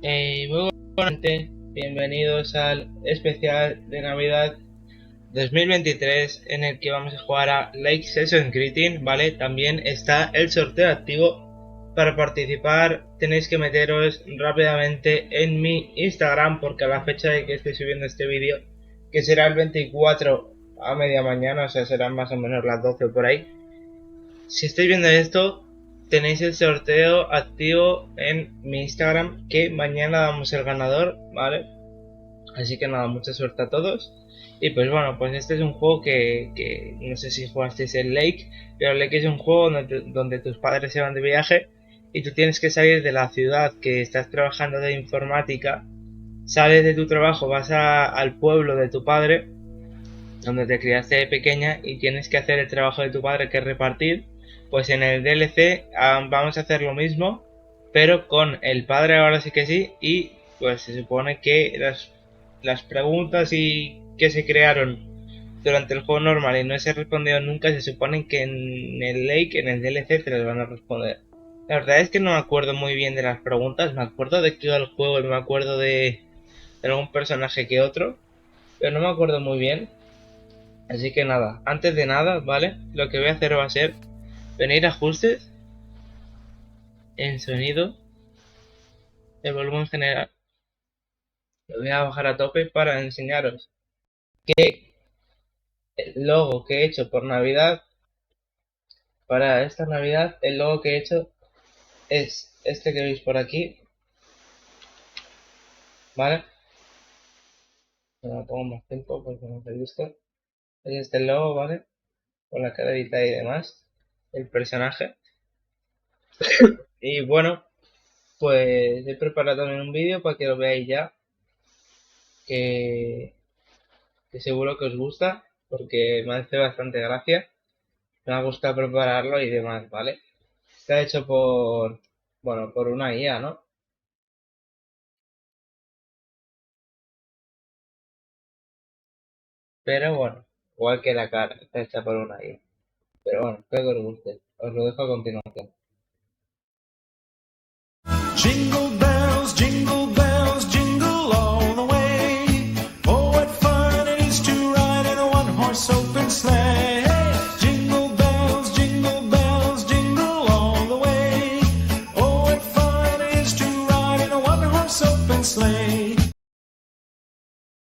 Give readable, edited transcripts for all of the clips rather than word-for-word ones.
Muy buenas, gente. Bienvenidos al especial de Navidad 2023 en el que vamos a jugar a Like Session Greeting, ¿vale? También está el sorteo activo. Para participar tenéis que meteros rápidamente en mi Instagram, porque a la fecha de que estoy subiendo este vídeo, que será el 24 a media mañana, o sea, serán más o menos las 12 por ahí. Si estáis viendo esto, tenéis el sorteo activo en mi Instagram, que mañana damos el ganador, ¿vale? Así que nada, mucha suerte a todos. Y pues bueno, pues este es un juego que no sé si jugasteis el Lake, pero el Lake es un juego donde tus padres se van de viaje y tú tienes que salir de la ciudad que estás trabajando de informática, sales de tu trabajo, vas al pueblo de tu padre, donde te criaste de pequeña, y tienes que hacer el trabajo de tu padre, que es repartir. Pues en el DLC vamos a hacer lo mismo, pero con el padre, ahora sí que sí. Y pues se supone que las preguntas y que se crearon durante el juego normal y no se respondido nunca, se supone que en el Lake, en el DLC, te las van a responder. La verdad es que no me acuerdo muy bien de las preguntas, me acuerdo de todo el juego y me acuerdo de algún personaje que otro, pero no me acuerdo muy bien. Así que nada, antes de nada, ¿vale? Lo que voy a hacer va a ser venir a ajustes, en sonido, el volumen general. Lo voy a bajar a tope para enseñaros que el logo que he hecho por Navidad, para esta Navidad, el logo que he hecho es este que veis por aquí, ¿vale? Me lo pongo más tiempo porque no se gusta. Es este el logo, ¿vale? Con la carita y demás, el personaje. Y bueno, pues he preparado también un vídeo para que lo veáis ya, que seguro que os gusta, porque me hace bastante gracia. Me ha gustado prepararlo y demás, ¿vale? Está hecho bueno, por una IA, ¿no? Pero bueno, igual que la cara, está hecha por una IA. Pero bueno, espero que os guste. Os lo dejo a continuación. Jingle bells, jingle all the way. Oh, what fun it is to ride in a one-horse open sleigh. Jingle bells, jingle all the way. Oh, what fun it is to ride in a one-horse open sleigh.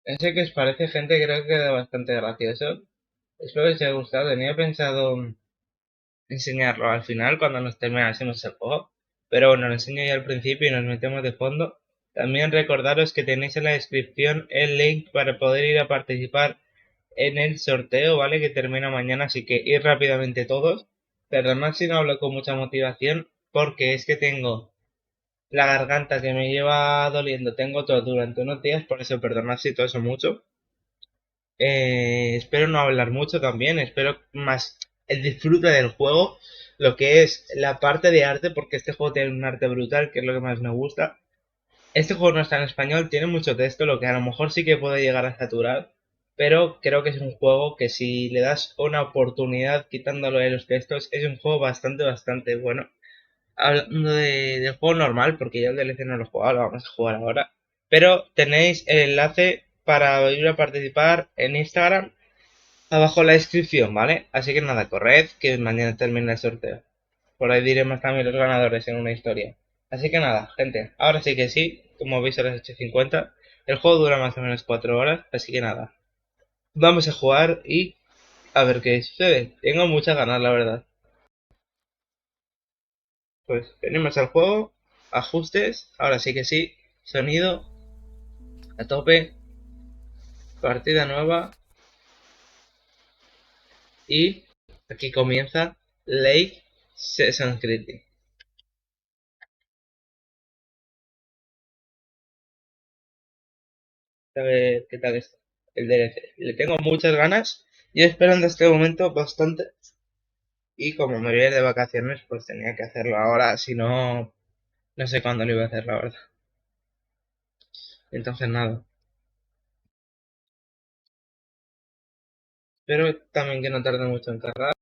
Ese que os parece, gente, creo que queda bastante gracioso. Espero que os haya gustado. Tenía pensado enseñarlo al final cuando nos terminásemos el juego, pero bueno, lo enseño ya al principio y nos metemos de fondo. También recordaros que tenéis en la descripción el link para poder ir a participar en el sorteo, ¿vale? Que termina mañana, así que ir rápidamente todos. Perdonad si no hablo con mucha motivación, porque es que tengo la garganta que me lleva doliendo, tengo todo durante unos días, por eso perdonad si todo eso mucho. Espero no hablar mucho también, espero más el disfrute del juego, lo que es la parte de arte, porque este juego tiene un arte brutal, que es lo que más me gusta. Este juego no está en español, tiene mucho texto, lo que a lo mejor sí que puede llegar a saturar, pero creo que es un juego que si le das una oportunidad quitándolo de los textos, es un juego bastante bueno. Hablando del juego normal, porque ya el DLC no lo he jugado, lo vamos a jugar ahora. Pero tenéis el enlace para ir a participar en Instagram abajo en la descripción, ¿vale? Así que nada, corred, que mañana termina el sorteo. Por ahí diremos también los ganadores en una historia. Así que nada, gente, ahora sí que sí, como veis a las 8:50. El juego dura más o menos 4 horas, así que nada. Vamos a jugar y a ver qué sucede. Tengo muchas ganas, la verdad. Pues venimos al juego, ajustes, ahora sí que sí, sonido, a tope, partida nueva y aquí comienza Lake Session Critic. A ver qué tal está el DLC. Le tengo muchas ganas y esperando este momento bastante. Y como me voy a ir de vacaciones, pues tenía que hacerlo ahora, si no, no sé cuándo lo iba a hacer, la verdad. Entonces nada. Espero también que no tarde mucho en cargar.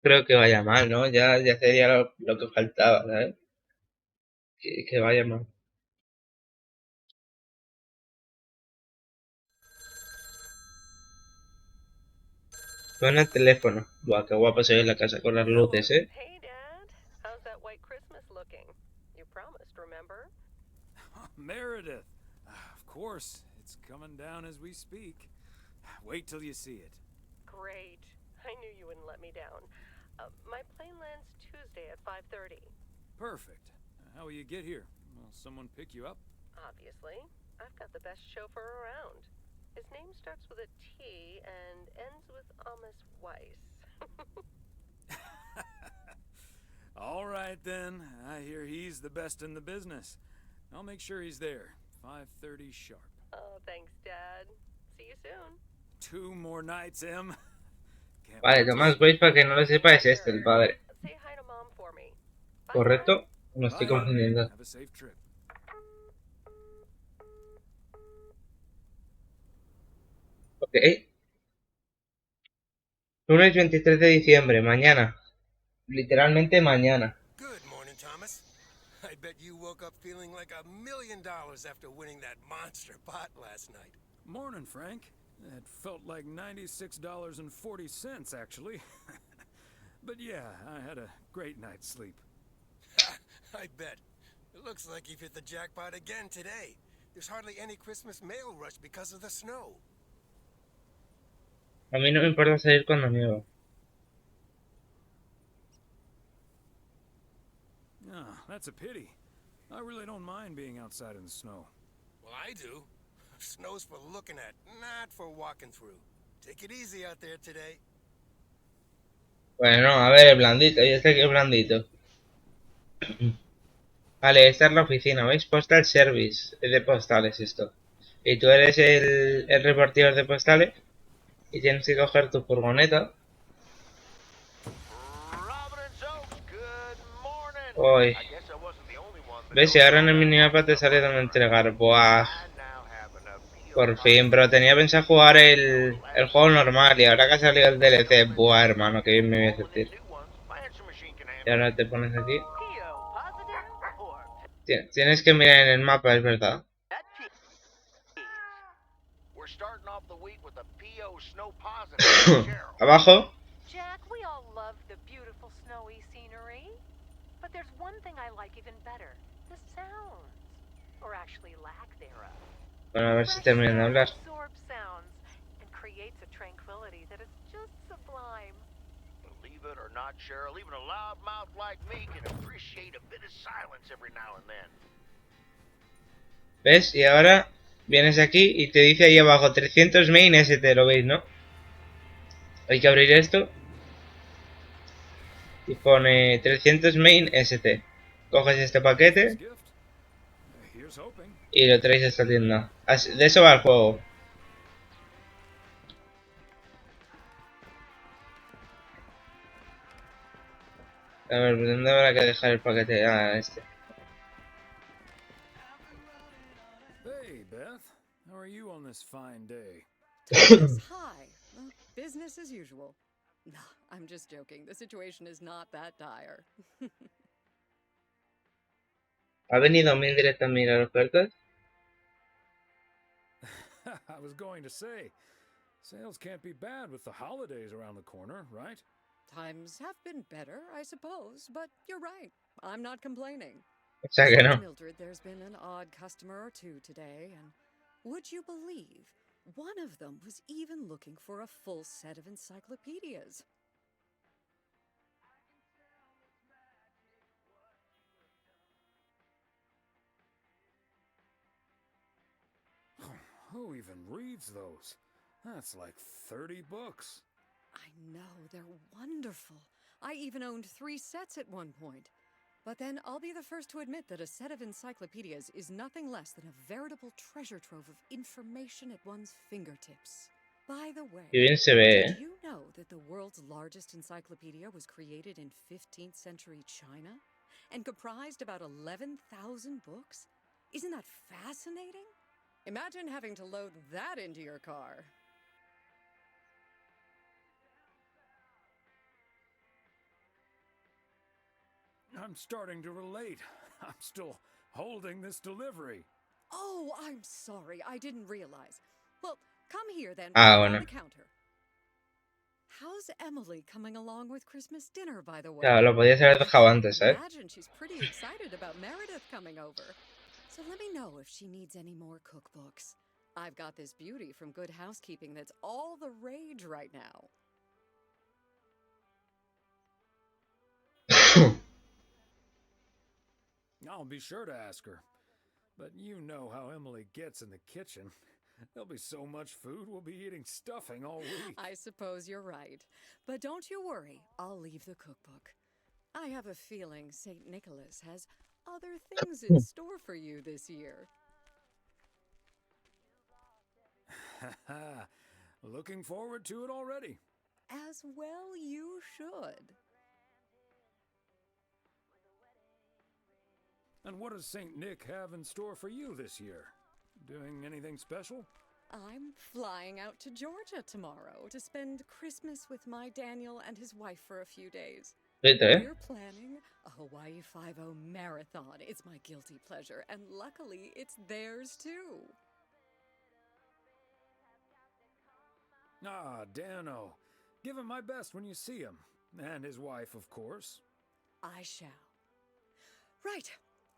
Creo que vaya mal, ¿no? Ya sería lo que faltaba, ¿sabes? Que vaya mal. Suena el teléfono. Buah, qué guapo se ve la casa con las luces, ¿eh? Hey, Dad. How's that white Christmas looking? You promised, remember? Meredith. Of course, it's coming down as we speak. Wait till you see it. Great. I knew you wouldn't let me down. My plane lands Tuesday at 5:30. Perfect. How will you get here? Will someone pick you up? Obviously. I've got the best chauffeur around. His name starts with a T and ends with Amos Weiss. All right then. I hear he's the best in the business. I'll make sure he's there. 5:30 sharp. Oh, thanks, Dad. See you soon. 2 more nights, Em. Can't Vale, wait to Tomás see Weiss, para que no lo sepa, es este, el padre. Say hi to Mom for me. Bye, Dad. ¿Correcto? Me you. estoy Bye, Em. confundiendo. Have a safe trip. Ok. Lunes 23 de diciembre, mañana. Literalmente mañana. Good morning, Thomas. I bet you woke up feeling like $1 million after winning that monster pot last night. Morning, Frank. It felt like $96.40, actually. But yeah, I had a great night's sleep. I bet. It looks like you've hit the jackpot again today. There's hardly any Christmas mail rush because of the snow. A mí no me importa salir cuando nieva. Ah, that's a pity. I really don't mind being outside in the snow. Well, I do. Snow's for looking at, not for walking through. Take it easy out there today. Bueno, a ver, el blandito. Y este aquí es blandito. Vale, esta es la oficina, ¿veis? Postal Service. Es de postales esto. Y tú eres el repartidor de postales. Y tienes que coger tu furgoneta. Uy. ¿Ves? Y ahora en el minimapa te sale donde entregar. Buah. Por fin, pero tenía pensado jugar el juego normal y ahora que ha salido el DLC. Buah, hermano, que bien me voy a sentir. Y ahora te pones aquí. Tienes que mirar en el mapa, es verdad. Abajo. Jack, we all love the beautiful snowy scenery. But there's one thing I like even better. The sounds. Or actually lack thereof. Bueno, a ver si terminan de hablar. Absorbs sounds and creates a tranquility that is just sublime. Believe it or not, Cheryl, even a loudmouth like me can appreciate a bit of silence every now and then. ¿Ves? Y ahora vienes aquí y te dice ahí abajo 300 main ST, ¿lo veis, no? Hay que abrir esto. Y pone 300 main ST. Coges este paquete Gift? Here's hoping. y lo traes a esta tienda. De eso va el juego. A ver, ¿dónde habrá que dejar el paquete? Ah, este. Hey, Beth. How are you on this fine day? Thomas, hi. Well, business as usual. No, I'm just joking. The situation is not that dire. ¿Ha venido Mildred a mirar ofertas? I was going to say, sales can't be bad with the holidays around the corner, right? Times have been better, I suppose, but you're right. I'm not complaining. O sea que Besides no. Mildred, there's been an odd customer or two today, and would you believe one of them was even looking for a full set of encyclopedias? Who even reads those? That's like 30 books. I know, they're wonderful. I even owned 3 sets at one point. But then I'll be the first to admit that a set of encyclopedias is nothing less than a veritable treasure trove of information at one's fingertips. By the way, Qué bien se ve, did you know that the world's largest encyclopedia was created in 15th century China and comprised about 11,000 books? Isn't that fascinating? Imagine having to load that into your car. I'm starting to relate. I'm still holding this delivery. Oh, I'm sorry. I didn't realize. Well, come here then. Ah, right on bueno. the counter. How's Emily coming along with Christmas dinner, by the way? Claro, lo podías haber dejado antes, ¿eh? Imagine she's pretty excited about Meredith coming over. So let me know if she needs any more cookbooks. I've got this beauty from Good Housekeeping that's all the rage right now. I'll be sure to ask her. But you know how Emily gets in the kitchen. There'll be so much food, we'll be eating stuffing all week. I suppose you're right. But don't you worry, I'll leave the cookbook. I have a feeling St. Nicholas has other things in store for you this year. Looking forward to it already. As well you should. And what does St. Nick have in store for you this year? Doing anything special? I'm flying out to Georgia tomorrow to spend Christmas with my Daniel and his wife for a few days. Vete, ¿eh? We're planning a Hawaii Five-0 marathon. It's my guilty pleasure, and luckily it's theirs too. Ah, Dano. Give him my best when you see him. And his wife, of course. I shall. Right.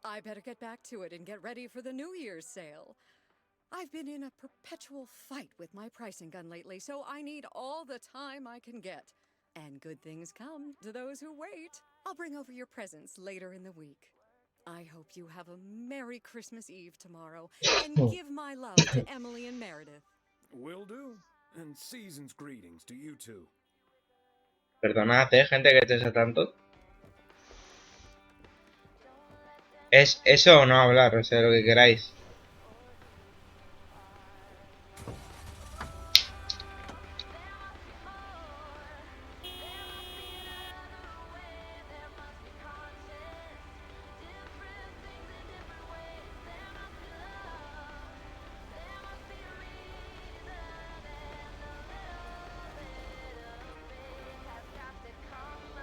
I better get back to it and get ready for the New Year's sale. I've been in a perpetual fight with my pricing gun lately, so I need all the time I can get. And good things come to those who wait. I'll bring over your presents later in the week. I hope you have a Merry Christmas Eve tomorrow, and give my love to Emily and Meredith. Will do. And season's greetings to you two. Perdonad, gente que te sé tanto. ¿Es eso o no hablar? O sea, lo que queráis.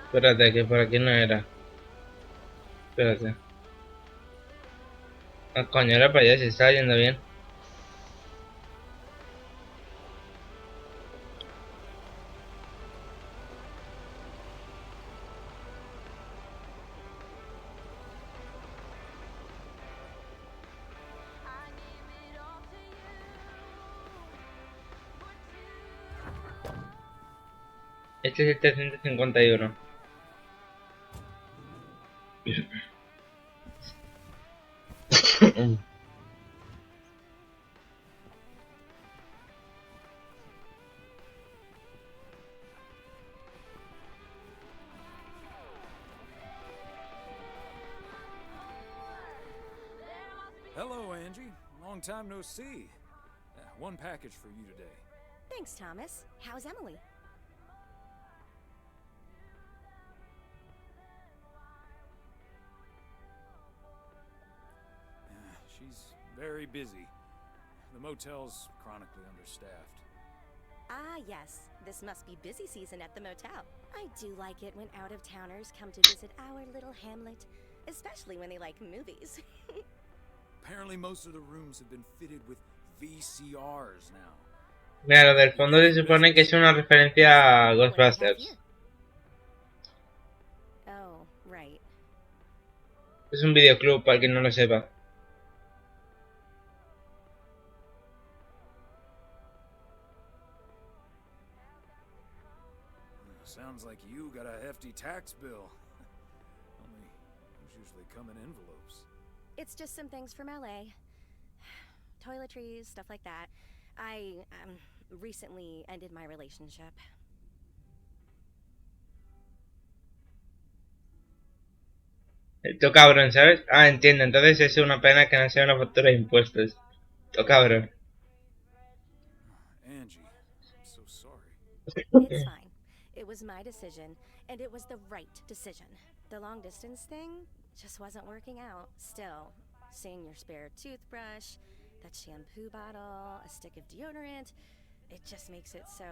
Espérate, que por aquí no era. Espérate. Ah, coño, era para allá, si estaba yendo bien. Este es el 351. Hello, Angie. Long time no see. One package for you today. Thanks, Thomas. How's Emily? She's very busy. The motel's chronically understaffed. Ah, yes. This must be busy season at the motel. I do like it when out-of-towners come to visit our little hamlet, especially when they like movies. Apparently most of the rooms have been fitted with VCRs now. Mira, lo del fondo se supone que es una referencia a What do we have Ghostbusters. here? Oh, right. Es un videoclub, para quien no lo sepa. Sounds like you got a hefty tax bill. Only those usually come in envelopes. It's just some things from LA. Toiletries, stuff like that. I, recently ended my relationship. To cabrón, ¿sabes? Ah, entiendo. Entonces es una pena que no sea una factura de impuestos. To cabrón. Angie, I'm so sorry. It's fine. It was my decision, and it was the right decision. The long distance thing just wasn't working out. Still, seeing your spare toothbrush, that shampoo bottle, a stick of deodorant, it just makes it so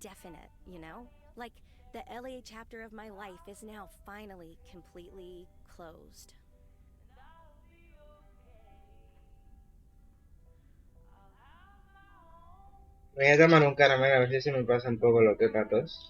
definite, you know? Like The LA chapter of my life is now finally completely closed. Voy a tomar un caramelo a ver si se me pasa un poco lo que es la tos.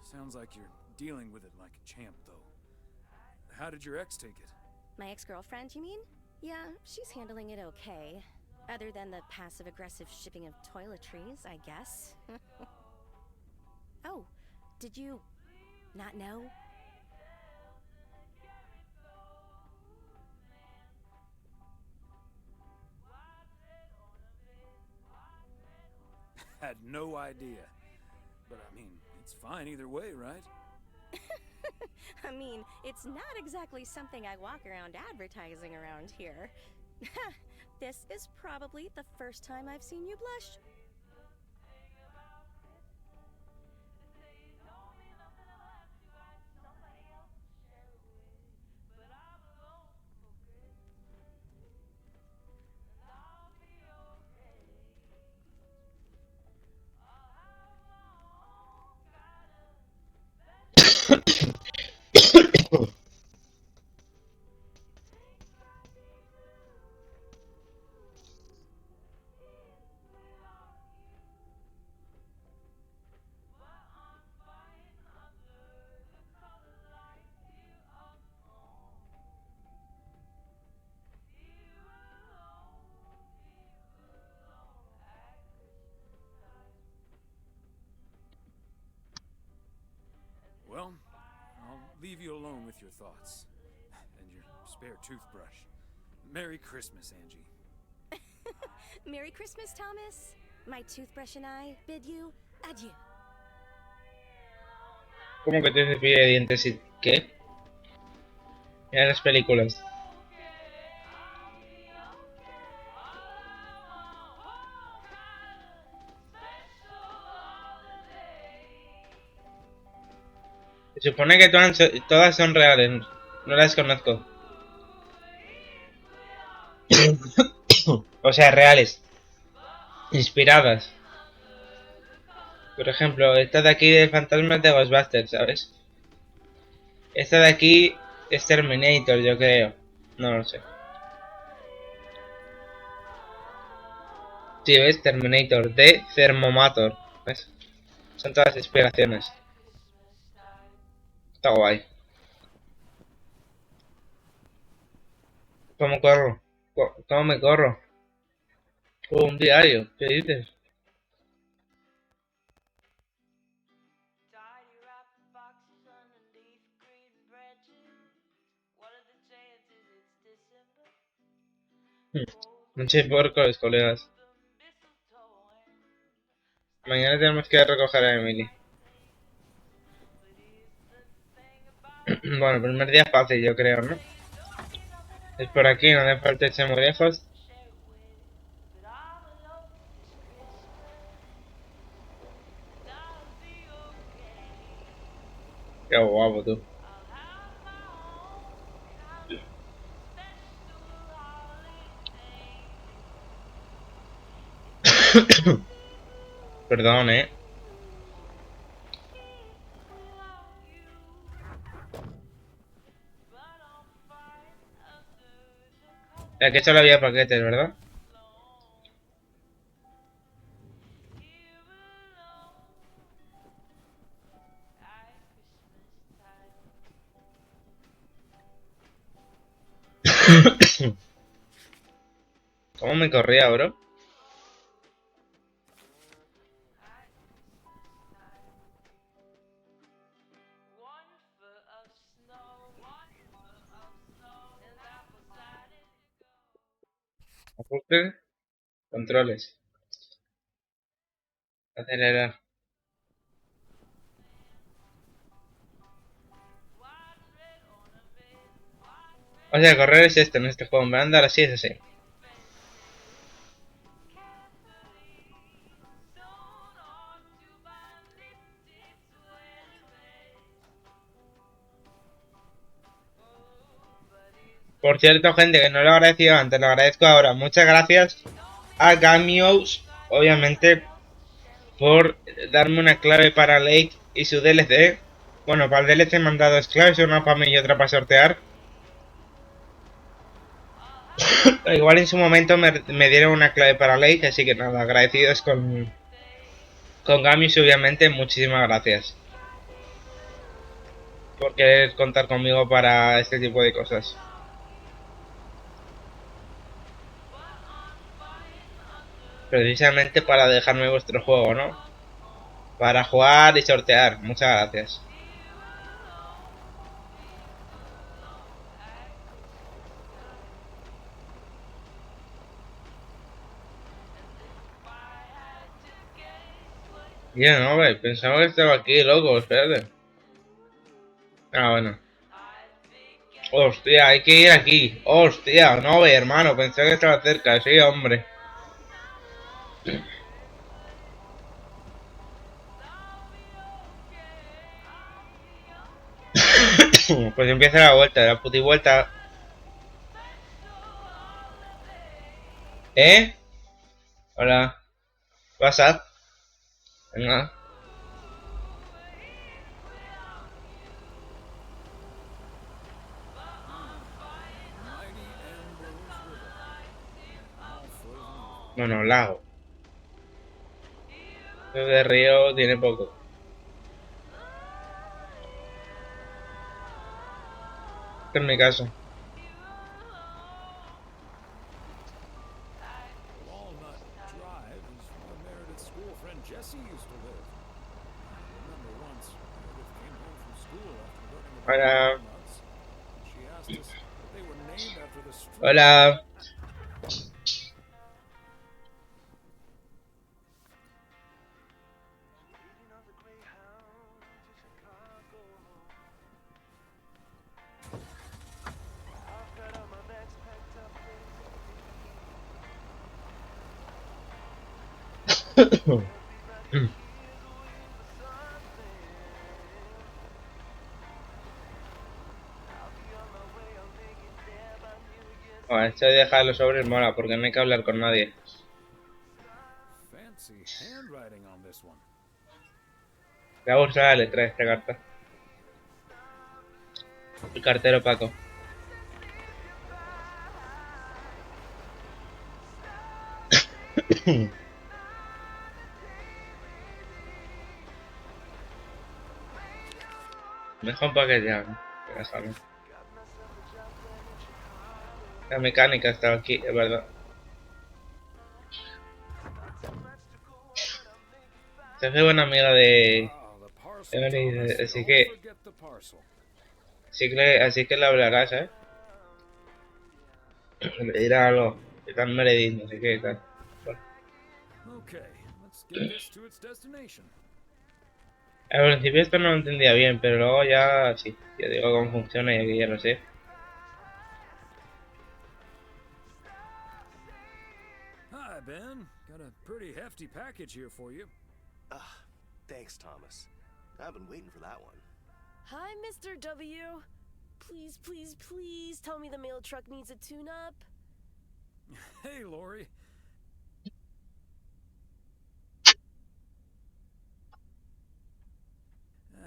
Sounds like you're dealing with it like a champ, though. How did your ex take it? My ex-girlfriend, you mean? Yeah, she's handling it okay. Other than the passive-aggressive shipping of toiletries, I guess. Oh, did you not know? Had no idea. But I mean, it's fine either way, right? I mean, it's not exactly something I walk around advertising around here. This is probably the first time I've seen you blush. Well, I'll leave you alone with your thoughts. And your spare toothbrush. Merry Christmas, Angie. Merry Christmas, Thomas. My toothbrush and I bid you adieu. ¿Cómo que te cepillo de dientes y qué? Mira las películas. Se supone que todas son reales, no las conozco. O sea, reales. Inspiradas. Por ejemplo, esta de aquí del fantasma es de Ghostbusters, ¿sabes? Esta de aquí es Terminator, yo creo. No lo sé. Sí, ¿ves? Terminator, de Thermomator. ¿Ves? Son todas inspiraciones. Está guay. ¿Cómo corro? ¿Cómo me corro? Un diario, ¿qué dices? Muchos porcos, colegas. Mañana tenemos que recoger a Emily. Bueno, el primer día es fácil, yo creo, ¿no? Es por aquí, no hace falta irse muy lejos. Qué guapo, tú. Perdón, Ya que solo había paquetes, ¿verdad? ¿Cómo me corría, bro? Ajuste, controles. Acelerar. O sea, correr es esto en este juego. Me va a andar así, es así. Por cierto, gente, que no lo he agradecido antes, lo agradezco ahora. Muchas gracias a Gamious, obviamente, por darme una clave para Lake y su DLC. Bueno, para el DLC me han dado dos claves, una para mí y otra para sortear. Igual en su momento me dieron una clave para Lake, así que nada, agradecidos con Gamious, obviamente, muchísimas gracias por querer contar conmigo para este tipo de cosas. Precisamente para dejarme vuestro juego, ¿no? Para jugar y sortear. Muchas gracias. Bien, no, ve, pensaba que estaba aquí, loco, espérate. Ah, bueno. Hostia, hay que ir aquí. Hostia, no ve, hermano, pensé que estaba cerca, sí, hombre. Pues empieza la vuelta, la puti vuelta. ¿Eh? Hola. ¿Pasa? Venga. Bueno, lago. De río tiene poco. Este es mi caso. Walnut Drive is where Meredith's school friend Jessie used to live. I remember once Meredith came home from school after learning about Hola. walnuts. She asked us if they were named after the street. Hola. Bueno, esto de dejar los sobres mola porque no hay que hablar con nadie. Fancy handwriting on this one. Me ha gustado la letra de esta carta. El cartero Paco. Me deja un paquete ya, ¿no? Déjame. La mecánica estaba aquí, es verdad. Se hace buena amiga de The parcel, Emily, Thomas. así Don't que forget the parcel. así que le hablarás, ¿eh? Le dirá algo. Que tan Meredith, no sé qué, tal. Bueno. Okay, let's get this to its destination. Al principio esto no lo entendía bien, pero luego ya sí. Ya digo cómo funciona y aquí ya lo sé. Hi, Ben. Got a pretty hefty package here for you. Thanks, Thomas. I've been waiting for that one. Hi, Mr. W. Please, please, please tell me the mail truck needs a tune-up. Hey, Lori.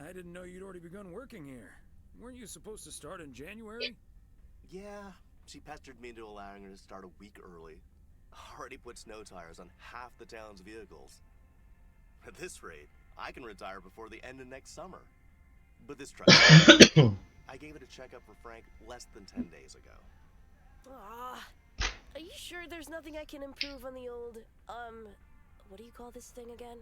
I didn't know you'd already begun working here. Weren't you supposed to start in January? Yeah, she pestered me into allowing her to start a week early. Already put snow tires on half the town's vehicles. At this rate, I can retire before the end of next summer. But this truck, I gave it a checkup for Frank less than 10 days ago. Aw, are you sure there's nothing I can improve on the old, what do you call this thing again?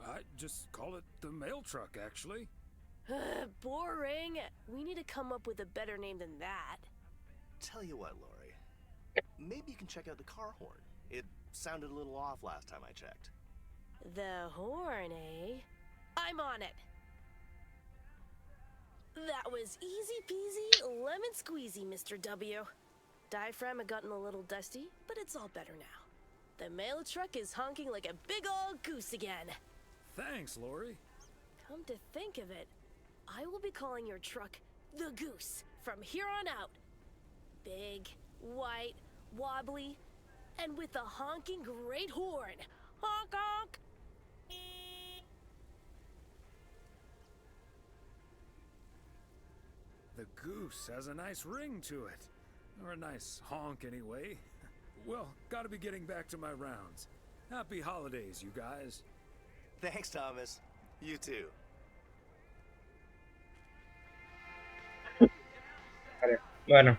I'd just call it the mail truck, actually. Boring. We need to come up with a better name than that. Tell you what, Lori. Maybe you can check out the car horn. It sounded a little off last time I checked. The horn, eh? I'm on it. That was easy peasy, lemon squeezy, Mr. W. Diaphragm had gotten a little dusty, but it's all better now. The mail truck is honking like a big old goose again. Thanks, Lori. Come to think of it, I will be calling your truck the Goose from here on out. Big, white, wobbly, and with a honking great horn. Honk honk! The goose has a nice ring to it. Or a nice honk, anyway. Well, gotta be getting back to my rounds. Happy holidays, you guys. Thanks, Thomas. You too. Vale, bueno.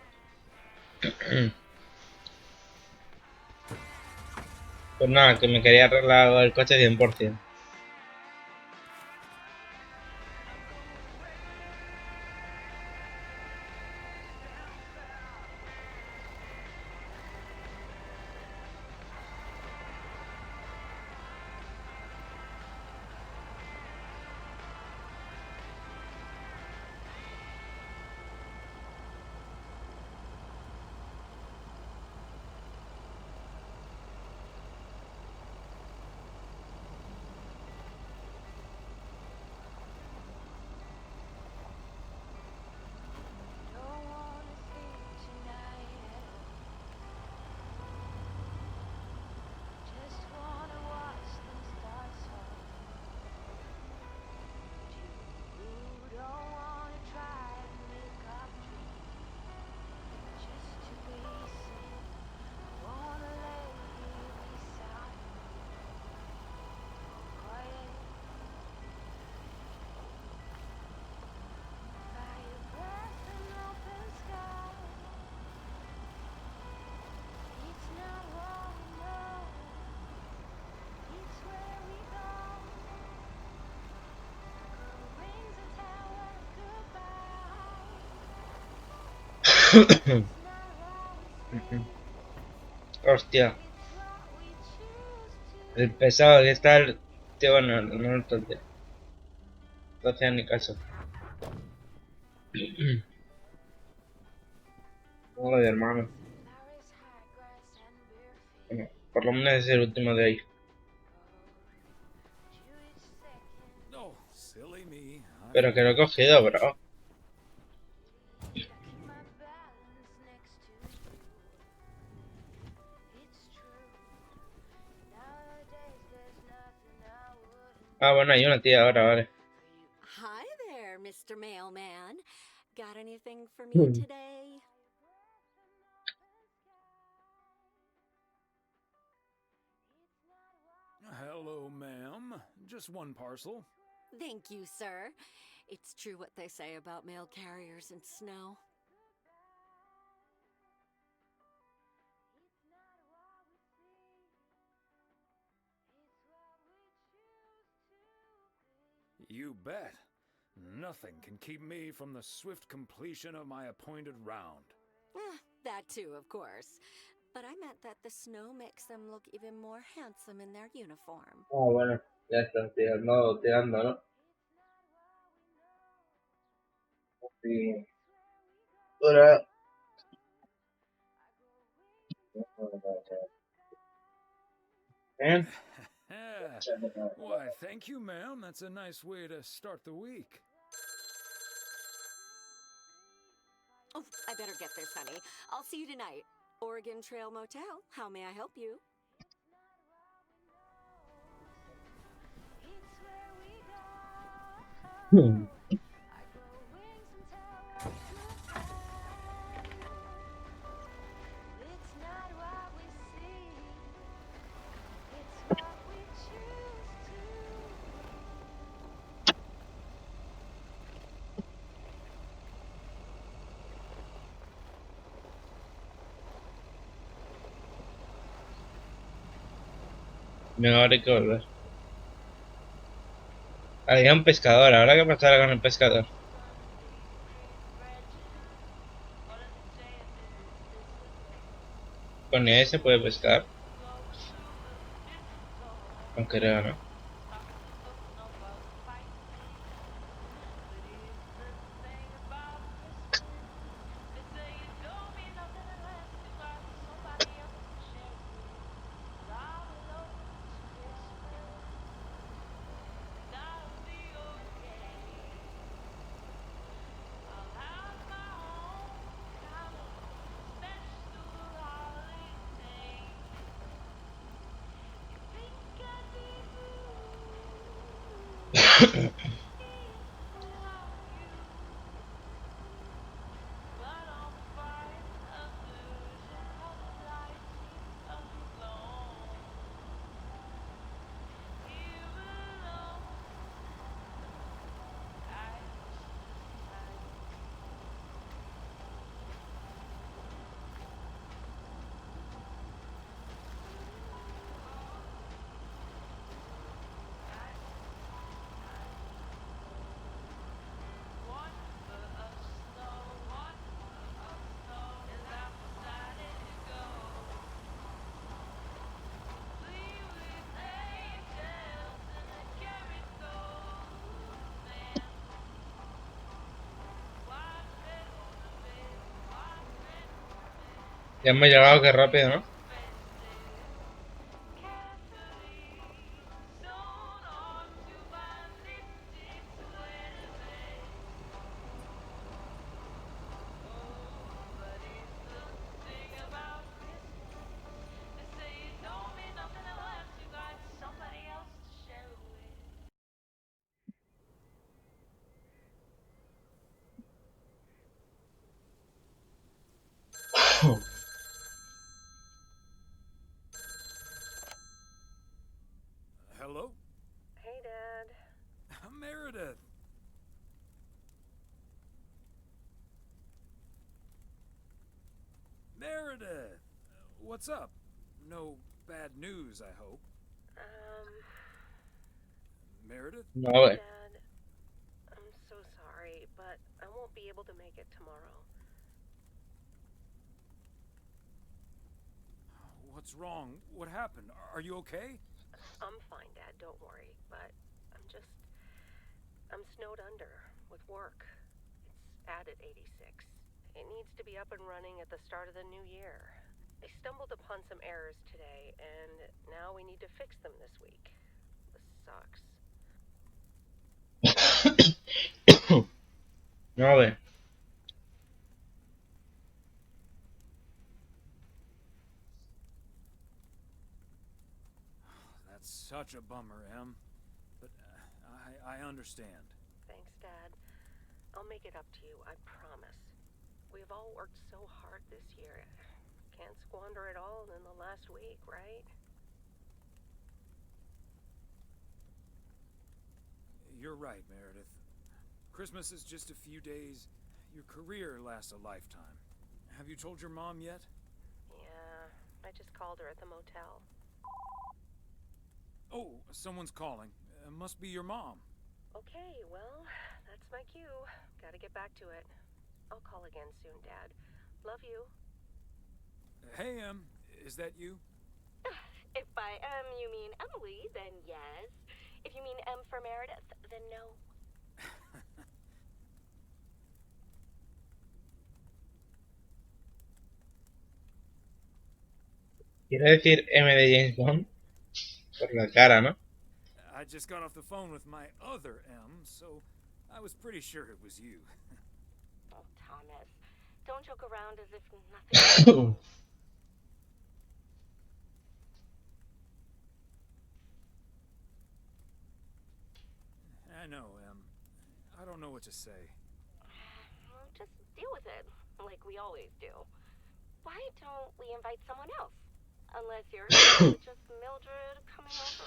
Pues nada, que me quería arreglar el coche 100%. Hostia. El pesado que está el tío, bueno, no el tonto. No hacía ni caso. Joder, hermano. Bueno, por lo menos es el último de hoy. Oh, silly me. Pero que lo he cogido, bro. Ah, bueno, hay una tía ahora, vale. Hi there, Mr. Mailman. Got anything for me today? Hello, ma'am. Just one parcel. Thank you, sir. It's true what they say about mail carriers and snow. You bet. Nothing can keep me from the swift completion of my appointed round. That too, of course. But I meant that the snow makes them look even more handsome in their uniform. Ah, bueno, ya está, tío. No, tirando, ¿no? Sí. Ahora. ¿Eh? Why, thank you, ma'am. That's a nice way to start the week. Oh, I better get this, honey. I'll see you tonight. Oregon Trail Motel. How may I help you? Venga, ahora hay que volver. Había un pescador, ¿ahora qué pasará con el pescador? Con él se puede pescar. Aunque creo, ¿no? Ya hemos llegado, qué rápido, ¿no? Hello? Hey, Dad. Meredith! Meredith! What's up? No bad news, I hope. Meredith? No, a ver. Dad, I'm so sorry, but I won't be able to make it tomorrow. What's wrong? What happened? Are you okay? I'm fine, Dad, don't worry, but I'm snowed under with work. It's at 86. It needs to be up and running at the start of the new year. I stumbled upon some errors today, and now we need to fix them this week. This sucks. No, a ver. That's such a bummer, Em. But I understand. Thanks, Dad. I'll make it up to you, I promise. We've all worked so hard this year. Can't squander it all in the last week, right? You're right, Meredith. Christmas is just a few days. Your career lasts a lifetime. Have you told your mom yet? Yeah, I just called her at the motel. Oh, someone's calling. Must be your mom. Okay, well, that's my cue. Gotta get back to it. I'll call again soon, Dad. Love you. Hey, Em. Is that you? If by M you mean Emily, then yes. If you mean M for Meredith, then no. Quiere decir M de James Bond por la cara, ¿no? I just got off the phone with my other M, so I was pretty sure it was you. Oh, Thomas, don't joke around as if nothing. I know, Em. I don't know what to say. Well, just deal with it, like we always do. Why don't we invite someone else? Unless you're just Mildred coming over.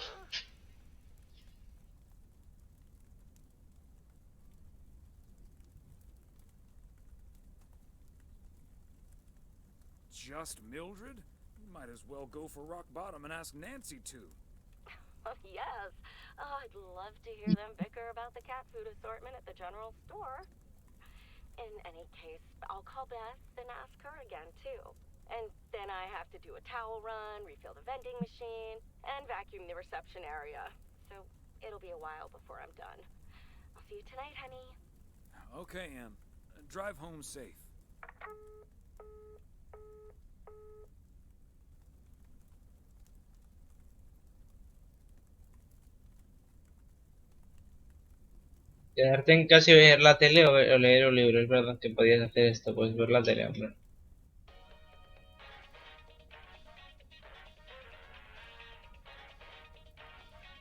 Just Mildred? You might as well go for rock bottom and ask Nancy too. Oh, yes. Oh, I'd love to hear them bicker about the cat food assortment at the general store. In any case, I'll call Beth and ask her again, too. And then I have to do a towel run, refill the vending machine, and vacuum the reception area. So it'll be a while before I'm done. I'll see you tonight, honey. Okay, Em. Drive home safe. Quedarte en casa y ver la tele o leer un libro. Es verdad que podías hacer esto, pues ver la tele, hombre.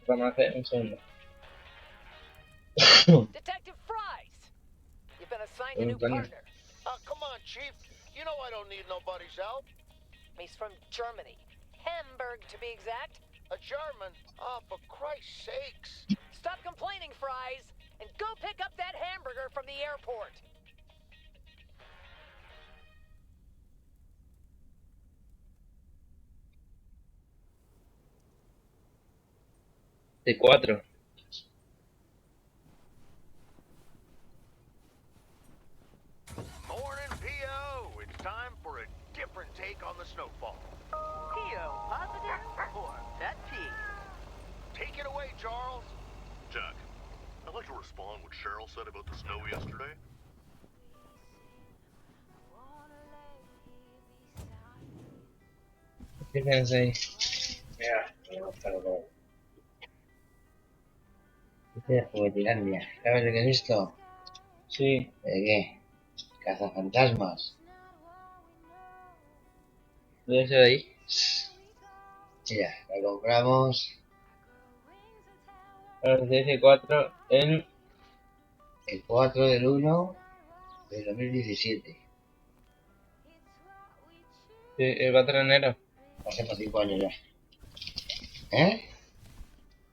Vamos a hacer un segundo. Detective Fries! You've been assigned a new partner. Come on, Chief. You know I don't need nobody's help. He's from Germany. Hamburg, to be exact. A German? Oh, for Christ's sakes. Stop complaining, Fries, and go pick up that hamburger from the airport. De 4. Morning, P.O. It's time for a different take on the snowfall. P.O. positive or pet peeve? Take it away, Charles. Jack, I'd like to respond what Cheryl said about the snow yesterday. ¿Qué pensáis? Mira, me gusta lo que de Juguetilandia. ¿Sabes lo que he visto? Sí. ¿De qué? Cazafantasmas. ¿Dónde se ve ahí? Mira, lo compramos Ahora se dice 4 en... el 4 del 1 del 2017. Sí, el 4 de enero. Pasemos 5 años ya. ¿Eh?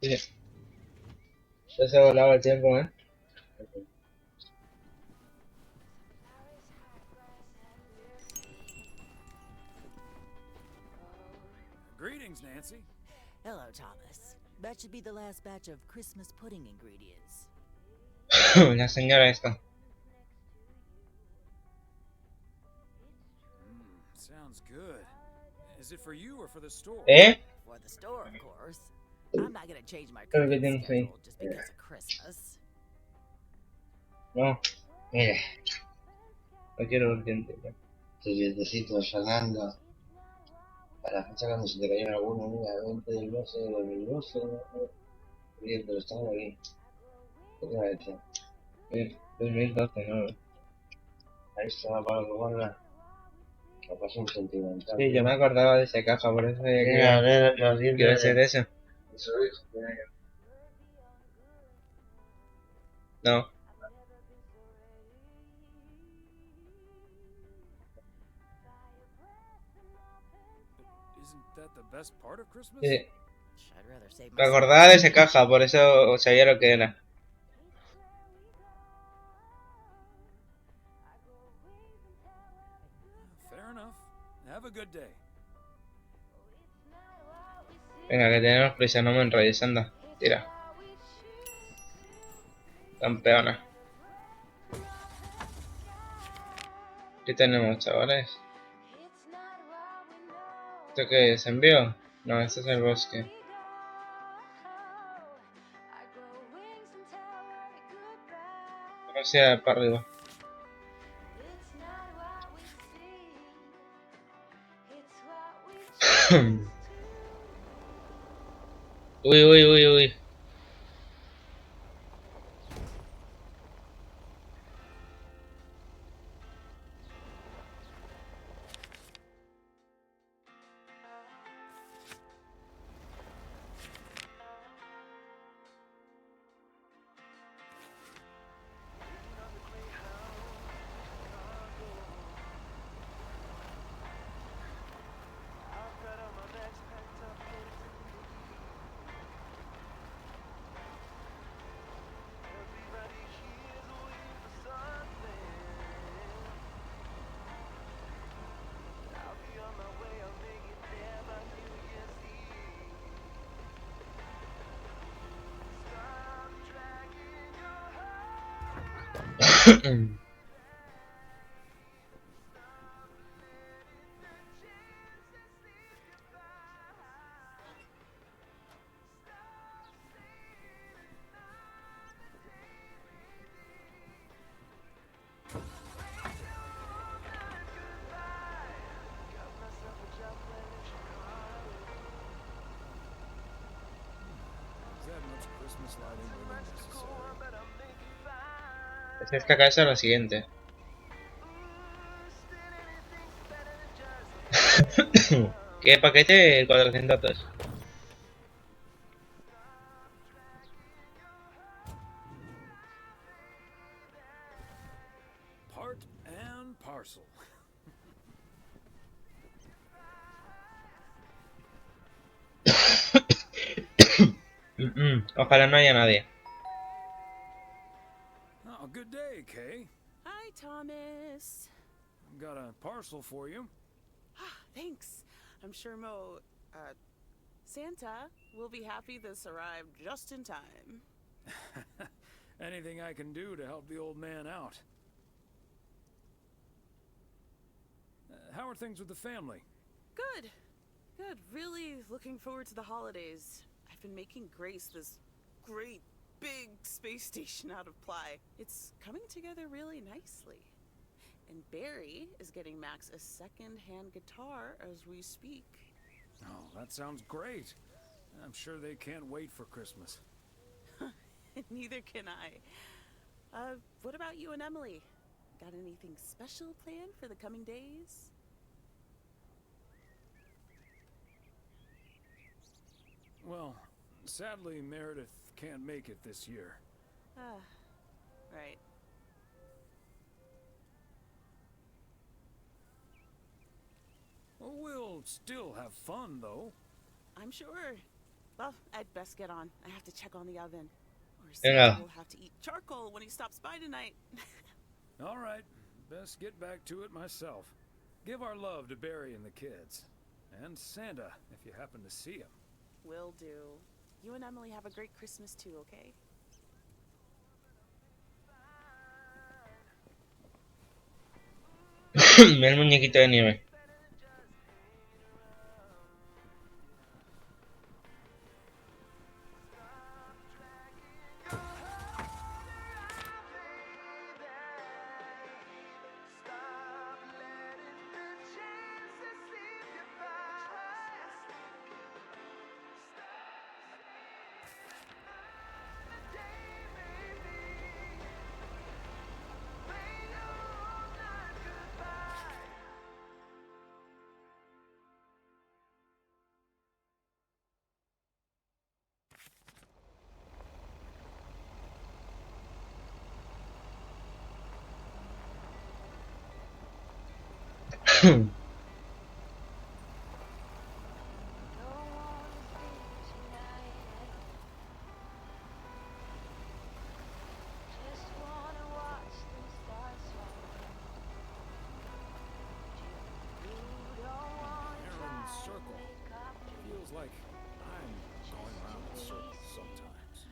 Sí. Ya se ha volado el tiempo, ¿eh? Greetings, Nancy. Hello, Thomas. That should be the last batch of Christmas pudding ingredients. La señora esta. Sounds good. Is it for you or for the store? ¿Eh? For the store, of course. I'm not gonna change my Creo que cooking tienes ahí. schedule just because of Christmas. No, Mira, no quiero urgente. tus dientecitos sonando. Para la fecha cuando se te cayó alguno, mira, 20 del 12 de 2012. Dientes, los tengo aquí. ¿Qué te va a decir? 2012, ¿no? Ahí está, para que guarda. Me pasa un sentimental. Sí, yo me acordaba de esa caja, por eso Mira, los dientes quiero ser eso. de su hijo. Mira, No. Isn't that the best part of Christmas? Sí. I'd rather save Me myself. acordaba de esa caja, por eso sabía lo que era. Fair enough. Have a good day. Venga, que tenemos prisa, no me enrolles, anda. Tira. Campeona. ¿Qué tenemos, chavales? ¿Esto qué es? ¿Envío? No, este es el bosque. O sea, para arriba. Uy, uy, uy, uy. Is that much Christmas lighting really necessary? Esta casa es la siguiente. ¿Qué paquete? 400. parcel. Ojalá no haya nadie. Oh, good day, Kay. Hi, Thomas. Got a parcel for you. Thanks. I'm sure Santa will be happy this arrived just in time. Anything I can do to help the old man out. How are things with the family? Good. Good. Really looking forward to the holidays. I've been making Grace this great big space station out of ply. It's coming together really nicely. And Barry is getting Max a second-hand guitar as we speak. Oh, that sounds great. I'm sure they can't wait for Christmas. Neither can I. What about you and Emily? Got anything special planned for the coming days? Well, sadly, Meredith can't make it this year. Right. Well, we'll still have fun, though. I'm sure. Well, I'd best get on. I have to check on the oven. Or Yeah. Santa will have to eat charcoal when he stops by tonight. All right, best get back to it myself. Give our love to Barry and the kids. And Santa, if you happen to see him. Will do. You and Emily have a great Christmas too, okay? Ve el muñequito de nieve. Like I'm going around in circles sometimes.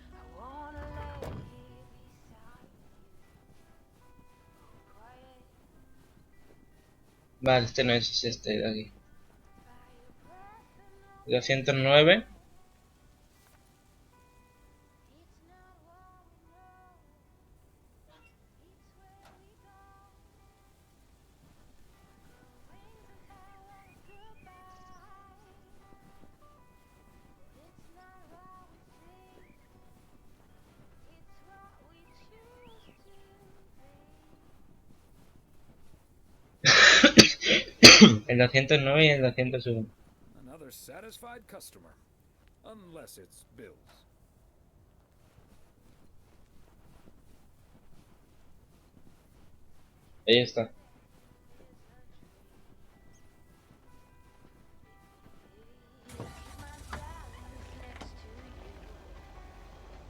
Vale, este no es este de aquí. 209. El 209 y el 201. Another satisfied customer. Unless it's Bill's. Ahí está.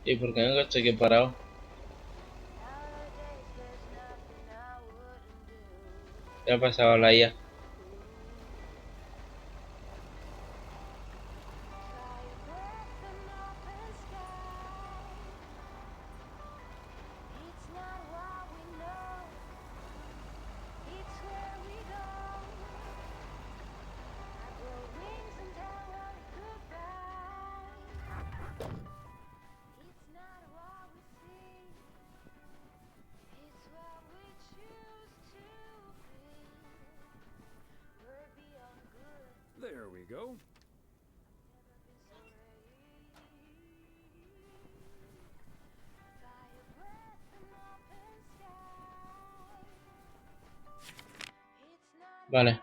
¿Y por qué no estoy aquí parado? ¿Qué ha pasado a la IA? There we go. Vale.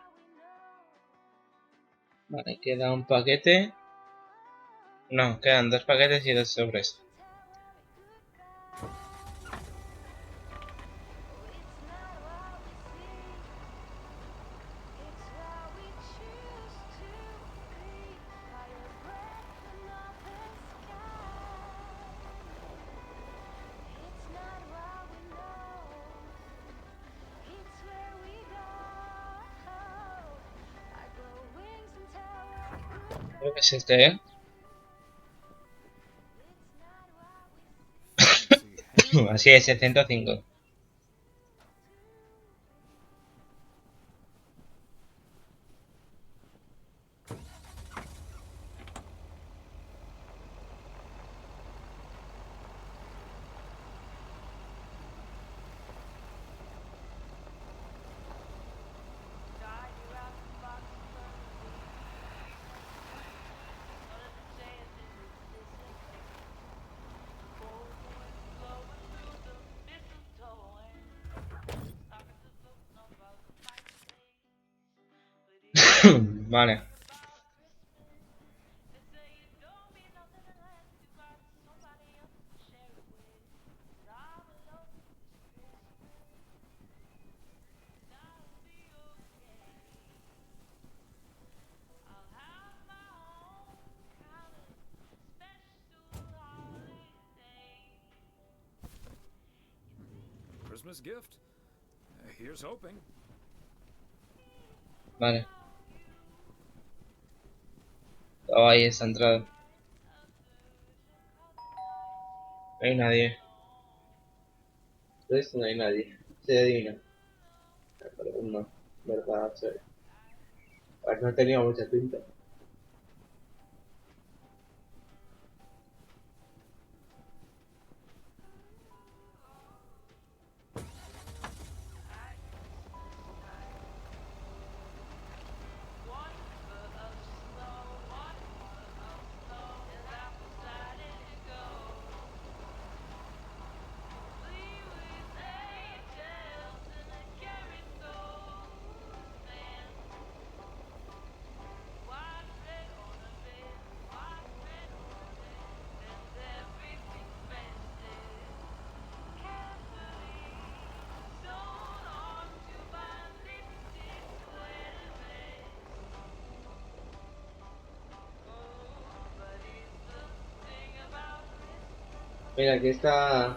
Vale, queda un paquete. No, quedan 2 paquetes y 2 sobres. Creo que es este, ¿eh? Así es, el 105. Vale. Christmas gift? Here's hoping. Vale. Oh, ahí está entrado. No hay nadie. ¿Ves? No hay nadie. Se adivina. Pero no, verdad, sí. Pues no tenía mucha pinta. Mira, aquí está.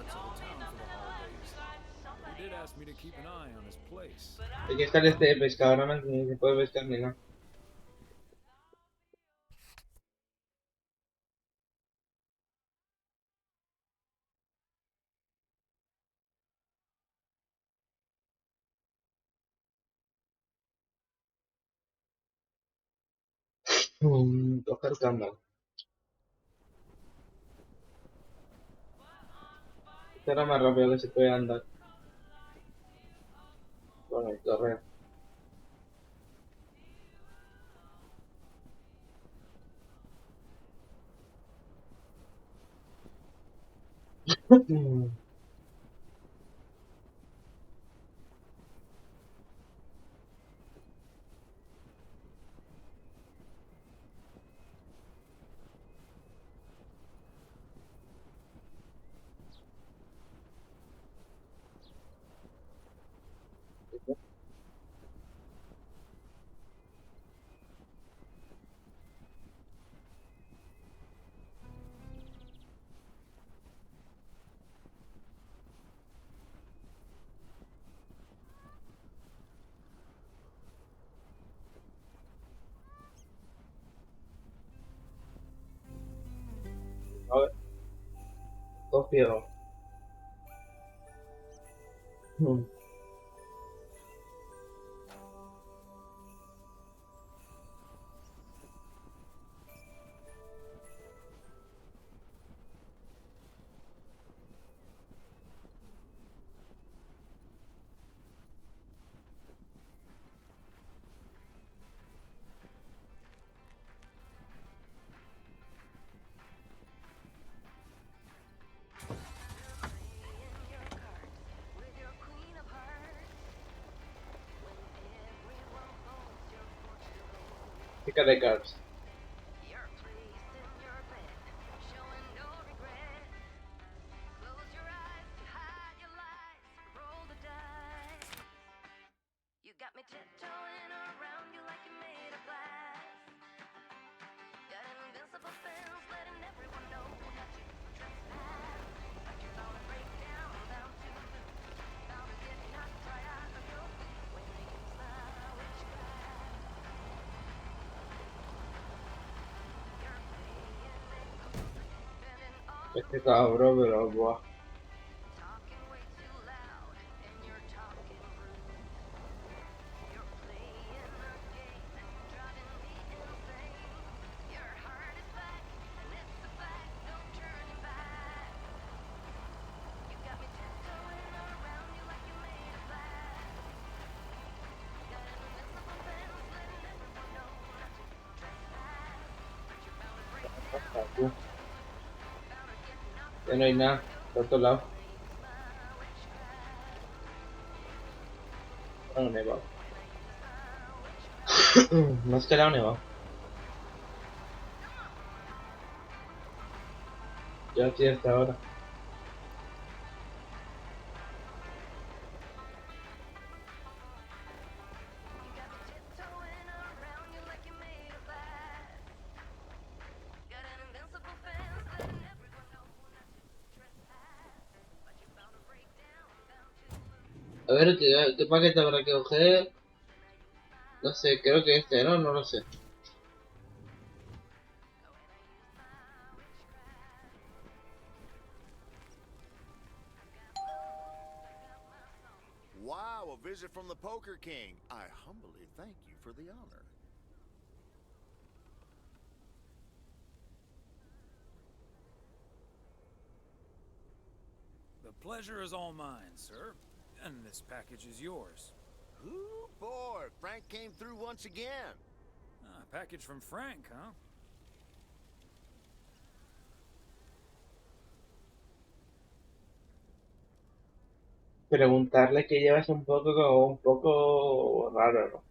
He did ask me to keep an eye on his place. Aquí está este pescador, nada más ni se puede pescar ni nada. Coger cámara. Esto era más rápido que se puede andar. Bueno, el correo. A ver, todo ciego. Chica de cards. Este cabrón, pero buah. Ya no hay nada, por otro lado. No, nevado. Más que lado nevado. Yo aquí hasta ahora. A ver, ¿qué paquete habrá que coger? No sé, creo que este, ¿no? No lo sé. Wow, a visit from the Poker King. I humbly thank you for the honor. The pleasure is all mine, sir. And this package is yours. Ooh, boy, Frank came through once again. Ah, a package from Frank, huh? Preguntarle que llevas un poco raro, ¿no?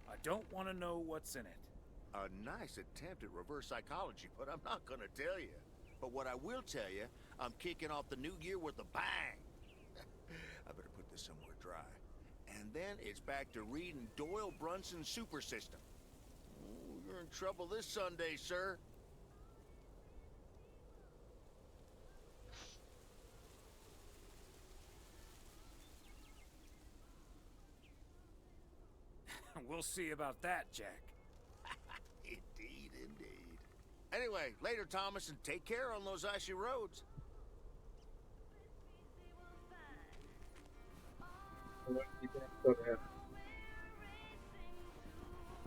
I don't want to know what's in it. A nice attempt at reverse psychology, but I'm not gonna tell you. But what I will tell you, I'm kicking off the new year with a bang. I better put this somewhere dry. And then it's back to reading Doyle Brunson's Super System. Ooh, you're in trouble this Sunday, sir. We'll see about that, Jack. Indeed, indeed. Anyway, later, Thomas, and take care on those icy roads.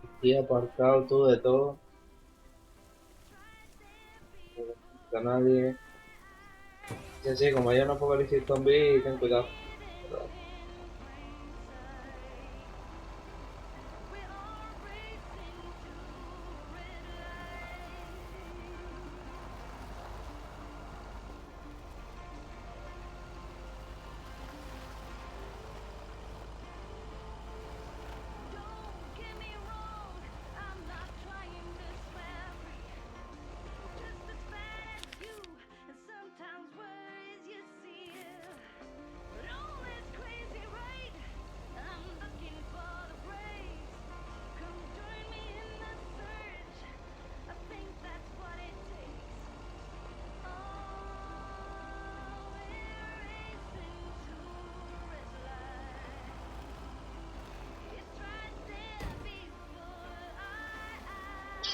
Aquí apartado tú de todo. No a nadie. Sí, sí, como hay un apocalipsis zombie, ten cuidado.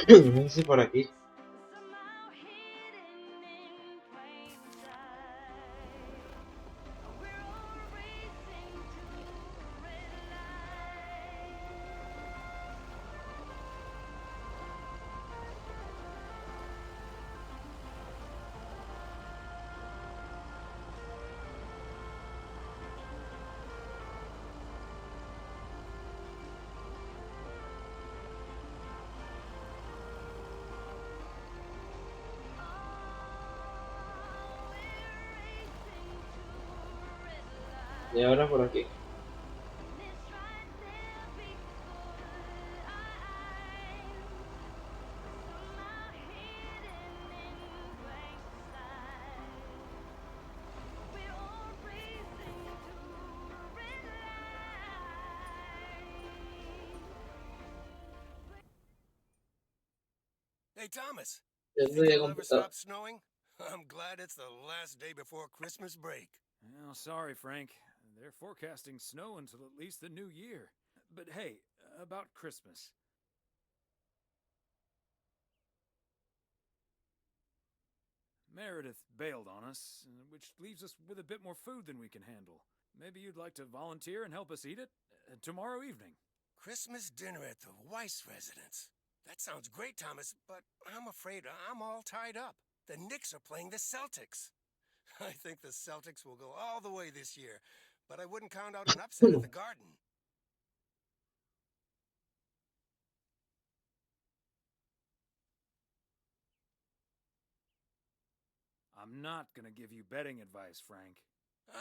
No sé si por aquí. Y ahora por aquí. Hey, Thomas. Yo You think estoy it'll ever computador. stop snowing? I'm glad it's the last day before Christmas break. Well, sorry, Frank. They're forecasting snow until at least the new year. But hey, about Christmas. Meredith bailed on us, which leaves us with a bit more food than we can handle. Maybe you'd like to volunteer and help us eat it tomorrow evening. Christmas dinner at the Weiss residence. That sounds great, Thomas, but I'm afraid I'm all tied up. The Knicks are playing the Celtics. I think the Celtics will go all the way this year, but I wouldn't count out an upset at the Garden. I'm not gonna give you betting advice, Frank.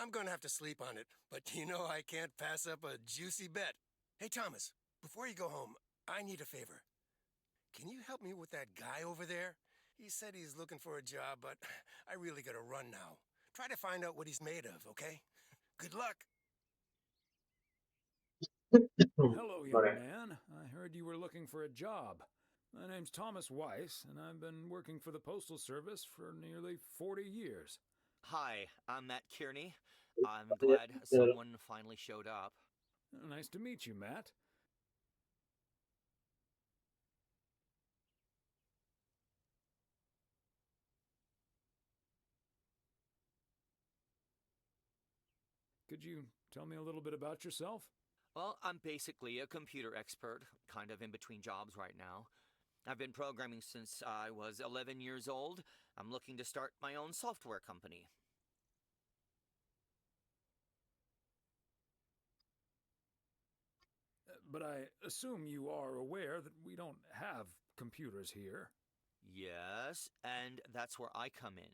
I'm gonna have to sleep on it, but you know I can't pass up a juicy bet. Hey, Thomas, before you go home, I need a favor. Can you help me with that guy over there? He said he's looking for a job, but I really gotta run now. Try to find out what he's made of, okay? Good luck. Hello, young man. I heard you were looking for a job. My name's Thomas Weiss, and I've been working for the Postal Service for nearly 40 years. Hi, I'm Matt Kearney. I'm glad someone finally showed up. Nice to meet you, Matt. Could you tell me a little bit about yourself? Well, I'm basically a computer expert, kind of in between jobs right now. I've been programming since I was 11 years old. I'm looking to start my own software company. But I assume you are aware that we don't have computers here. Yes, and that's where I come in.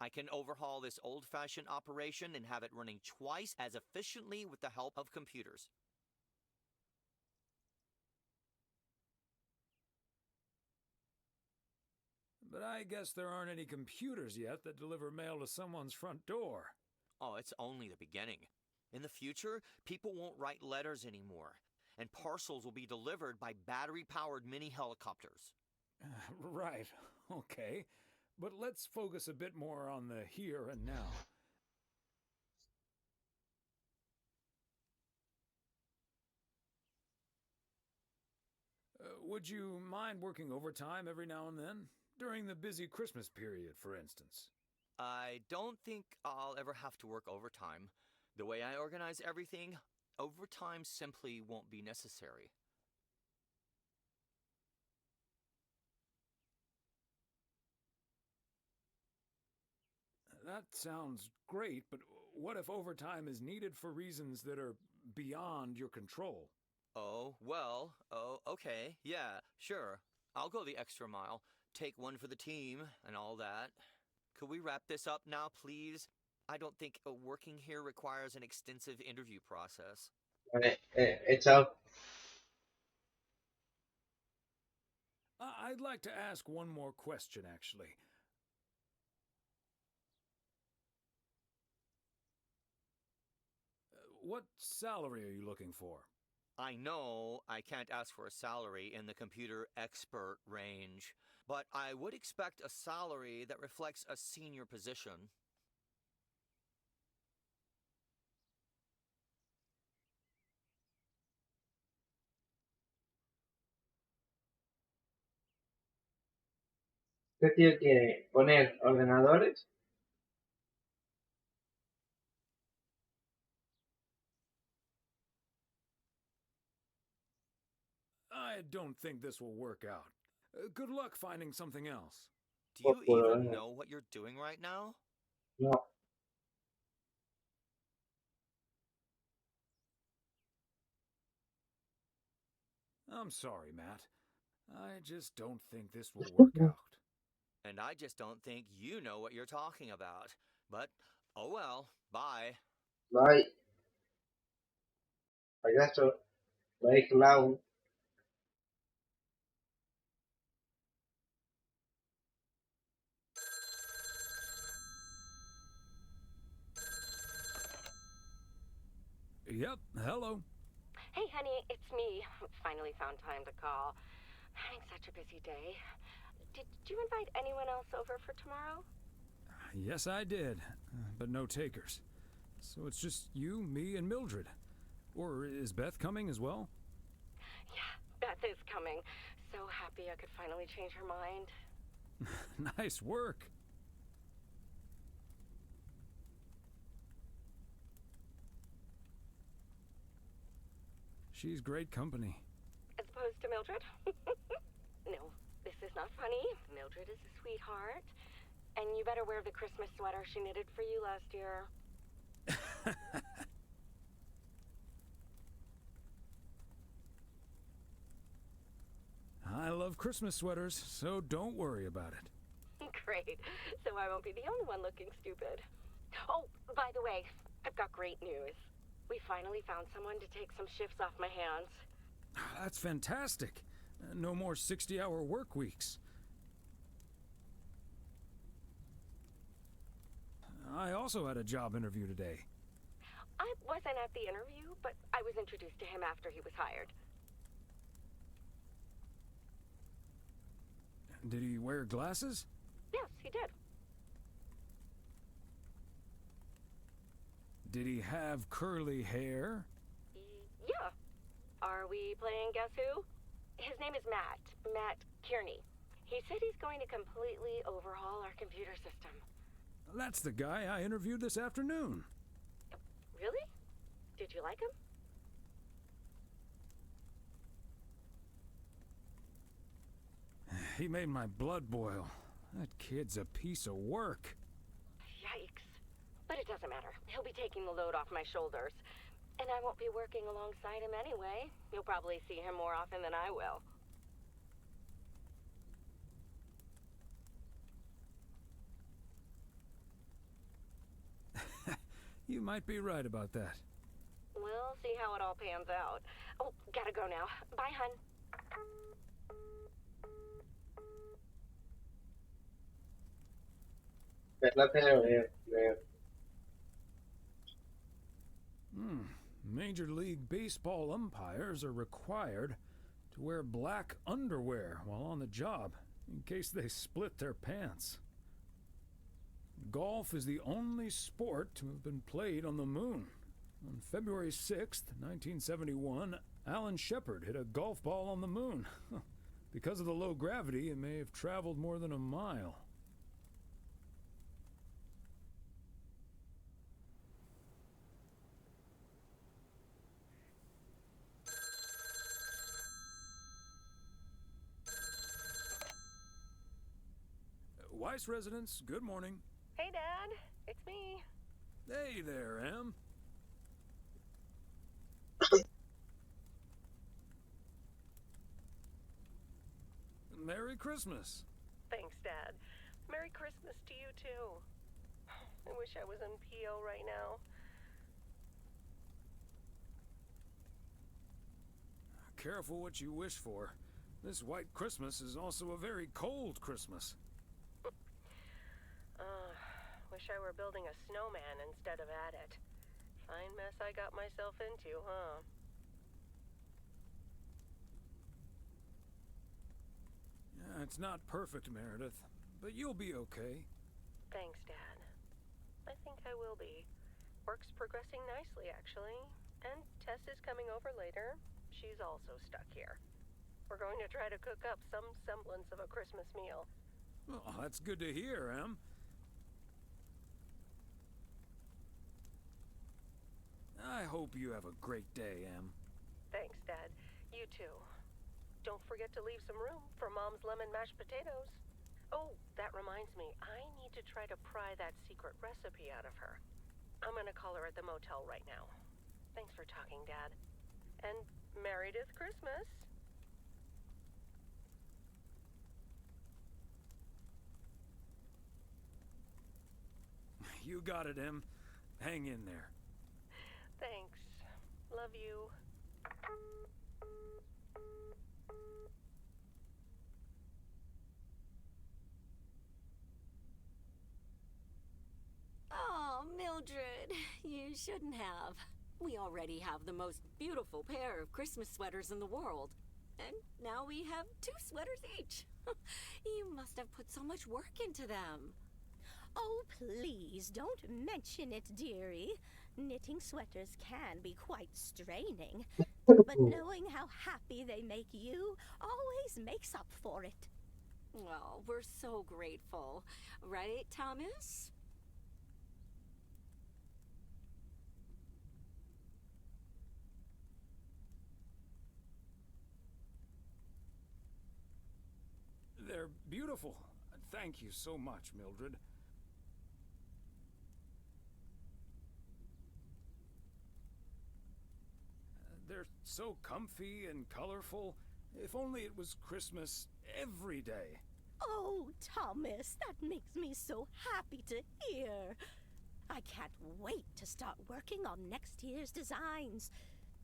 I can overhaul this old-fashioned operation and have it running twice as efficiently with the help of computers. But I guess there aren't any computers yet that deliver mail to someone's front door. Oh, it's only the beginning. In the future, people won't write letters anymore, and parcels will be delivered by battery-powered mini helicopters. Right, okay. But let's focus a bit more on the here and now. Would you mind working overtime every now and then? During the busy Christmas period, for instance. I don't think I'll ever have to work overtime. The way I organize everything, overtime simply won't be necessary. That sounds great, but what if overtime is needed for reasons that are beyond your control? Oh, well, okay, yeah, sure. I'll go the extra mile, take one for the team, and all that. Could we wrap this up now, please? I don't think working here requires an extensive interview process. It's up. I'd like to ask one more question, actually. What salary are you looking for? I know I can't ask for a salary in the computer expert range, but I would expect a salary that reflects a senior position. ¿Qué tío quiere? ¿Poner ordenadores? I don't think this will work out. Good luck finding something else. Do you even know what you're doing right now? No. I'm sorry, Matt. I just don't think this will work out. And I just don't think you know what you're talking about. But, oh well, bye. Bye. Payaso. Bye, clown. Yep, hello. Hey, honey, it's me. Finally found time to call. Having such a busy day. Did you invite anyone else over for tomorrow? Yes, I did, but no takers. So it's just you, me, and Mildred. Or is Beth coming as well? Yeah, Beth is coming. So happy I could finally change her mind. Nice work. She's great company. As opposed to Mildred? No, this is not funny. Mildred is a sweetheart. And you better wear the Christmas sweater she knitted for you last year. I love Christmas sweaters, so don't worry about it. Great. So I won't be the only one looking stupid. Oh, by the way, I've got great news. We finally found someone to take some shifts off my hands. That's fantastic. No more 60-hour work weeks. I also had a job interview today. I wasn't at the interview, but I was introduced to him after he was hired. Did he wear glasses? Yes, he did. Did he have curly hair? Yeah. Are we playing Guess Who? His name is Matt. Matt Kearney. He said he's going to completely overhaul our computer system. That's the guy I interviewed this afternoon. Really? Did you like him? He made my blood boil. That kid's a piece of work. Yikes. But it doesn't matter. He'll be taking the load off my shoulders. And I won't be working alongside him anyway. You'll probably see him more often than I will. You might be right about that. We'll see how it all pans out. Oh, gotta go now. Bye, hun. Major League Baseball umpires are required to wear black underwear while on the job in case they split their pants. Golf is the only sport to have been played on the moon. On February 6th, 1971, Alan Shepard hit a golf ball on the moon. Because of the low gravity, it may have traveled more than a mile. Weiss residence, good morning. Hey, Dad. It's me. Hey there, Em. Merry Christmas. Thanks, Dad. Merry Christmas to you, too. I wish I was in PO right now. Careful what you wish for. This white Christmas is also a very cold Christmas. Wish I were building a snowman instead of at it. Fine mess I got myself into, huh? Yeah, it's not perfect, Meredith, but you'll be okay. Thanks, Dad. I think I will be. Work's progressing nicely, actually. And Tess is coming over later. She's also stuck here. We're going to try to cook up some semblance of a Christmas meal. Well, that's good to hear, Em. I hope you have a great day, Em. Thanks, Dad. You too. Don't forget to leave some room for Mom's lemon mashed potatoes. Oh, that reminds me. I need to try to pry that secret recipe out of her. I'm gonna call her at the motel right now. Thanks for talking, Dad. And Merry-dith Christmas. You got it, Em. Hang in there. Thanks. Love you. Oh, Mildred, you shouldn't have. We already have the most beautiful pair of Christmas sweaters in the world. And now we have 2 sweaters each. You must have put so much work into them. Oh, please, don't mention it, dearie. Knitting sweaters can be quite straining. But knowing how happy they make you always makes up for it. Well, we're so grateful. Right, Thomas? They're beautiful. Thank you so much, Mildred. They're so comfy and colorful. If only it was Christmas every day. Oh, Thomas, that makes me so happy to hear. I can't wait to start working on next year's designs.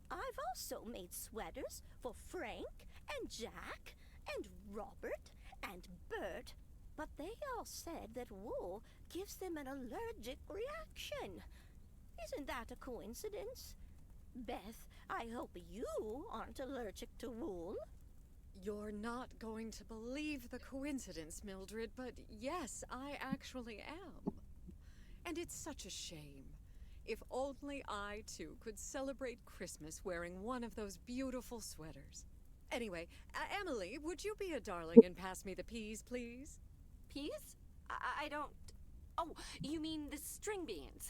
I've also made sweaters for Frank and Jack and Robert and Bert, but they all said that wool gives them an allergic reaction. Isn't that a coincidence? Beth, I hope you aren't allergic to wool. You're not going to believe the coincidence, Mildred, but yes, I actually am. And it's such a shame. If only I, too, could celebrate Christmas wearing one of those beautiful sweaters. Anyway, Emily, would you be a darling and pass me the peas, please? Peas? I don't... Oh, you mean the string beans.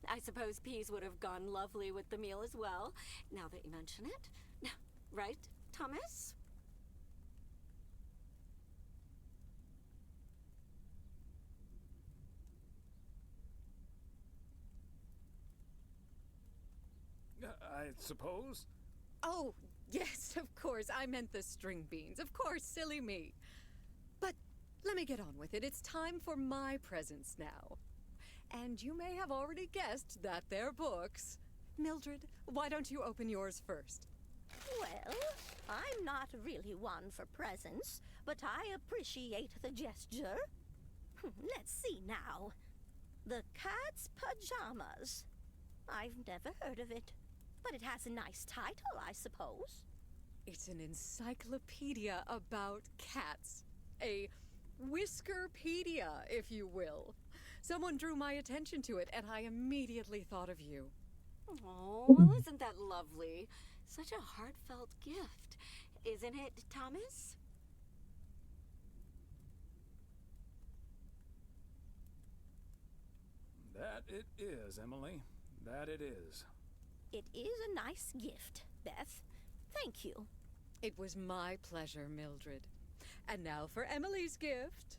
I suppose peas would have gone lovely with the meal as well, now that you mention it. Right, Thomas? I suppose? Oh, yes, of course. I meant the string beans. Of course, silly me. But let me get on with it. It's time for my presents now. And you may have already guessed that they're books. Mildred, why don't you open yours first? Well, I'm not really one for presents, but I appreciate the gesture. Let's see now. The Cat's Pajamas. I've never heard of it, but it has a nice title, I suppose. It's an encyclopedia about cats. A Whiskerpedia, if you will. Someone drew my attention to it, and I immediately thought of you. Oh, well, isn't that lovely? Such a heartfelt gift, isn't it, Thomas? That it is, Emily. That it is. It is a nice gift, Beth. Thank you. It was my pleasure, Mildred. And now for Emily's gift.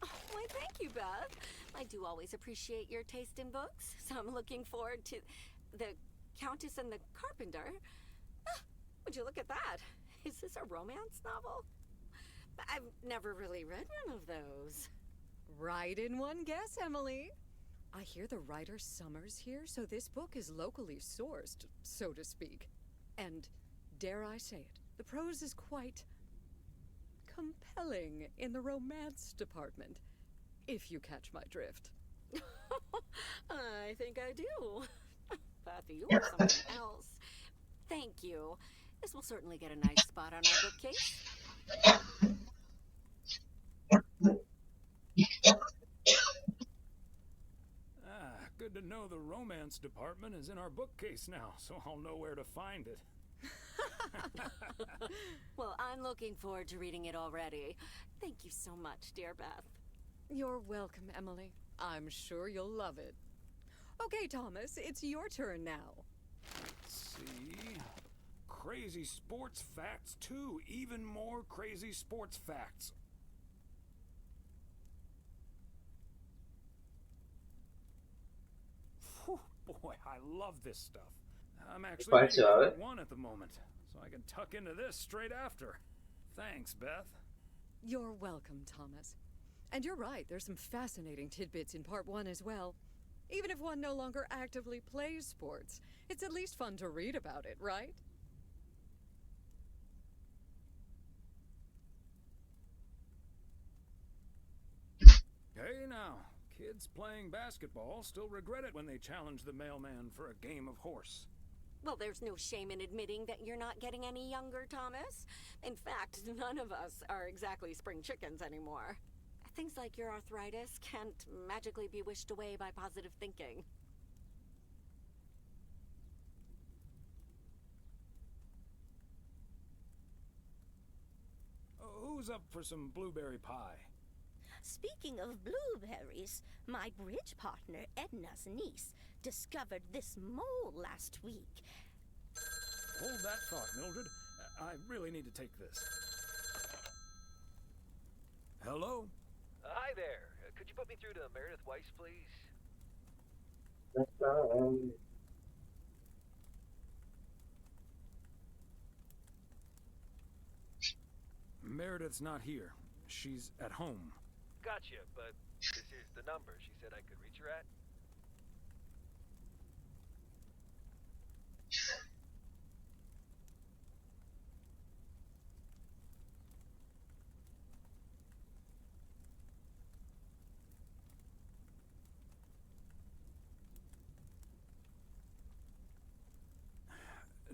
Oh, why, thank you, Beth. I do always appreciate your taste in books, so I'm looking forward to The Countess and the Carpenter. Ah, would you look at that? Is this a romance novel? I've never really read one of those. Right in one guess, Emily. I hear the writer Summer's here, so this book is locally sourced, so to speak. And, dare I say it, the prose is quite compelling in the romance department, if you catch my drift. I think I do. Beth, you are something else. Thank you. This will certainly get a nice spot on our bookcase. Good to know the romance department is in our bookcase now, so I'll know where to find it. Well, I'm looking forward to reading it already. Thank you so much, dear Beth. You're welcome, Emily. I'm sure you'll love it. Okay, Thomas, it's your turn now. Let's see. Crazy sports facts 2. Even more crazy sports facts. Whew, boy, I love this stuff. I'm actually reading part 1 at the moment, so I can tuck into this straight after. Thanks, Beth. You're welcome, Thomas. And you're right, there's some fascinating tidbits in part 1 as well. Even if one no longer actively plays sports, it's at least fun to read about it, right? Hey now, kids playing basketball still regret it when they challenge the mailman for a game of horse. Well, there's no shame in admitting that you're not getting any younger, Thomas. In fact, none of us are exactly spring chickens anymore. Things like your arthritis can't magically be wished away by positive thinking. Who's up for some blueberry pie? Speaking of blueberries, my bridge partner Edna's niece discovered this mole last week. Hold that thought, Mildred. I really need to take this. Hello? Hi there. Could you put me through to Meredith Weiss, please? Meredith's not here. She's at home. Gotcha, but this is the number she said I could reach her at.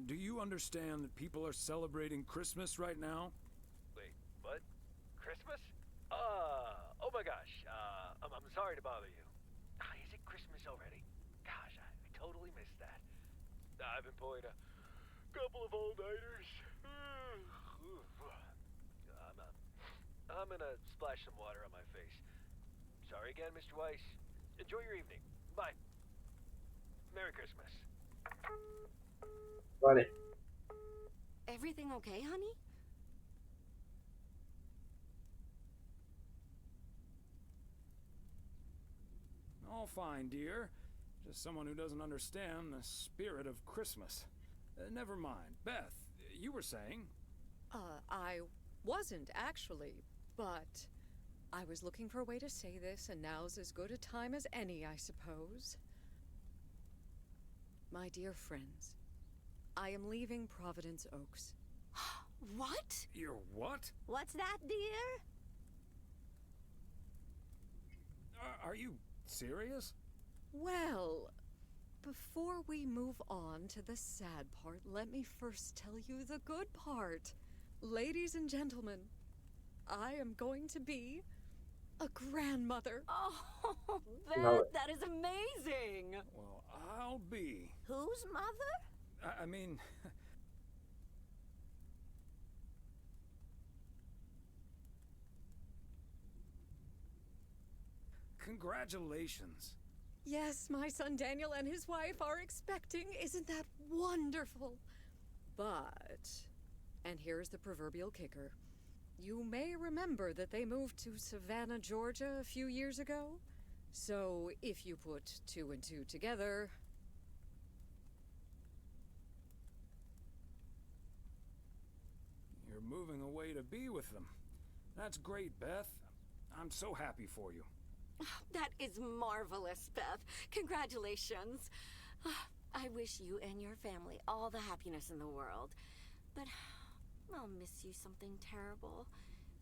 Do you understand that people are celebrating Christmas right now? Wait, what? Christmas? Oh my gosh. I'm sorry to bother you. Is it Christmas already? Gosh, I totally missed that. I've been pulling a couple of all-nighters. I'm gonna splash some water on my face. Sorry again, Mr. Weiss. Enjoy your evening. Bye. Merry Christmas. Vale. Everything okay, honey? All fine, dear. Just someone who doesn't understand the spirit of Christmas. Never mind. Beth, you were saying? I wasn't actually, but I was looking for a way to say this, and now's as good a time as any, I suppose. My dear friends, I am leaving Providence Oaks. What? You're what? What's that, dear? Are you serious? Well, before we move on to the sad part, let me first tell you the good part. Ladies and gentlemen, I am going to be a grandmother. Oh, Beth, No. that is amazing. Well, I'll be. Whose mother? I mean... Congratulations. Yes, my son Daniel and his wife are expecting. Isn't that wonderful? But, and here's the proverbial kicker. You may remember that they moved to Savannah, Georgia a few years ago. So if you put 2 and 2 together... You're moving away to be with them. That's great, Beth. I'm so happy for you. That is marvelous, Beth. Congratulations. I wish you and your family all the happiness in the world. But I'll miss you something terrible.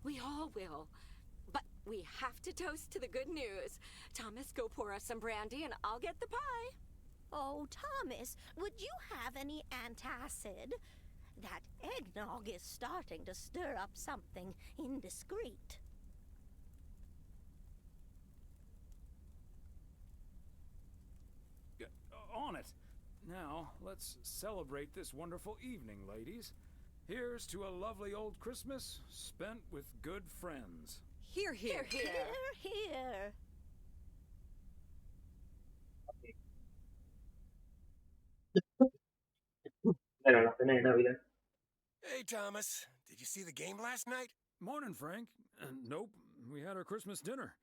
We all will. But we have to toast to the good news. Thomas, go pour us some brandy and I'll get the pie. Oh, Thomas, would you have any antacid? That eggnog is starting to stir up something indiscreet. On it. Now, let's celebrate this wonderful evening, ladies. Here's to a lovely old Christmas spent with good friends. Here, here. Here, here. Bueno, la cena de Navidad. Hey, Thomas. Did you see the game last night? Morning, Frank. Nope, we had our Christmas dinner.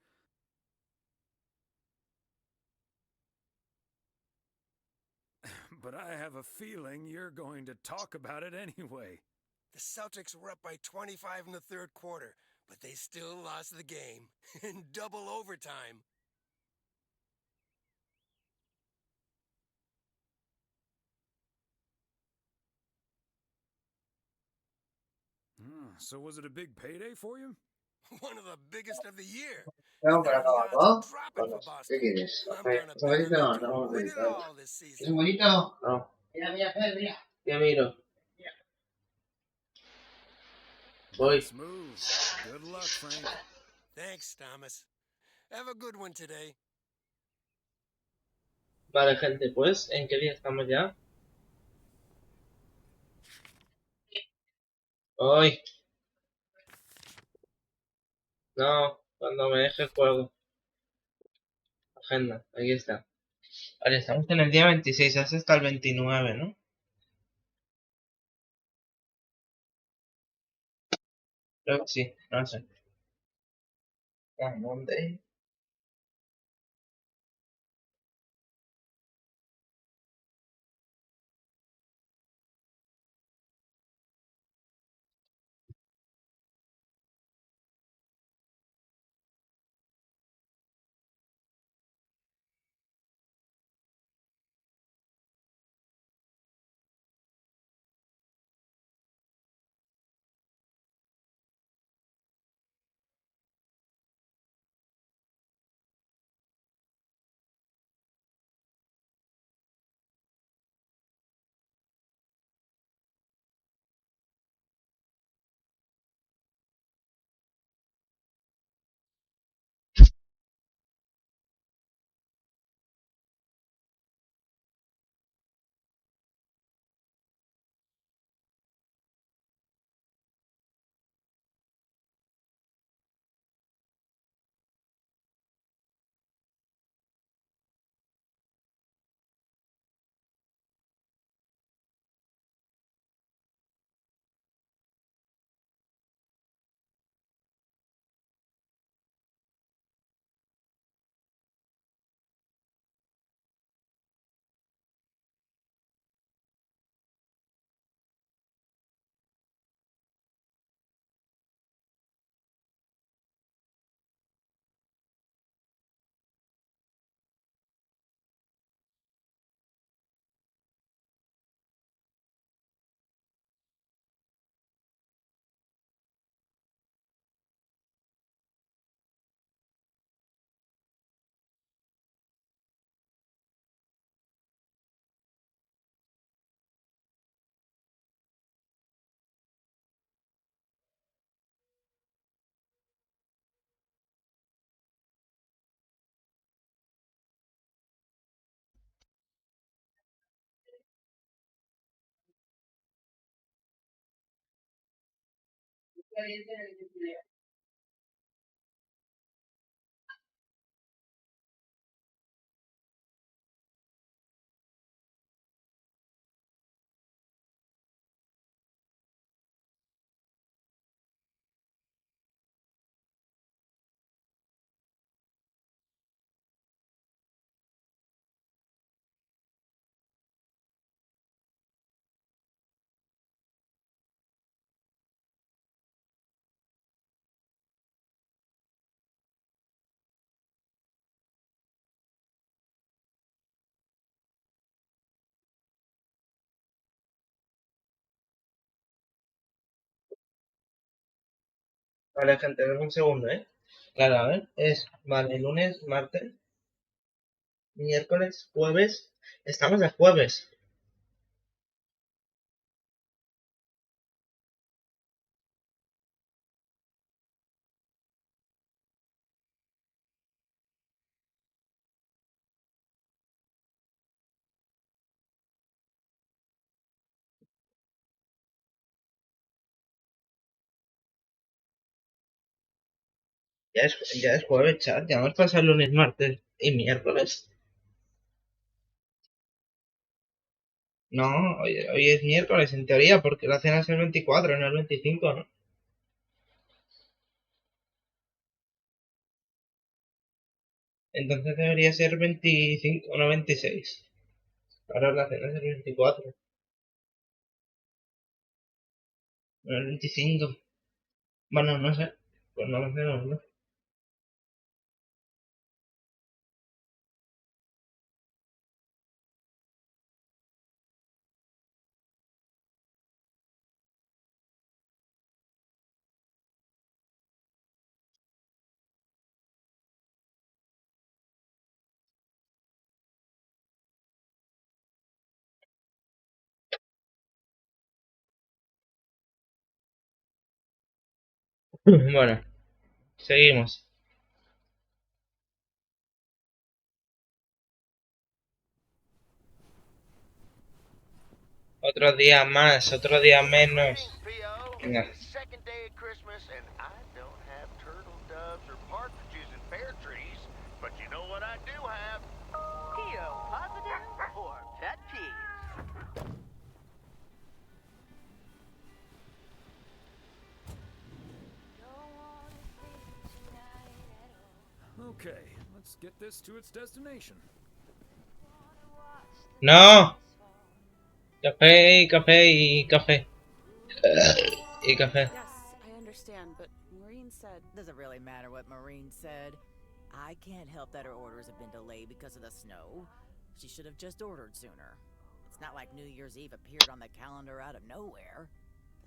But I have a feeling you're going to talk about it anyway. The Celtics were up by 25 in the third quarter, but they still lost the game in double overtime. So was it a big payday for you? One of the biggest of the year. Vamos para Now the abajo, odds ¿no? are dropping for Vamos. ¿Qué Boston. quieres? I'm Café. gonna ¿Un bet bonito? on them No, to un win it bonito. all this ¿Es season. un bonito? No. Mira, mira, Fer, mira. Ya miro. Voy. Nice move. Good luck, Frank. Thanks, Thomas. Have a good one today. Vale, gente, pues, ¿en qué día estamos ya? Hoy. No, cuando me deje el juego. Agenda, aquí está. Vale, estamos en el día 26, es hasta el 29, ¿no? Creo que sí, no sé. Monday. Vale, gente, dame un segundo, ¿eh? Claro, a ver, vale, lunes, martes, miércoles, jueves. Estamos de jueves. Ya es jueves, chat. Ya hemos pasado lunes, martes y miércoles. No, hoy es miércoles en teoría, porque la cena es el 24, no el 25, ¿no? Entonces debería ser 25 o no 26. Ahora la cena es el 24, no el 25. Bueno, no sé. Pues no lo sé, no. Bueno, seguimos. Otro día más, otro día menos. Venga. Second day of Christmas, and I don't have turtle doves or partridges in pear trees, but you know what I do have? PO positive or pet peeves? Okay, let's get this to its destination. No. Café, café y café. Y café. Yes, I understand, but Maureen said... Does it really matter what Maureen said? I can't help that her orders have been delayed because of the snow. She should have just ordered sooner. It's not like New Year's Eve appeared on the calendar out of nowhere.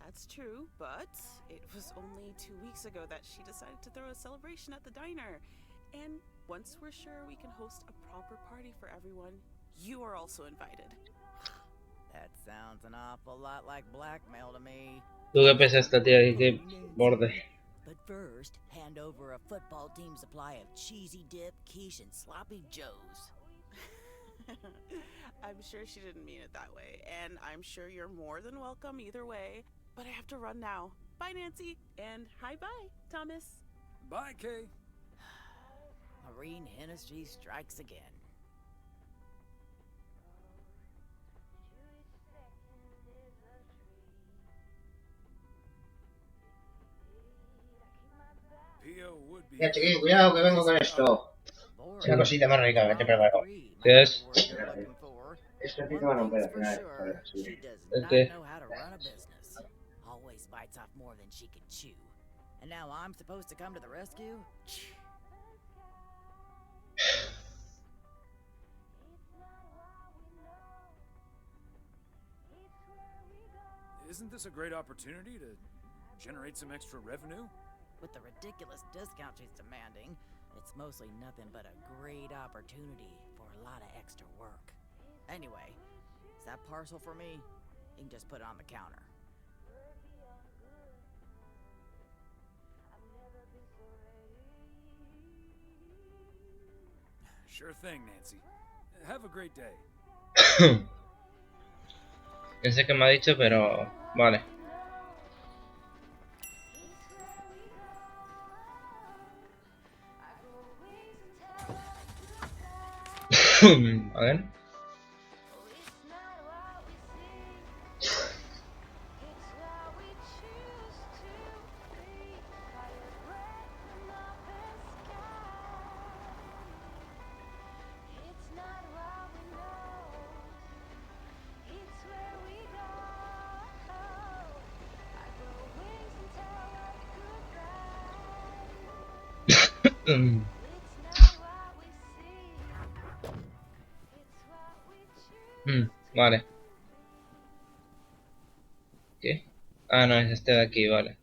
That's true, but it was only 2 weeks ago that she decided to throw a celebration at the diner. And once we're sure we can host a proper party for everyone, you are also invited. That sounds an awful lot like blackmail to me. ¿Tú qué pesa esta tía aquí? Qué borde. But first, hand over a football team supply of cheesy dip, quiche, and sloppy joes. I'm sure she didn't mean it that way, and I'm sure you're more than welcome either way. But I have to run now. Bye, Nancy, and hi-bye, Thomas. Bye, Kay. Maureen Hennessy strikes again. Ya, chiquillo, cuidado que vengo con esto. Es una cosita más rica que te he preparado. ¿Qué es? Esto sí que va a romper al final. Vale, sí. ¿El qué? Always bites off more than she can chew. And now I'm supposed to come to the rescue? Isn't this a great opportunity to generate some extra revenue? With the ridiculous discount she's demanding, it's mostly nothing but a great opportunity for a lot of extra work. Anyway, is that parcel for me? You can just put it on the counter. Sure thing, Nancy. Have a great day. No sé qué me ha dicho, pero vale. A ver. Vale. ¿Qué? Ah, no, es este de aquí, vale.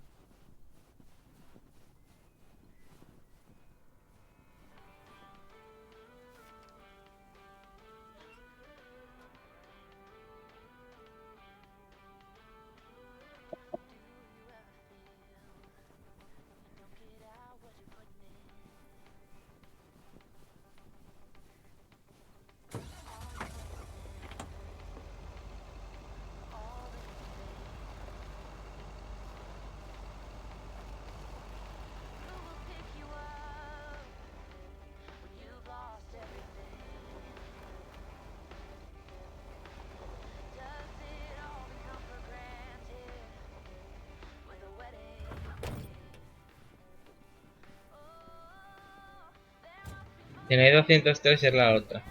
Tiene 203 y es la otra.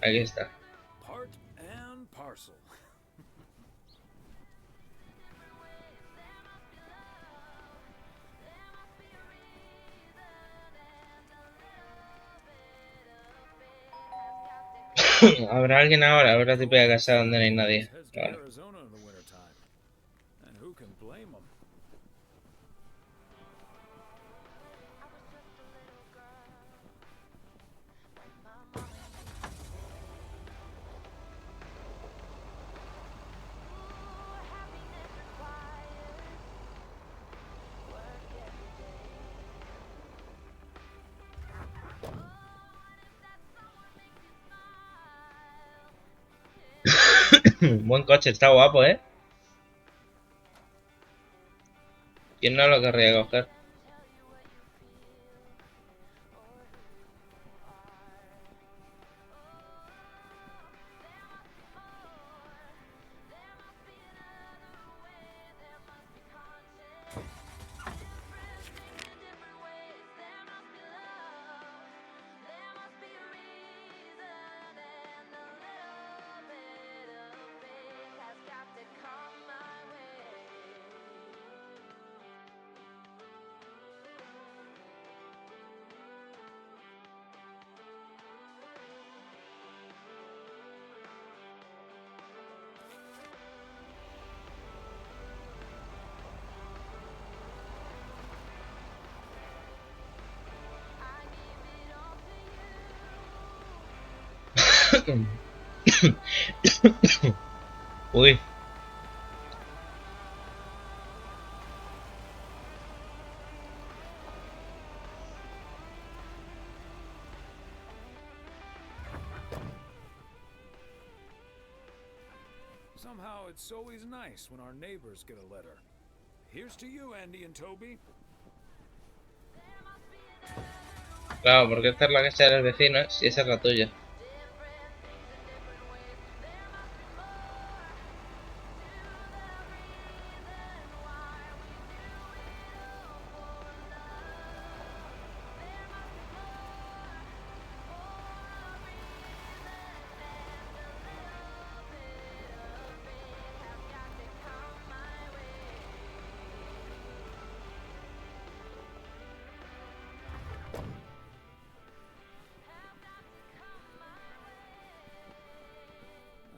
Aquí está. Part and parcel. ¿Habrá alguien ahora? Habrá tipo de casa donde no hay nadie. Vale. Arizona in the wintertime. And who can blame them? Buen coche, está guapo, ¿eh? ¿Quién no lo querría coger? Uy. Somehow it's always nice when our neighbors get a letter. Here's to you, Andy and Toby. Claro, porque esta es la casa de los vecinos y esa es la tuya.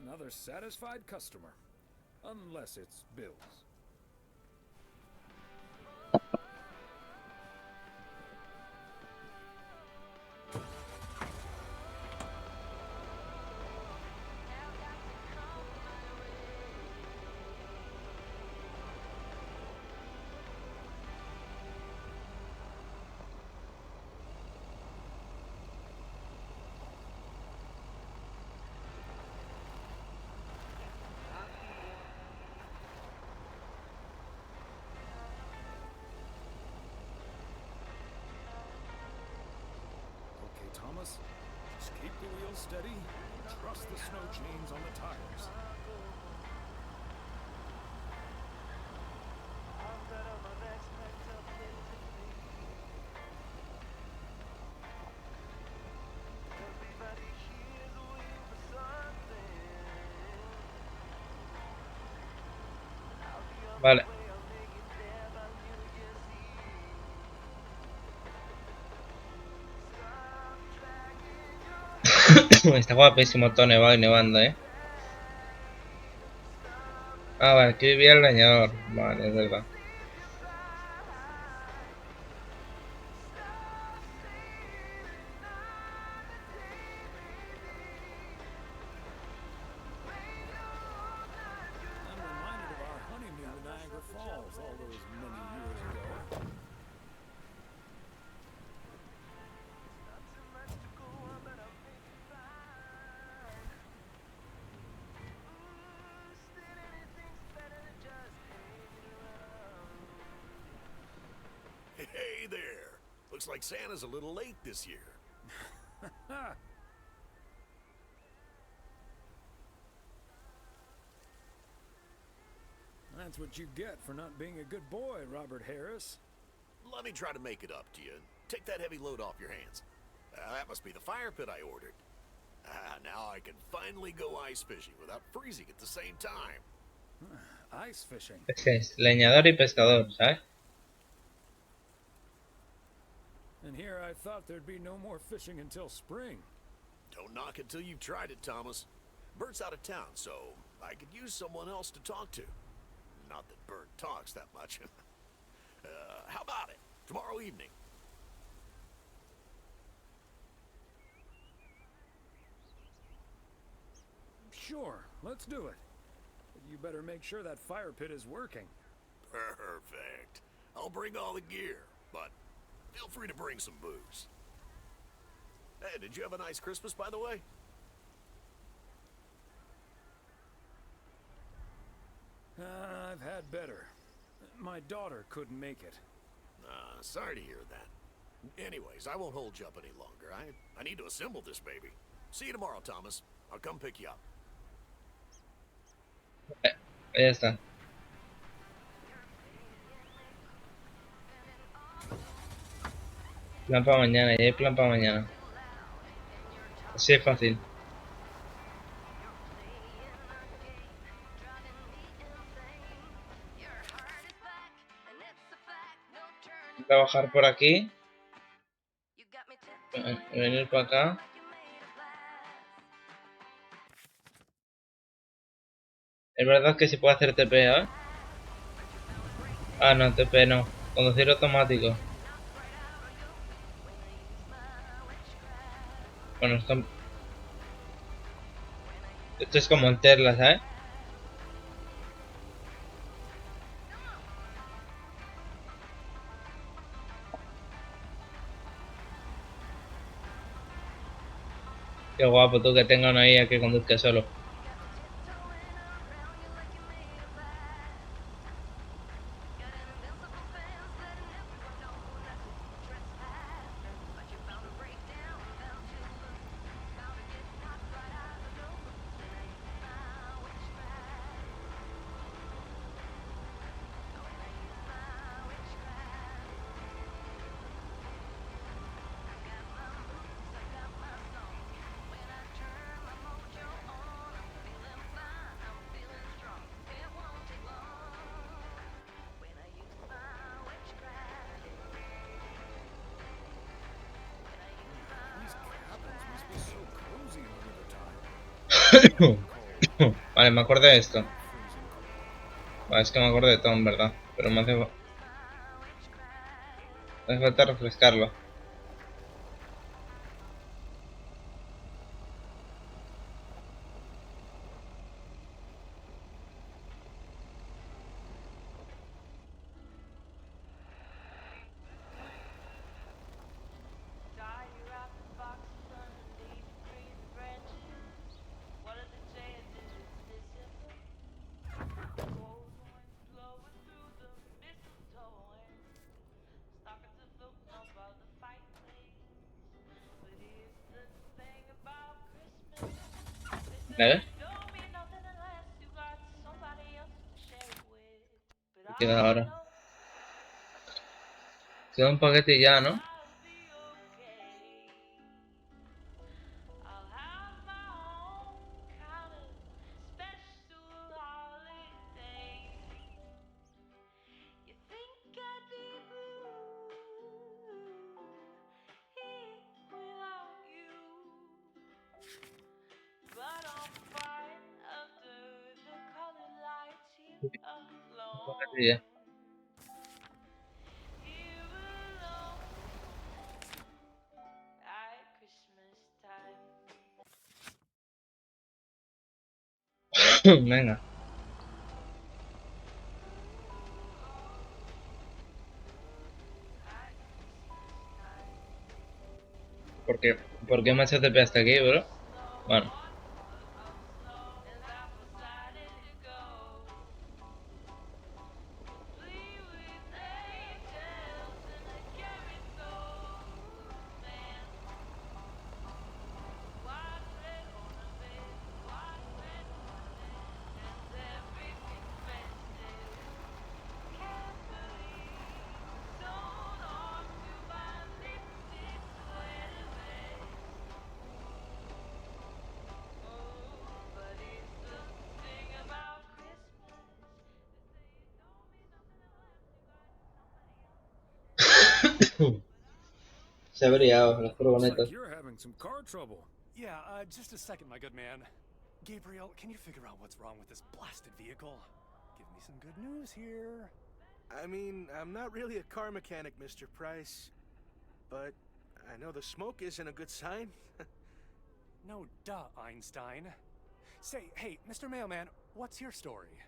Another satisfied customer. Unless it's Bill's. Thomas, just keep the wheels steady and trust the snow chains on the tires. Vale. Está guapísimo todo nevado y nevando, Ah, vale, aquí vivía el leñador. Vale, es verdad. Hey there. Looks like Santa's a little late this year. That's what you get for not being a good boy, Robert Harris. Let me try to make it up to you. Take that heavy load off your hands. That must be the fire pit I ordered. Now I can finally go ice fishing without freezing at the same time. Ice fishing. Es leñador y pescador, ¿sabes? And here I thought there'd be no more fishing until spring. Don't knock it till you've tried it, Thomas. Bert's out of town, so I could use someone else to talk to. Not that Bert talks that much. How about it? Tomorrow evening. Sure, let's do it. But you better make sure that fire pit is working. Perfect. I'll bring all the gear, but feel free to bring some booze. Hey, did you have a nice Christmas, by the way? I've had better. My daughter couldn't make it. Sorry to hear that. Anyways, I won't hold you up any longer. I need to assemble this baby. See you tomorrow, Thomas. I'll come pick you up. Ya está. Plan para mañana, ya hay plan para mañana. Así es fácil. Voy a bajar por aquí. Venir para acá. Es verdad que se puede hacer TP, ¿eh? Ah, no, TP no. Conducir automático. Bueno, Esto es como el Tesla, ¿sabes? Qué guapo tú que tenga una IA que conduzca solo. Vale, me acuerdo de esto. Vale, es que me acuerdo de todo, en verdad. Pero me hace falta refrescarlo. ¿Vale? ¿Qué queda ahora? Queda un paquete ya, ¿no? Un paquete ya. Venga. ¿Por qué me has TP hasta aquí, bro? Bueno. Se ha brillado las furgonetas. You're having some car trouble. Yeah, just a second, my good man. Gabriel, can you figure out what's wrong with this blasted vehicle? Give me some good news here. I mean, I'm not really a car mechanic, Mr. Price. But I know the smoke isn't a good sign. No duh, Einstein. Say, hey, Mr. Mailman, what's your story?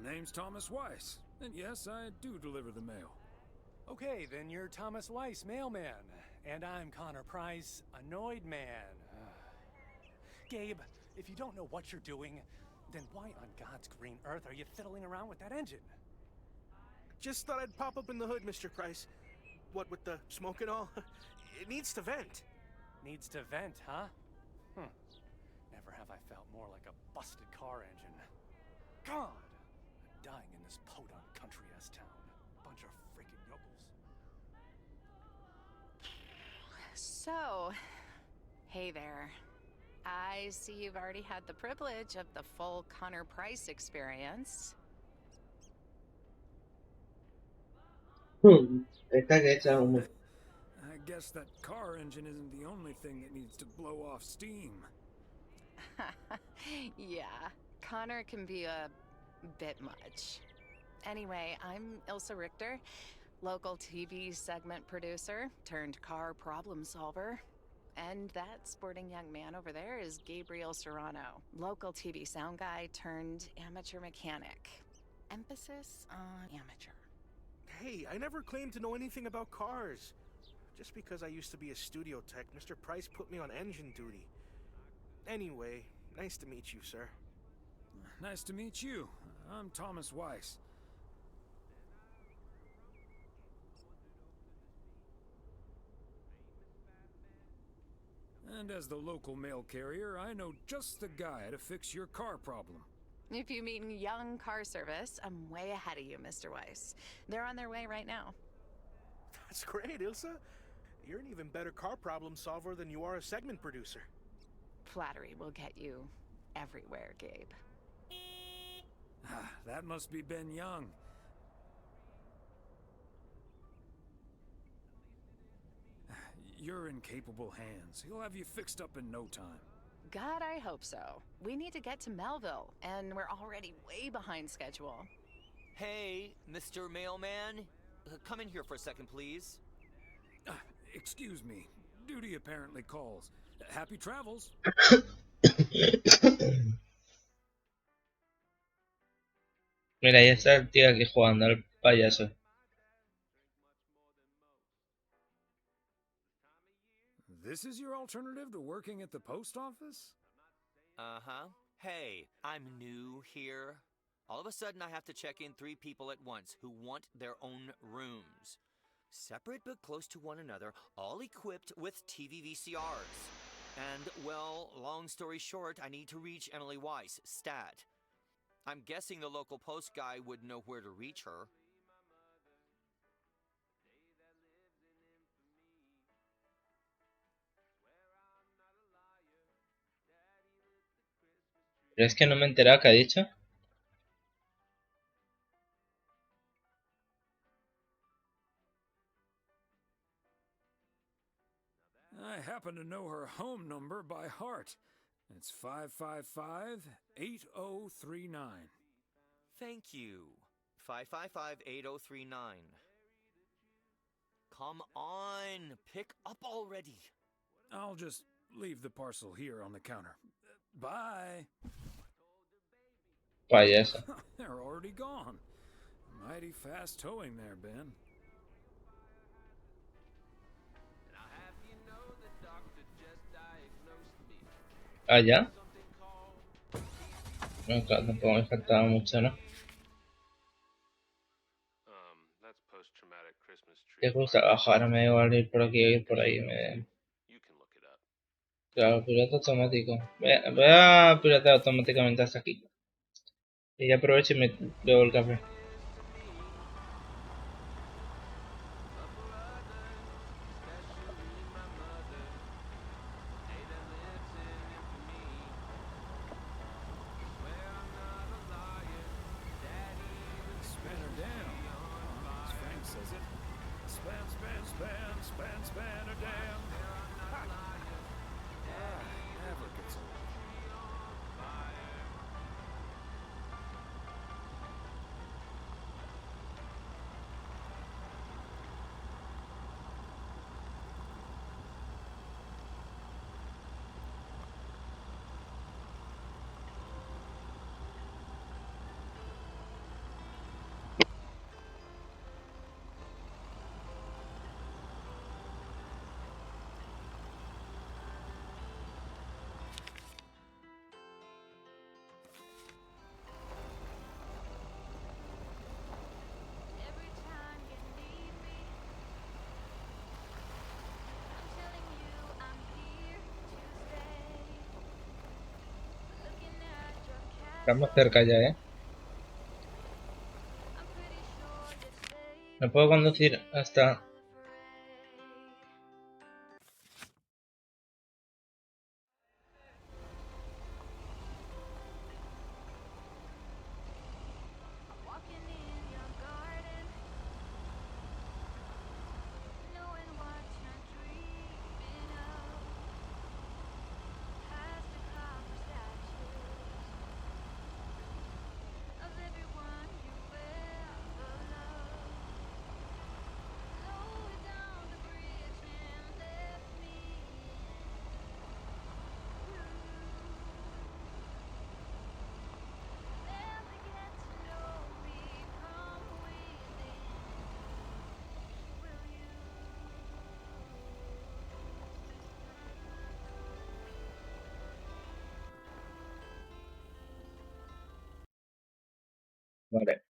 Name's Thomas Weiss, and yes, I do deliver the mail. Okay, then you're Thomas Weiss, mailman. And I'm Connor Price, annoyed man. Gabe, if you don't know what you're doing, then why on God's green earth are you fiddling around with that engine? Just thought I'd pop open the hood, Mr. Price. What with the smoke and all? It needs to vent. Needs to vent, huh? Never have I felt more like a busted car engine. God! I'm dying in this podunk country-ass town. Bunch of freaking yokels. So, hey there. I see you've already had the privilege of the full Connor Price experience. Está que echa humo. I guess that car engine isn't the only thing that needs to blow off steam. Yeah, Connor can be a bit much. Anyway, I'm Ilsa Richter. local TV segment producer turned car problem solver. And that sporting young man over there is Gabriel Serrano, local TV sound guy turned amateur mechanic. Emphasis on amateur. Hey, I never claimed to know anything about cars. Just because I used to be a studio tech, Mr. Price put me on engine duty. Anyway, nice to meet you, sir. Nice to meet you. I'm Thomas Weiss. And as the local mail carrier, I know just the guy to fix your car problem. If you mean young car service, I'm way ahead of you, Mr. Weiss. They're on their way right now. That's great, Ilsa. You're an even better car problem solver than you are a segment producer. Flattery will get you everywhere, Gabe. That must be Ben Young. You're in capable hands. He'll have you fixed up in no time. God, I hope so. We need to get to Melville, and we're already way behind schedule. Hey, Mr. Mailman. Come in here for a second, please. Excuse me. Duty apparently calls. Happy travels. Mira, ahí está el tío aquí jugando al payaso. This is your alternative to working at the post office? Uh-huh. Hey, I'm new here. All of a sudden I have to check in 3 people at once who want their own rooms. Separate but close to one another, all equipped with TV VCRs. And, well, long story short, I need to reach Emily Weiss, stat. I'm guessing the local post guy would know where to reach her. Pero es que no me he enterado qué ha dicho. I happen to know her home number by heart. It's 555-8039. Thank you. 555-8039. Come on, pick up already. I'll just leave the parcel here on the counter. Bye. Payaso. They're already gone. Mighty fast towing there, Ben. Ah, ¿ya? No, claro, tampoco me faltaba mucho, ¿no? ¿Te gusta bajar? Me da igual ir por aquí o ir por ahí. Claro, piloto automático. Voy a pilotar automáticamente hasta aquí. Y ya aprovecho y me bebo el café. Estamos cerca ya, ¿eh? No puedo conducir hasta... Vale.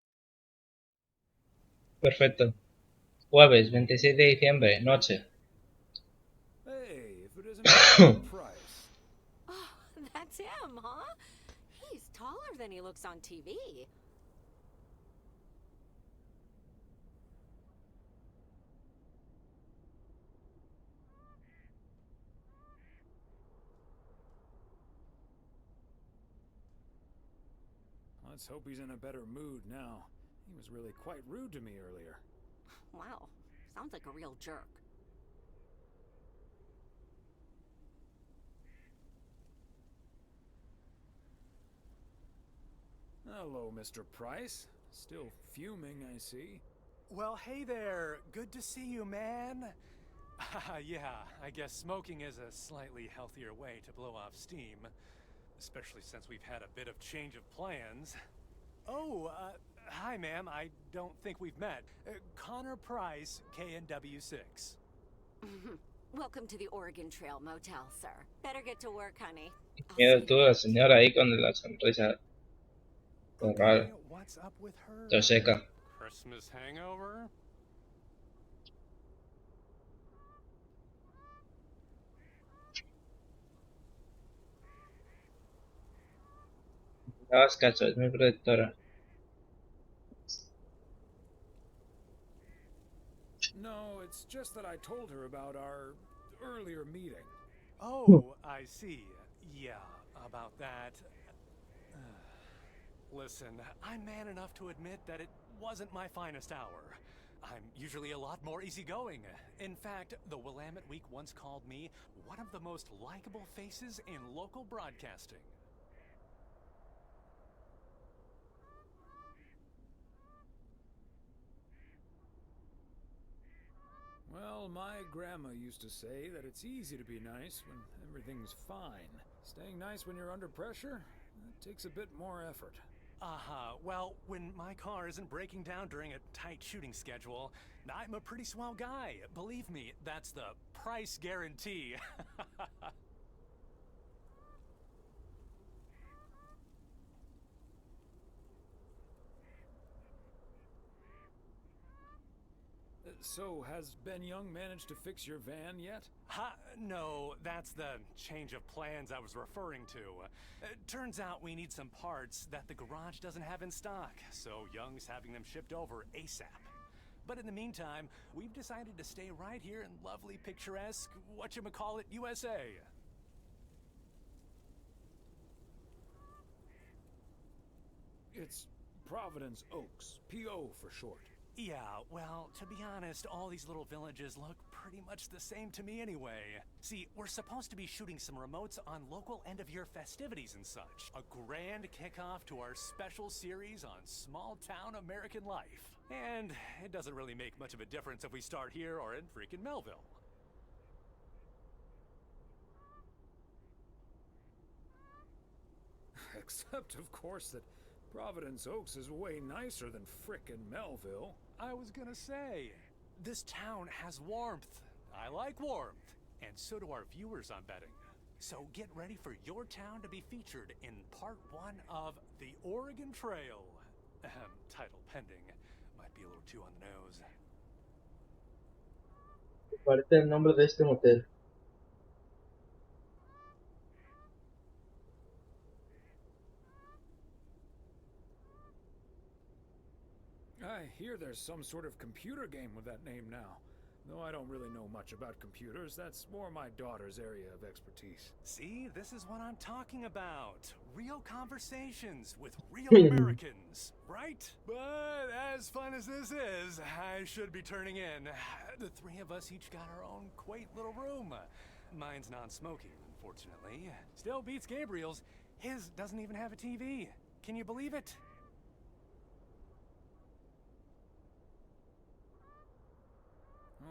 Perfecto. Jueves 26 de diciembre, noche. Hey, if it isn't Mr. Price. Oh, that's him, huh? He's taller than he looks on TV. Let's hope he's in a better mood now. He was really quite rude to me earlier. Wow, sounds like a real jerk. Hello, Mr. Price. Still fuming, I see. Well, hey there. Good to see you, man. Yeah, I guess smoking is a slightly healthier way to blow off steam. Especially since we've had a bit of change of plans. Oh, hi, ma'am. I don't think we've met. Connor Price, KNW6. Welcome to the Oregon Trail Motel, sir. Better get to work, honey. Miedo tú, la señora ahí con la sonrisa. Qué raro. What's up with her? Todo seca. Christmas hangover? No hagas caso, es mi protectora. No, it's just that I told her about our earlier meeting. Oh, I see. Yeah, about that. Listen, I'm man enough to admit that it wasn't my finest hour. I'm usually a lot more easygoing. In fact, the Willamette Week once called me one of the most likable faces in local broadcasting. Well, my grandma used to say that it's easy to be nice when everything's fine. Staying nice when you're under pressure, that takes a bit more effort. Well, when my car isn't breaking down during a tight shooting schedule, I'm a pretty swell guy. Believe me, that's the price guarantee. So, has Ben Young managed to fix your van yet? No, that's the change of plans I was referring to. Turns out we need some parts that the garage doesn't have in stock, so Young's having them shipped over ASAP. But in the meantime, we've decided to stay right here in lovely, picturesque, whatchamacallit, USA. It's Providence Oaks, P.O. for short. Yeah, well, to be honest, all these little villages look pretty much the same to me anyway. See, we're supposed to be shooting some remotes on local end-of-year festivities and such. A grand kickoff to our special series on small-town American life. And it doesn't really make much of a difference if we start here or in freaking Melville. Except, of course, that Providence Oaks is way nicer than frickin' Melville. I was gonna say, this town has warmth. I like warmth. And so do our viewers, I'm betting. So get ready for your town to be featured in part 1 of The Oregon Trail. Title pending. Might be a little too on the nose. Parece el nombre de este motel. I hear there's some sort of computer game with that name now. Though I don't really know much about computers, that's more my daughter's area of expertise. See, this is what I'm talking about. Real conversations with real Americans, right? But as fun as this is, I should be turning in. The three of us each got our own quaint little room. Mine's non-smoking, unfortunately. Still beats Gabriel's. His doesn't even have a TV. Can you believe it?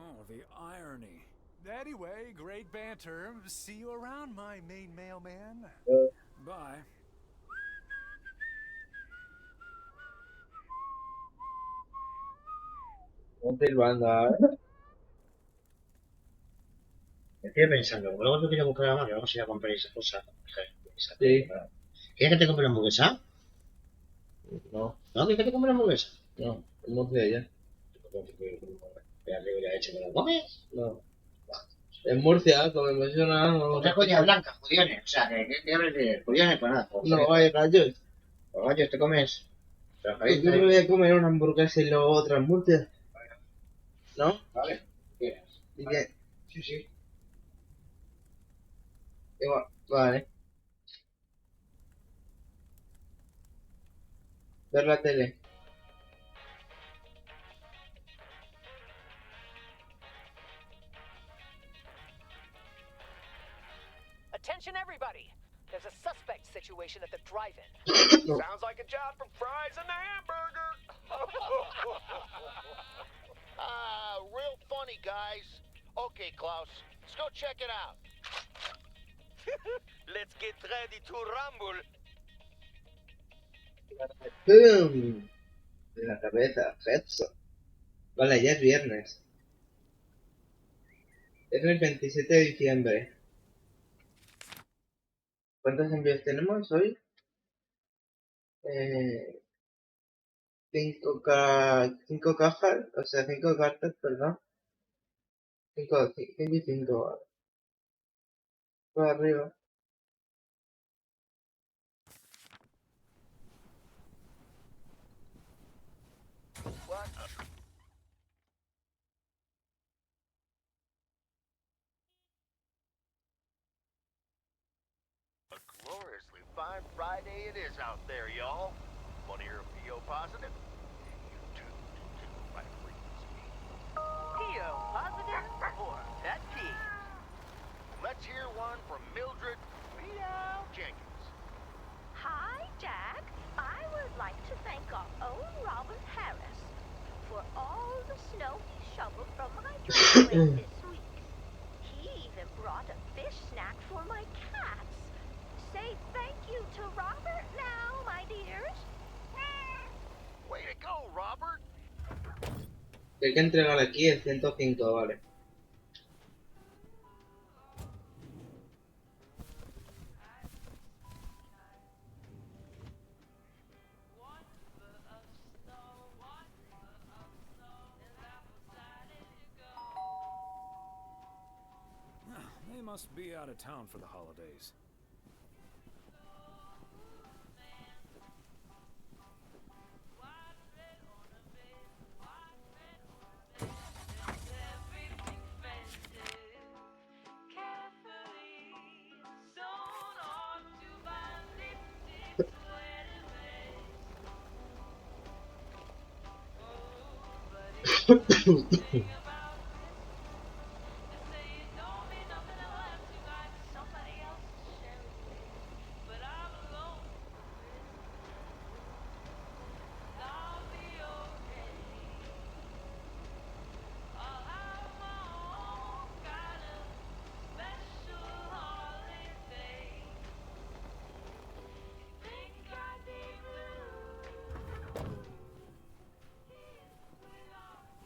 Oh, the irony. Anyway, great banter. See you around, my main mailman. Bye. Ponte banda, Estoy pensando, luego no quiero comprar más, que vamos a ir a comprar esa cosa. Sí. ¿Quieres que te compre una hamburguesa? No. ¿No? ¿Qué te comer hamburguesa? No, en Murcia ya. Espera, que hubiera hecho que lo comes. No. En Murcia comemos una... Otra judía blanca, judiones. O sea, ¿qué hablas de judiones? Pues nada. No, hay gallos. Los gallos te comes. ¿Por qué me voy a comer una hamburguesa y luego otra en Murcia? ¿No? Vale. ¿Quieres? ¿Y qué? Sí, sí. Igual, vale. Ver la tele. Attention, everybody! There's a suspect situation at the drive-in. Sounds like a job for fries and a hamburger. Real funny, guys. Okay, Klaus, let's go check it out. Let's get ready to rumble. ¡Pum! En la cabeza, Jetson. Vale, ya es viernes. Es el 27 de diciembre. ¿Cuántos envíos tenemos hoy? 5 cajas, o sea, 5 cartas, perdón. 5 y 5. Por arriba. A gloriously fine Friday it is out there, y'all. Wanna hear a PO positive? You too, my frequency. PO positive or pet peeve? Let's hear one from Mildred Jenkins. Hi, Jack. I would like to thank our own Robert Harris for all the snow he shoveled from my driveway this week. He even brought a fish snack for my cats. Say thank you to Robert now, my dears. Way to go, Robert. Hay que entregar aquí el 105, vale. They must be out of town for the holidays.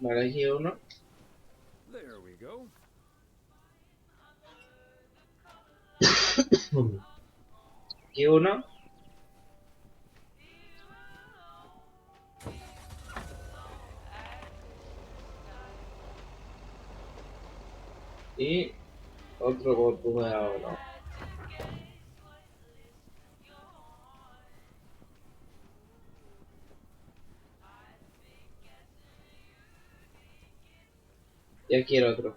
Vale, aquí uno. There we go. Aquí uno. Y otro golpe ahora. Y aquí el otro.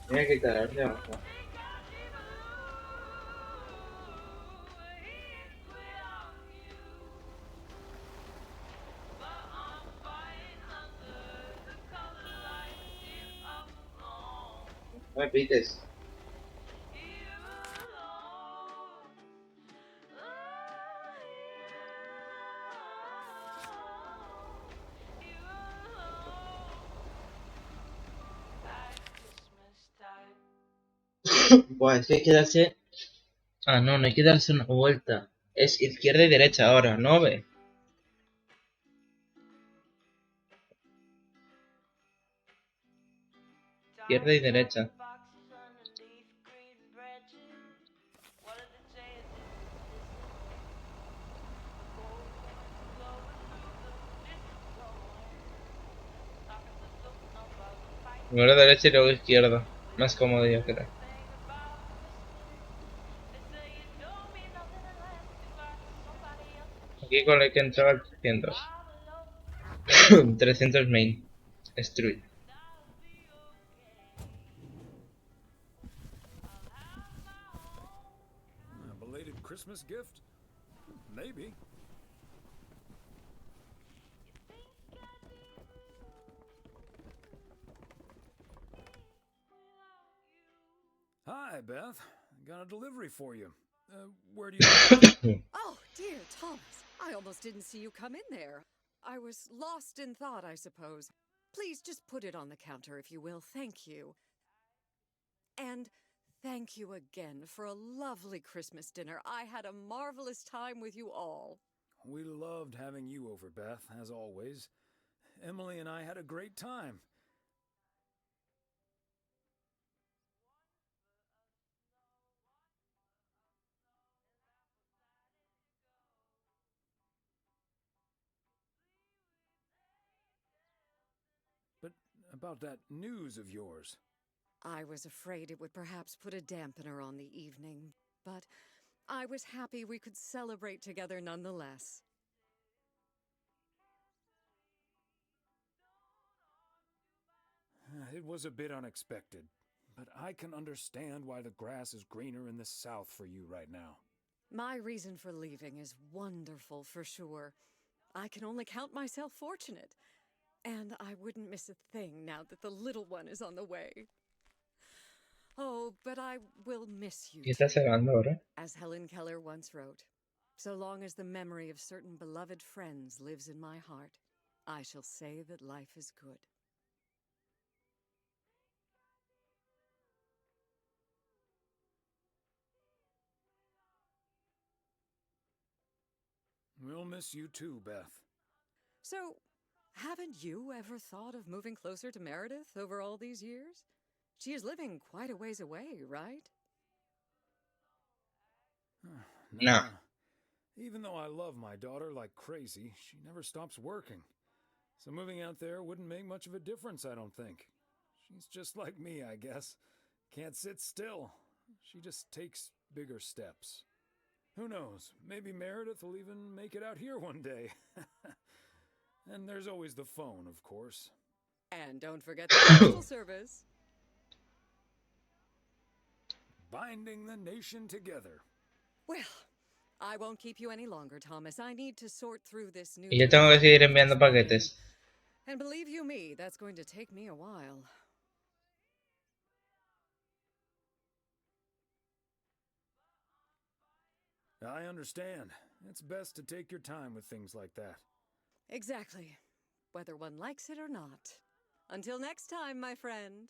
Voy a quitar el de abajo. No me pites. Buah, es que hay que darse... Ah, no, no hay que darse una vuelta. Es izquierda y derecha ahora, ¿no ve? Izquierda y derecha. Primero derecha y luego izquierda. Más cómodo yo creo. Aquí con el que entraba el 300. 300 main. Street. A belated Christmas gift? Maybe. Hi, Beth. Got a delivery for you. Where do you... Oh, dear Thomas. I almost didn't see you come in there. I was lost in thought, I suppose. Please just put it on the counter, if you will. Thank you. And thank you again for a lovely Christmas dinner. I had a marvelous time with you all. We loved having you over, Beth, as always. Emily and I had a great time. But about that news of yours. I was afraid it would perhaps put a dampener on the evening, but I was happy we could celebrate together nonetheless. It was a bit unexpected, but I can understand why the grass is greener in the south for you right now. My reason for leaving is wonderful for sure. I can only count myself fortunate, and I wouldn't miss a thing now that the little one is on the way. Oh, but I will miss you. ¿Qué estás hablando ahora? As Helen Keller once wrote, so long as the memory of certain beloved friends lives in my heart, I shall say that life is good. We'll miss you too, Beth. So, haven't you ever thought of moving closer to Meredith over all these years? She is living quite a ways away, right? No. Even though I love my daughter like crazy, she never stops working. So moving out there wouldn't make much of a difference, I don't think. She's just like me, I guess. Can't sit still. She just takes bigger steps. Who knows? Maybe Meredith will even make it out here one day. And there's always the phone, of course. And don't forget the postal service. Binding the nation together. Well, I won't keep you any longer, Thomas. I need to sort through this new... Y yo tengo que seguir enviando paquetes. And believe you me, that's going to take me a while. I understand. It's best to take your time with things like that. Exactly. Whether one likes it or not. Until next time, my friend.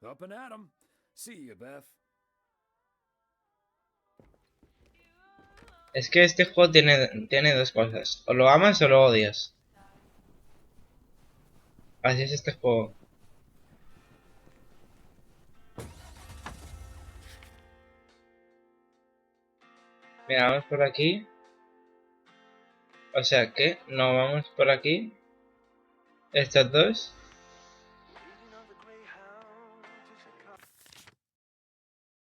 Up and at 'em. See you, Beth. Es que este juego tiene dos cosas. O lo amas o lo odias. Así es este juego. Mira, vamos por aquí. O sea que no vamos por aquí. Estos dos.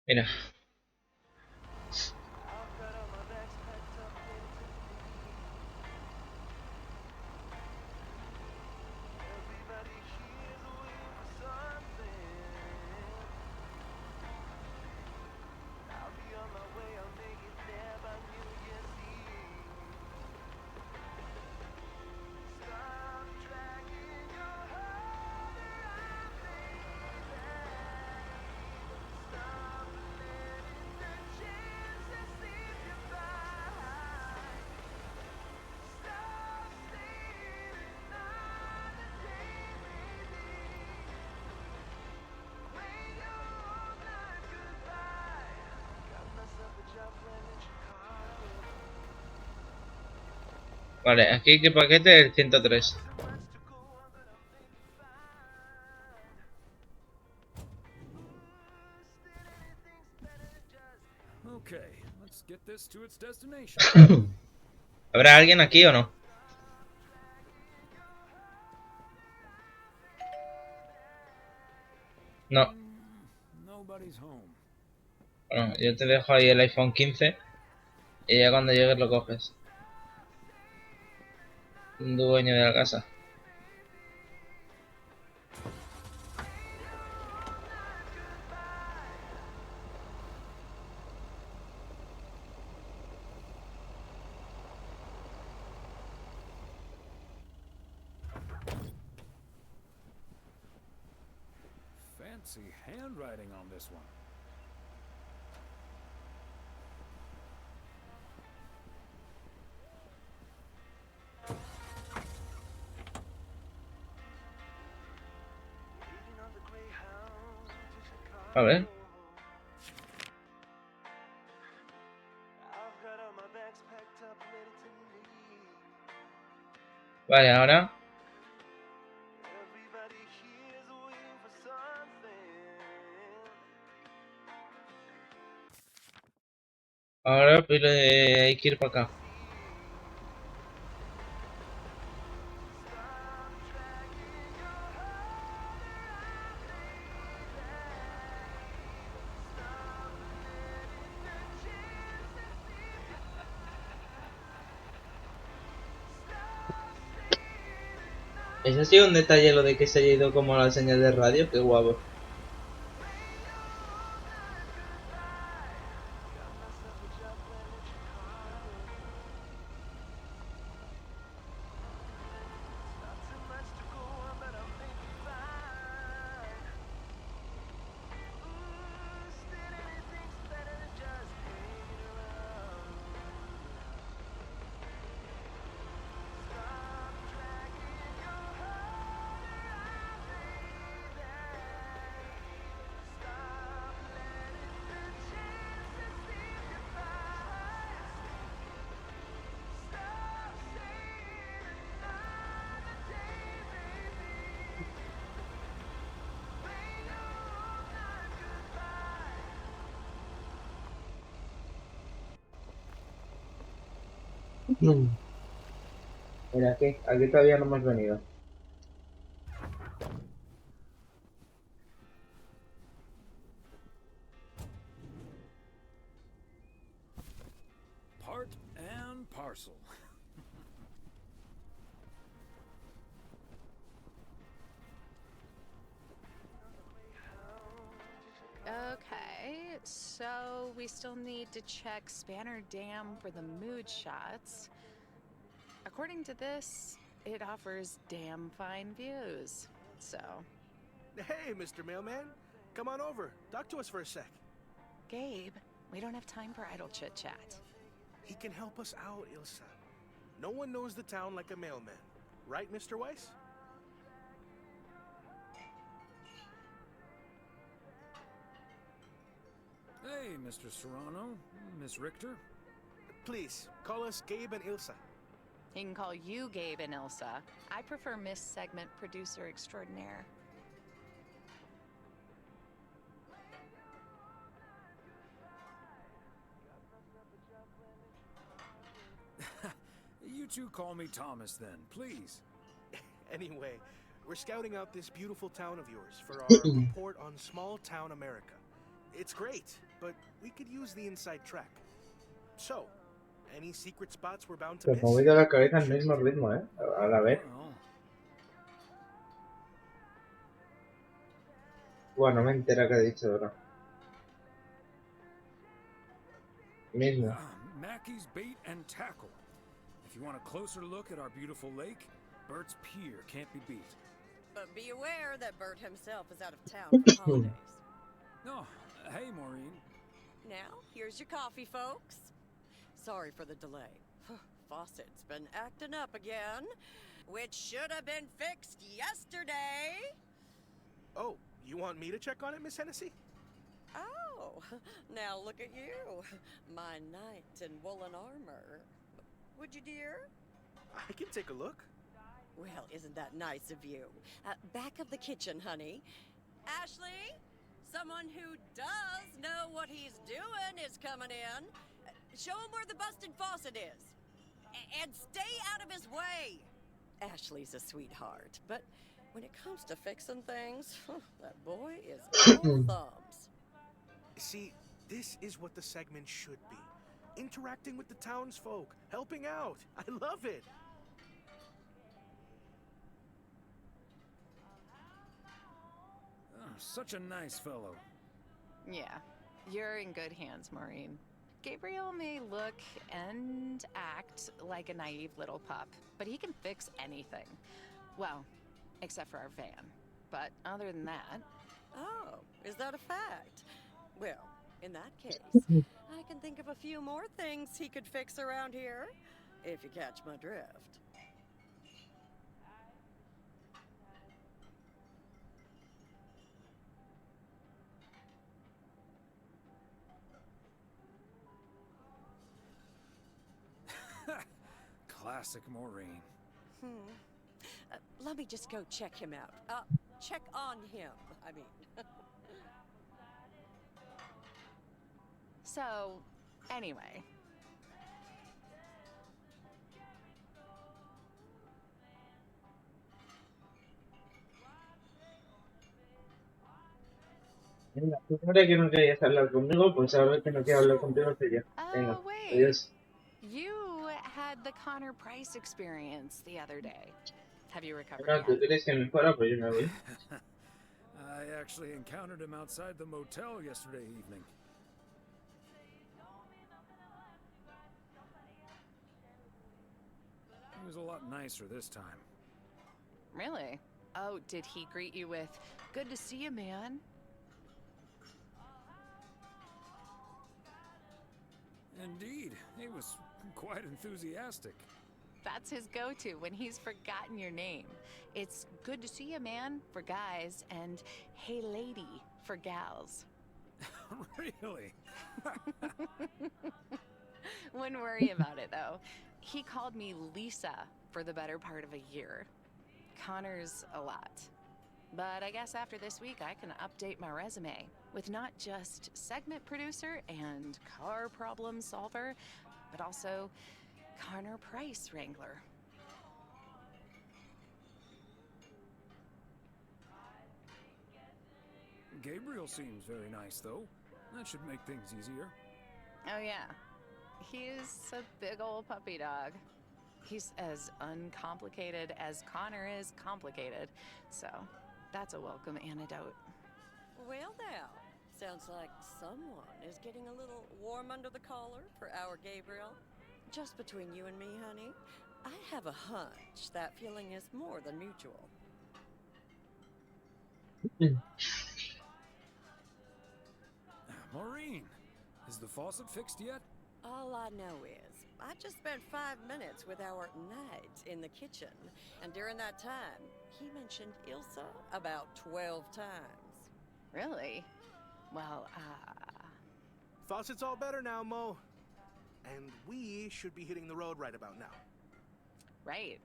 Mira. Vale, aquí qué paquete, el 103. Okay, let's get this to its destination. ¿Habrá alguien aquí o no? No. Nobody's home. Bueno, yo te dejo ahí el iPhone 15 y ya cuando llegues lo coges. Dueño de la casa. Fancy handwriting on this one. A ver. Vale, ahora. Ahora pues hay que ir para acá. Ese ha sido un detalle lo de que se haya ido como la señal de radio, qué guapo. Mira, aquí todavía no hemos venido. Part and parcel. Okay, so we still need to check Spanner Dam for the mood shots. According to this, it offers damn fine views. So, Hey, Mr. Mailman. Come on over. Talk to us for a sec. Gabe, we don't have time for idle chit-chat. He can help us out, Ilsa. No one knows the town like a mailman. Right, Mr. Weiss? Hey, Mr. Serrano, Miss Richter. Please, call us Gabe and Ilsa. He can call you Gabe and Ilsa. I prefer Miss Segment Producer Extraordinaire. You two call me Thomas then, please. Anyway, we're scouting out this beautiful town of yours for our report on small town America. It's great, but we could use the inside track. So, any secret spots we're bound to Te miss? he movido la cabeza al mismo ritmo, A la vez. Bueno, no me entera que ha dicho ahora. Mismo. Mackey's Bait and Tackle. If you want a closer look at our beautiful lake, Bert's Pier can't be beat. But be aware that Bert himself is out of town for the holidays. Oh, hey, Maureen. Now, here's your coffee, folks. Sorry for the delay. Faucet's been acting up again, which should have been fixed yesterday. Oh, you want me to check on it, Miss Hennessy? Oh, now look at you, my knight in woolen armor. Would you, dear? I can take a look. Well, isn't that nice of you? Back of the kitchen, honey. Ashley, someone who does know what he's doing is coming in. Show him where the busted faucet is. And stay out of his way. Ashley's a sweetheart, but when it comes to fixing things, that boy is all thumbs. See, this is what the segment should be. Interacting with the townsfolk, helping out. I love it. Oh, such a nice fellow. Yeah, you're in good hands, Maureen. Gabriel may look and act like a naive little pup, but he can fix anything. Well, except for our van. But other than that... Oh, is that a fact? Well, in that case, I can think of a few more things he could fix around here, if you catch my drift. Classic Maureen. Let me just go check him out. Check on him, I mean. So, anyway. Venga, tú ahora que no querías hablar conmigo, pues ahora que no quiero hablar contigo, estoy yo. Venga, adiós. You had the Connor Price experience the other day. Have you recovered Ahora, yet? ¿tú quieres que me fuera? Pues yo me voy. I actually encountered him outside the motel yesterday evening. He was a lot nicer this time. Really? Oh, did he greet you with, "Good to see you, man"? Indeed, he was quite enthusiastic. That's his go-to when he's forgotten your name. It's "Good to see you, man" for guys and "Hey, lady" for gals. Really? Wouldn't worry about it, though. He called me Lisa for the better part of a year. Connor's a lot. But I guess after this week, I can update my resume with not just segment producer and car problem solver, but also Connor Price wrangler. Gabriel seems very nice, though. That should make things easier. Oh, yeah. He's a big old puppy dog. He's as uncomplicated as Connor is complicated, so that's a welcome antidote. Well, now, sounds like someone is getting a little warm under the collar for our Gabriel. Just between you and me, honey, I have a hunch that feeling is more than mutual. Maureen, is the faucet fixed yet? All I know is, I just spent 5 minutes with our knight in the kitchen, and during that time, he mentioned Ilsa about 12 times. Really? Well, Faucet's all better now, Mo. And we should be hitting the road right about now. Right.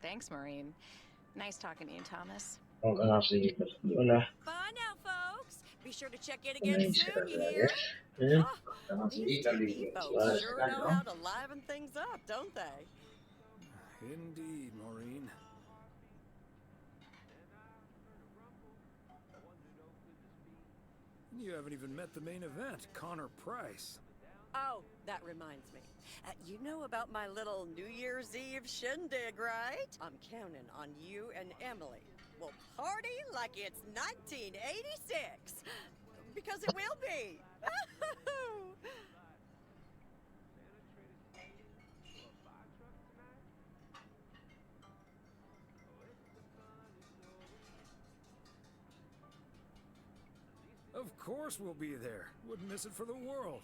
Thanks, Maureen. Nice talking to you, Thomas. Hola, sí, hola. Bye now, folks. Be sure to check in again soon, you hear? These TV folks sure know how to liven things up, don't they? Indeed, Maureen. You haven't even met the main event, Connor Price. Oh, that reminds me. You know about my little New Year's Eve shindig, right? I'm counting on you and Emily. We'll party like it's 1986. Because it will be. Of course we'll be there. Wouldn't miss it for the world.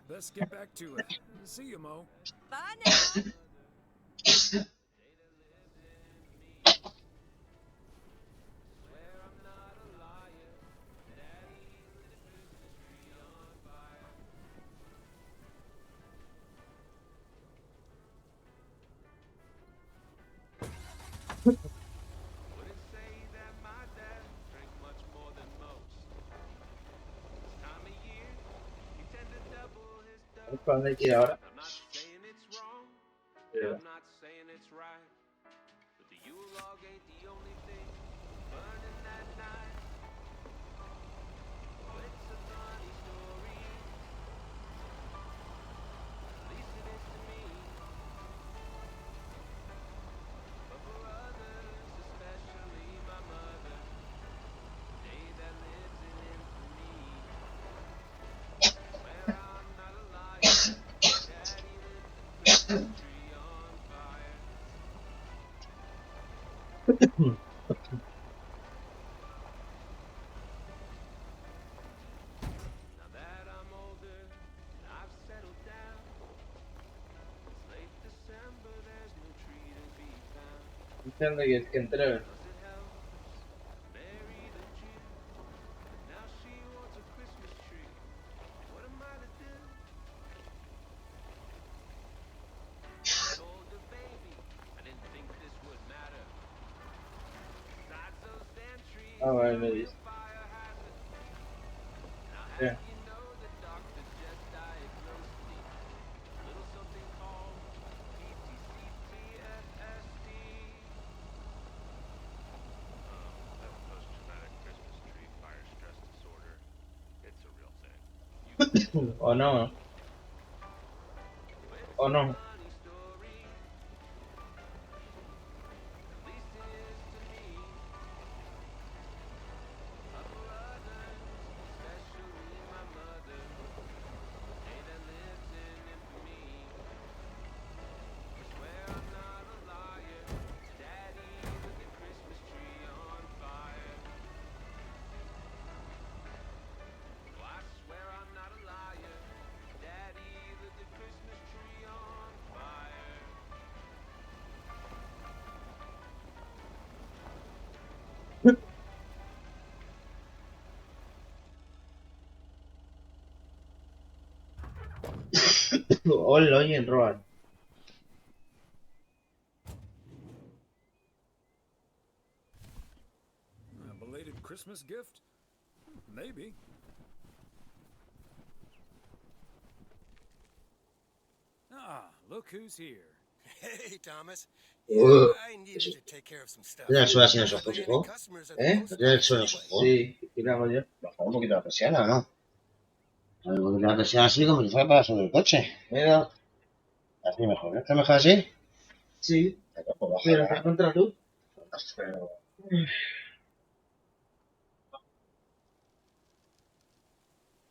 Best get back to it. See you, Mo. Bye now. ¿Para dónde hay que ir ahora? I'm Sí. not saying it's right, but the Yule log ain't the only thing burning that night. Oh, it's a funny story, at least it is to me. But for others, especially my mother, a day that lives in infamy. Swear I'm not a liar, Daddy lit the Christmas tree on fire. Now that I'm older and I've settled down, it's late December, there's no tree to be found. ¿Dónde quieres que entre? Does it help? Mary the Jew, now she wants a Christmas tree. What am I to do? I told the baby I didn't think this would matter. Besides those damn trees, Ah, vale, they're me a real dice. fire hazard. Now Yeah. have you know the doctor just diagnosed me a little something called PTCTFSD. That's post-traumatic Christmas tree fire stress disorder. It's a real thing. O no. O no. Funny story, at least it is to me. But for others, especially my mother, a day that lives in infamy. I swear I'm not a liar, Daddy lit the Christmas tree on fire. Oh, I swear I'm not a liar, Daddy lit the Christmas tree on fire. Hola, oye, Roan. A belated Christmas gift? Maybe. Ah, look who's here. Hey, Thomas. Uh, I needed to take care of some stuff. ¿Tienes el sol así en los ojos, Hardly any hijo? customers at the ¿Eh? post ¿No tienes el office sol en los anyway. ojos? Sí, ¿qué hago yo? Baja un poquito la persiana, ¿no? Un poquito la persiana así como si fuera para subir el coche. Mira. Así mejor. ¿Está mejor así? Sí. Pues Pero baja. ¿te encuentras tú? Pero...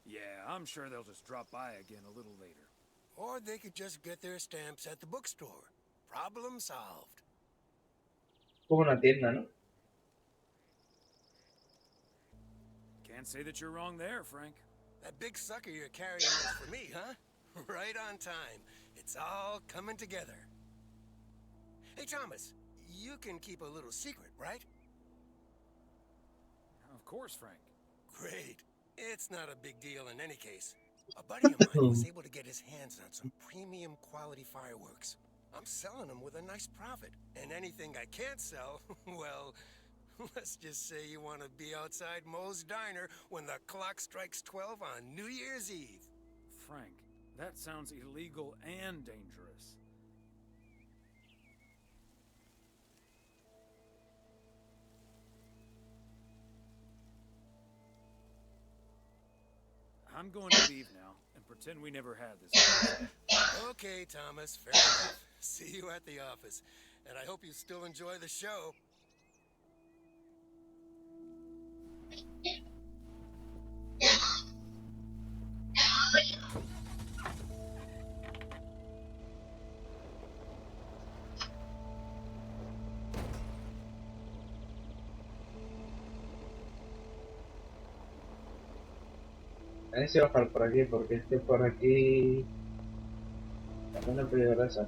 Yeah, I'm sure they'll just drop by again a little later. Or they could just get their stamps at the bookstore. Problem solved. Como una tienda, ¿no? Can't say that you're wrong there, Frank. That big sucker you're carrying is for me, huh? Right on time. It's all coming together. Hey, Thomas, you can keep a little secret, right? Of course, Frank. Great. It's not a big deal in any case. A buddy of mine was able to get his hands on some premium quality fireworks. I'm selling them with a nice profit. And anything I can't sell, well, let's just say you want to be outside Moe's Diner when the clock strikes 12 on New Year's Eve. Frank, that sounds illegal and dangerous. I'm going to leave now and pretend we never had this. Okay, Thomas, fair enough. See you at the office. And I hope you still enjoy the show. A ver si bajar por aquí, porque es que por aquí... La zona peligrosa.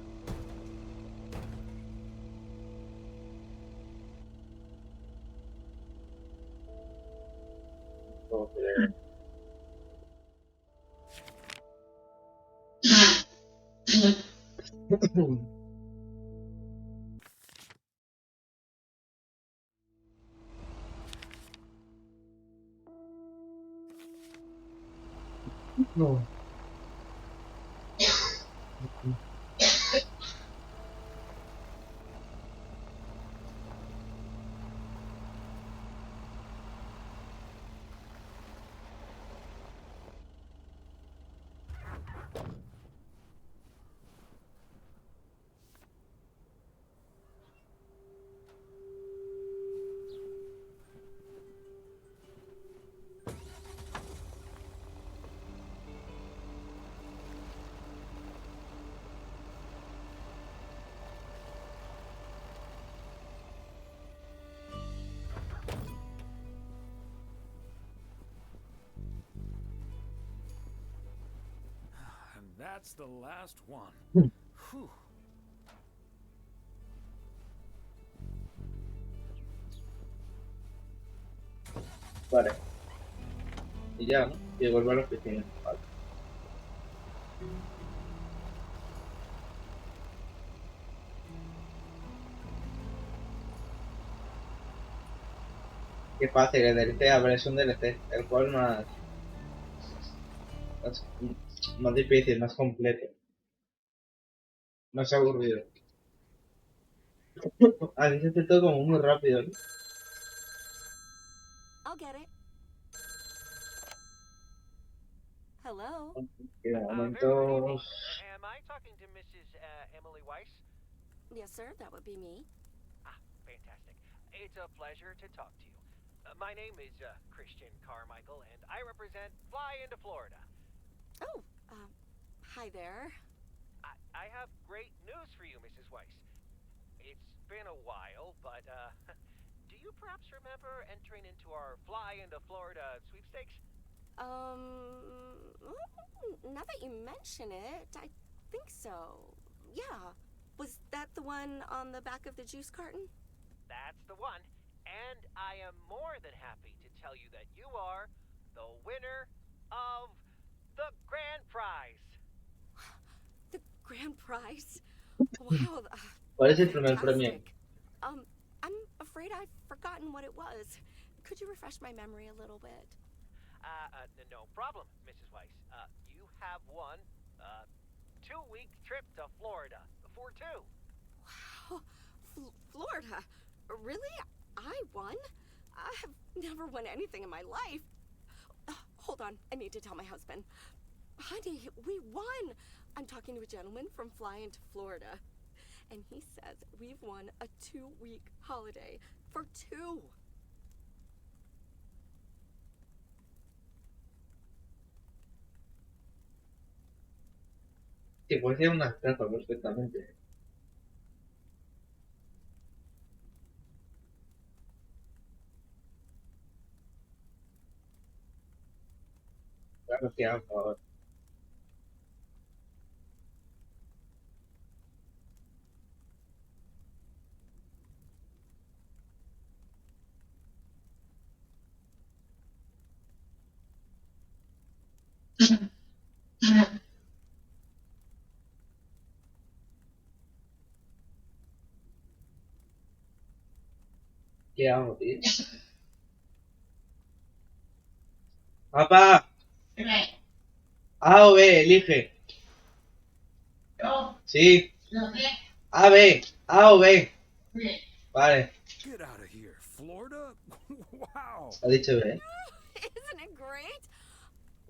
No. And that's the last one. Whew. Vale. Y ya, ¿no? Y vuelvo a la oficina. Vale. Qué fácil, el DLC, a ver, es un DLC. El cual más difícil, más completo. Más aburrido. A veces hace todo como muy rápido, ¿no? I'll get it. Hello? Y de Very good momento... evening. Am I talking to Mrs. Emily Weiss? Yes, sir, that would be me. Ah, fantastic. It's a pleasure to talk to you. My name is Christian Carmichael, and I represent Fly into Florida. Oh, hi there. I have great news for you, Mrs. Weiss. It's been a while, but do you perhaps remember entering into our Fly into Florida sweepstakes? Now that you mention it, I think so. Yeah. Was that the one on the back of the juice carton? That's the one. And I am more than happy to tell you that you are the winner of the grand prize. The grand prize? Wow. ¿Cuál es el primer premio? Fantastic. I'm afraid I've forgotten what it was. Could you refresh my memory a little bit? No problem, Mrs. Weiss. You have won a 2-week trip to Florida for two. Wow. Florida? Really? I won? I have never won anything in my life. Hold on, I need to tell my husband. Honey, we won! I'm talking to a gentleman from Fly into Florida. And he says we've won a 2-week holiday for two. Que puede ser una estafa perfectamente. Claro que a favor. ¿Qué hago, tío? ¡Papá! A o B, elige. Sí. A, B. A o B. Vale. Get out of here, Florida? Wow. Ha dicho B. Isn't it great?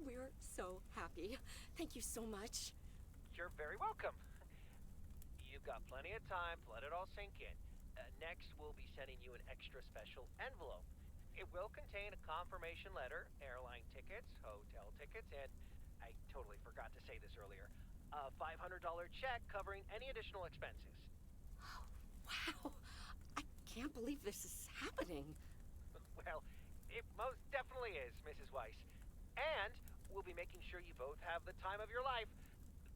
We're so happy. Thank you so much. You're very welcome. You've got plenty of time to let it all sink in. Next, we'll be sending you an extra special envelope. It will contain a confirmation letter, airline tickets, hotel tickets, and I totally forgot to say this earlier, a $500 check covering any additional expenses. Wow. I can't believe this is happening. Well, it most definitely is, Mrs. Weiss. And we'll be making sure you both have the time of your life.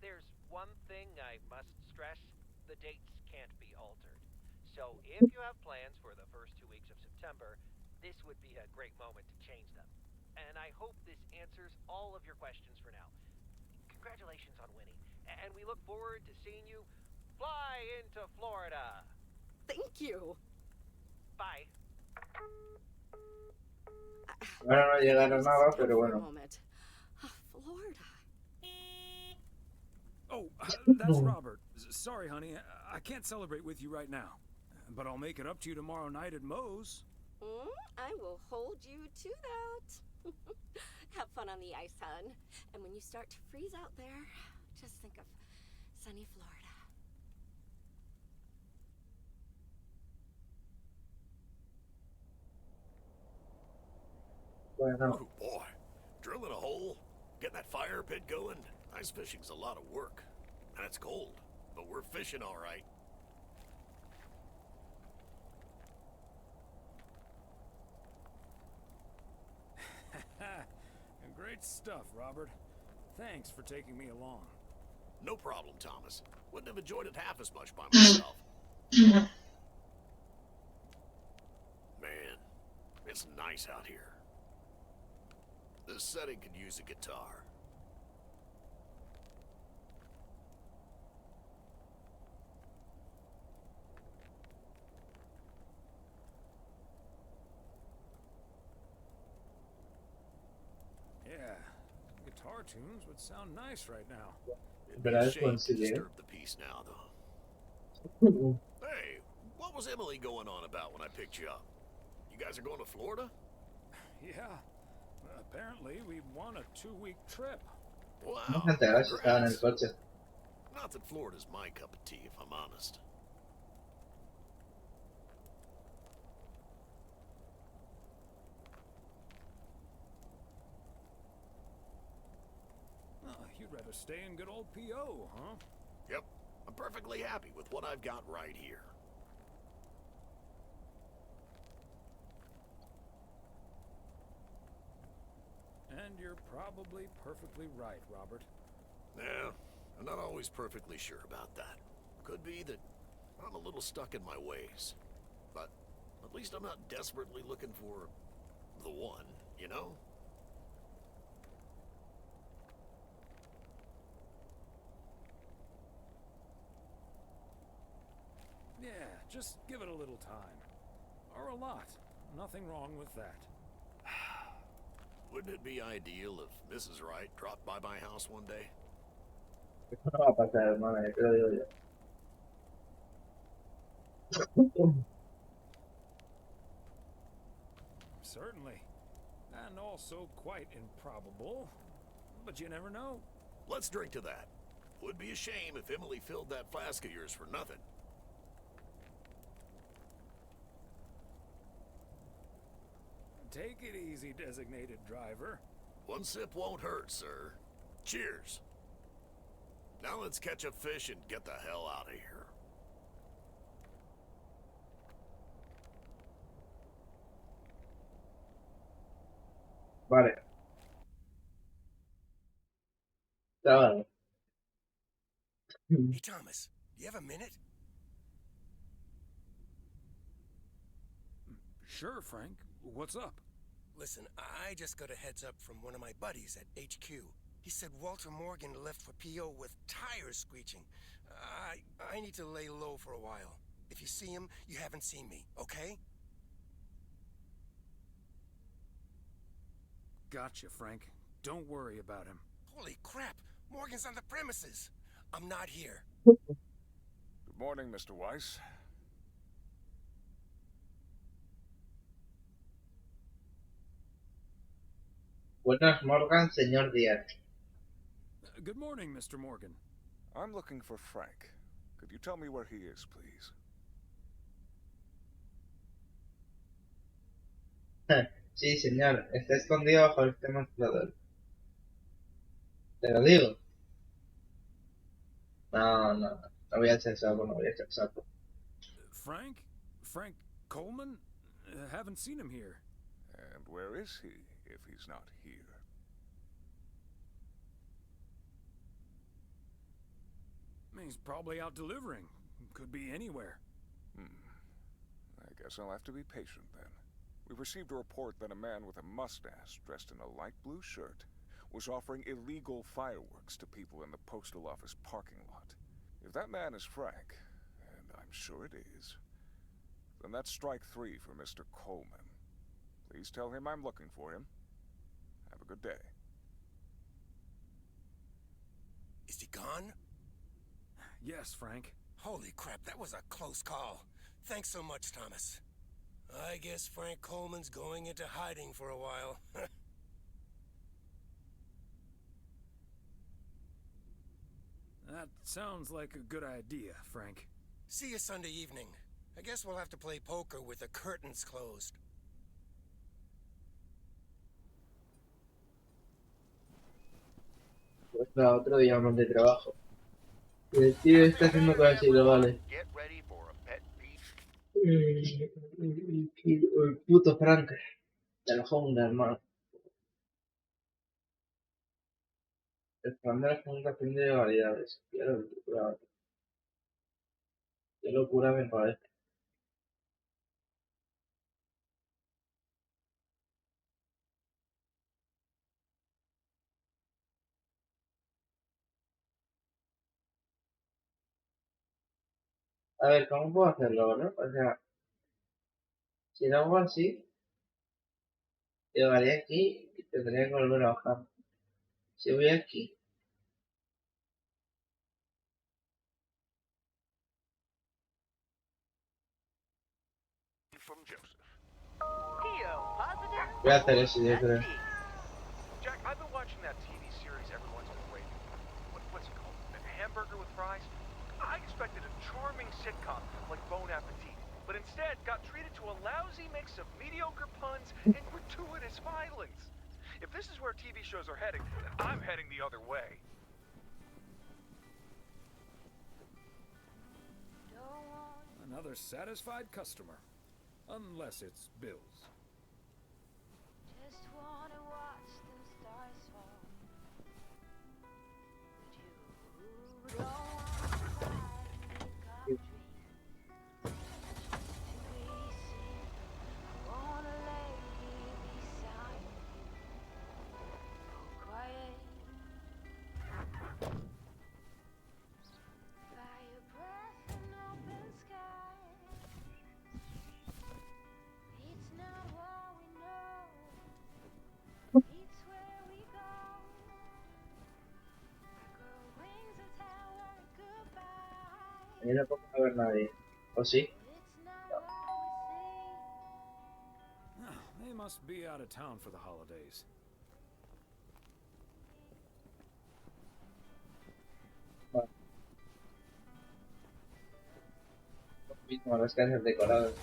There's one thing I must stress. The dates can't be altered. So if you have plans for the first 2 weeks of September, this would be a great moment to change them. And I hope this answers all of your questions for now. Congratulations on winning. And we look forward to seeing you fly into Florida. Thank you. Bye. Ahora no llegaron nada, pero bueno. Florida. Oh, that's Robert. Sorry, honey. I can't celebrate with you right now. But I'll make it up to you tomorrow night at Moe's. I will hold you to that. Have fun on the ice, hon. And when you start to freeze out there, just think of sunny Florida. Bueno, Oh boy, drilling a hole, getting that fire pit going. Ice fishing's a lot of work. And it's cold, but we're fishing all right. Great stuff, Robert. Thanks for taking me along. No problem, Thomas. Wouldn't have enjoyed it half as much by myself. Man, it's nice out here. This setting could use a guitar. Yeah, guitar tunes would sound nice right now. It'd be a shame to disturb the peace now, though. Hey, what was Emily going on about when I picked you up? You guys are going to Florida? Yeah. Apparently, we won a 2-week trip. Wow. no te hagas, estaba en el coche. Not that Florida's my cup of tea, if I'm honest. You'd rather stay in good old P.O., huh? Yep. I'm perfectly happy with what I've got right here. And you're probably perfectly right, Robert. Yeah, I'm not always perfectly sure about that. Could be that I'm a little stuck in my ways. But at least I'm not desperately looking for the one, you know? Yeah, just give it a little time. Or a lot. Nothing wrong with that. Wouldn't it be ideal if Mrs. Wright dropped by my house one day? Eso no va a pasar, hermana, te lo digo yo. Certainly. And also quite improbable. But you never know. Let's drink to that. Would be a shame if Emily filled that flask of yours for nothing. Take it easy, designated driver. One sip won't hurt, sir. Cheers. Now let's catch a fish and get the hell out of here. Vale. Está Hey, Thomas, do you have a minute? Sure, Frank. What's up? Listen, I just got a heads up from one of my buddies at HQ. He said Walter Morgan left for P.O. with tires screeching. I need to lay low for a while. If you see him, you haven't seen me, okay? Gotcha, Frank. Don't worry about him. Holy crap! Morgan's on the premises! I'm not here. Good morning, Mr. Weiss. Buenas, Morgan, señor Díaz. Good morning, Mr. Morgan. I'm looking for Frank. Could you tell me where he is, please? Sí, señor, está escondido bajo el mostrador. Te lo digo. No voy a echar sapo, no voy a echar sapo. Frank? Frank Coleman? Haven't seen him here. And where is he, if he's not here? He's probably out delivering. Could be anywhere. I guess I'll have to be patient then. We've received a report that a man with a mustache dressed in a light blue shirt was offering illegal fireworks to people in the postal office parking lot. If that man is Frank, and I'm sure it is, then that's strike 3 for Mr. Coleman. Please tell him I'm looking for him. Have a good day. Is he gone? Yes, Frank. Holy crap, that was a close call. Thanks so much, Thomas. I guess Frank Coleman's going into hiding for a while. That sounds like a good idea, Frank. See you Sunday evening. I guess we'll have to play poker with the curtains closed. Pues nada, otro día más de trabajo. Y el tío está haciendo cosas ilegales. El puto Frank. Del Honda, hermano. El plan de la fundación de variedades. Qué locura me parece. A ver, ¿cómo puedo hacerlo, no? O sea, si lo hago así, llegaría aquí y tendría que volver a bajar. Si voy aquí, voy a hacer eso, yo creo. Jack, I've been watching that TV series everyone's been waiting for. What's it called? A hamburger with fries? I expected a charming sitcom like Bon Appetit, but instead got treated to a lousy mix of mediocre puns and gratuitous violence. If this is where TV shows are heading, then I'm heading the other way. Another satisfied customer. Unless it's Bill's. Just wanna watch the stars fall. But you don't wanna make up dreams. To be seen, I wanna lay beside you. Quiet. Fire breath and open sky. It's not what we know. It's where we go. Grow wings and tell our goodbye. Ahí no puedo ver nadie. ¿O sí? They must be out of town for the holidays. Bueno. Mismo las casas decoradas.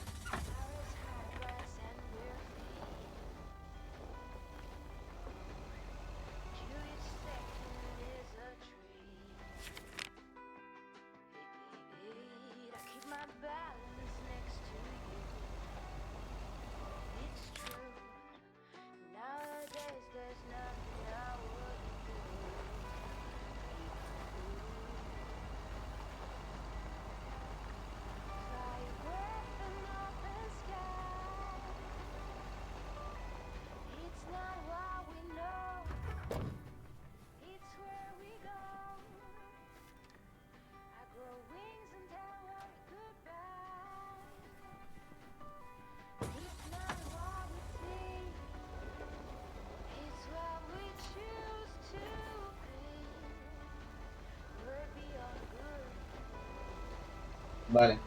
Vale.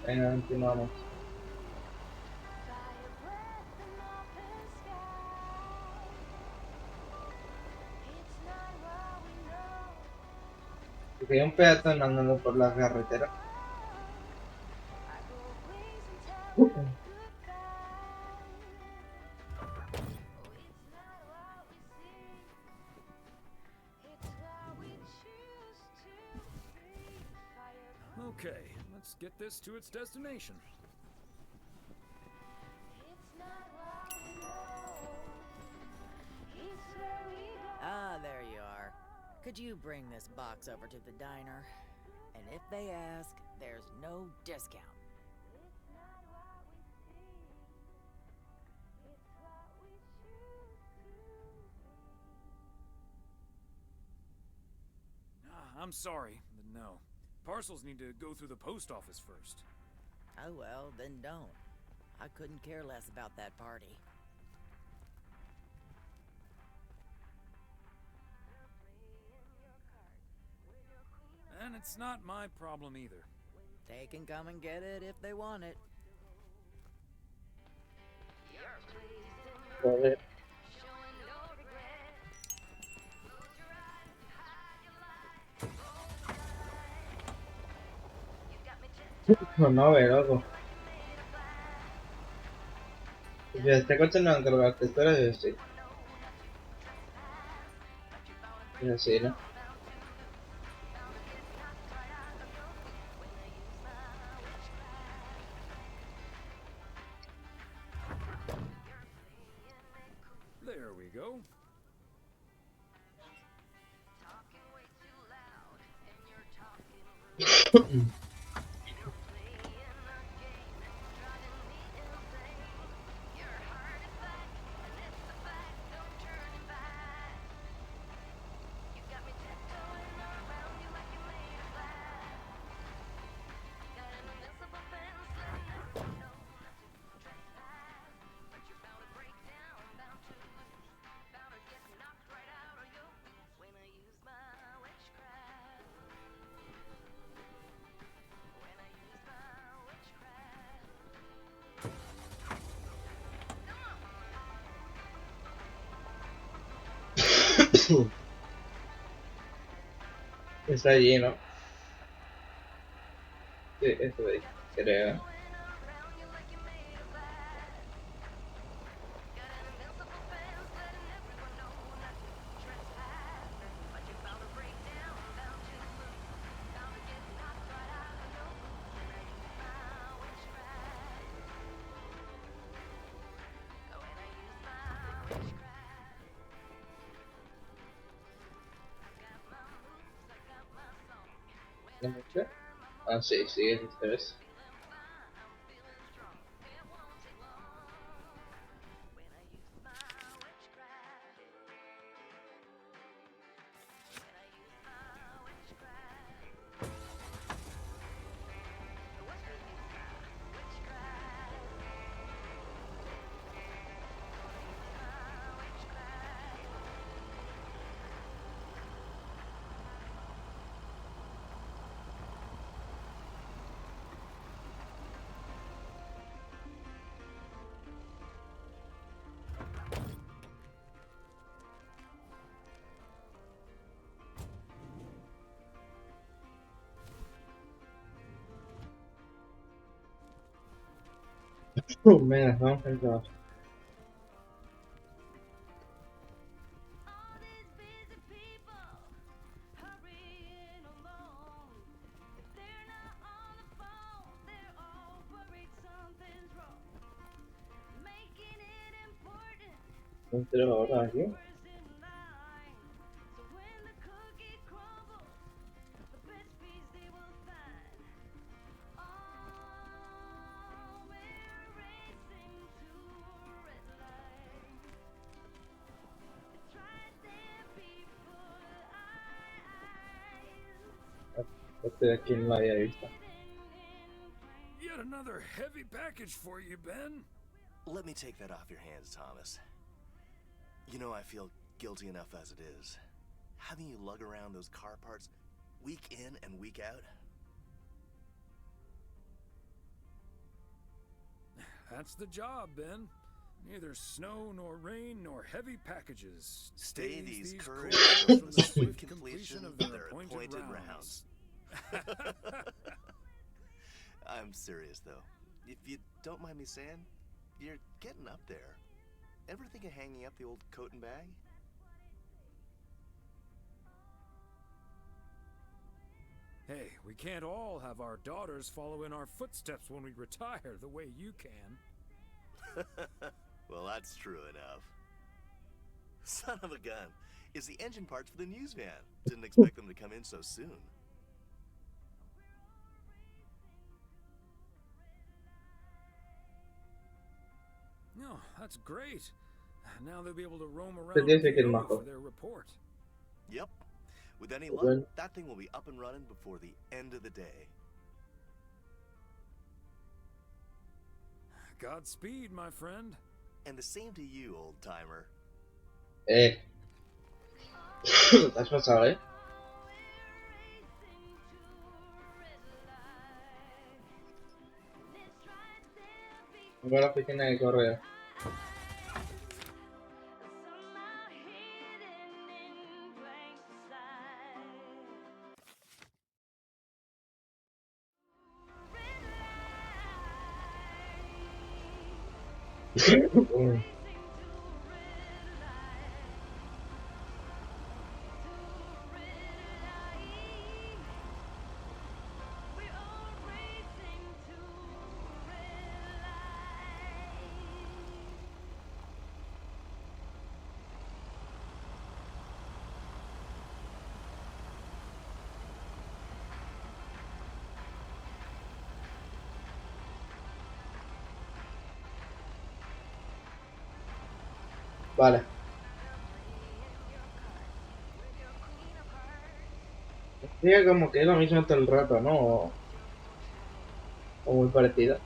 Venga, continuamos. Porque hay un peatón andando por la carretera. Okay, let's get this to its destination. Ah, there you are. Could you bring this box over to the diner? And if they ask, there's no discount. I'm sorry, but no. Parcels need to go through the post office first. Oh well, then don't. I couldn't care less about that party. it's not my problem either. They can come and get it if they want it. Joder. No, loco. Si este coche no han cargado las texturas, yo sí. Es así, ¿no? There we go. Está allí, ¿no? Sí, esto de ahí, creo. ¿No mucho? Ah, sí, sí, esta vez. Venga, vamos a entrar. Entro ahora aquí. Este de aquí no lo había visto. Yet another heavy package for you, Ben. Let me take that off your hands, Thomas. You know I feel guilty enough as it is. Having you lug around those car parts week in and week out. That's the job, Ben. Neither snow nor rain nor heavy packages. Stay these couriers couriers from the swift completion of their appointed rounds. I'm serious, though. If you don't mind me saying, you're getting up there. Ever think of hanging up the old coat and bag? Hey, we can't all have our daughters follow in our footsteps when we retire the way you can. Well, that's true enough. Son of a gun. It's the engine parts for the news van. Didn't expect them to come in so soon. No, that's great. Now they'll be able to roam Te around tienes que ir, PO majo. for their report. Yep. With any Well luck, then. that thing will be up and running before the end of the day. Godspeed, my friend. And the same to you, old-timer. Te has pasado, ¿eh? Voy a la oficina de correo. Vale. Sería como que es lo mismo todo el rato, ¿no? O muy parecido.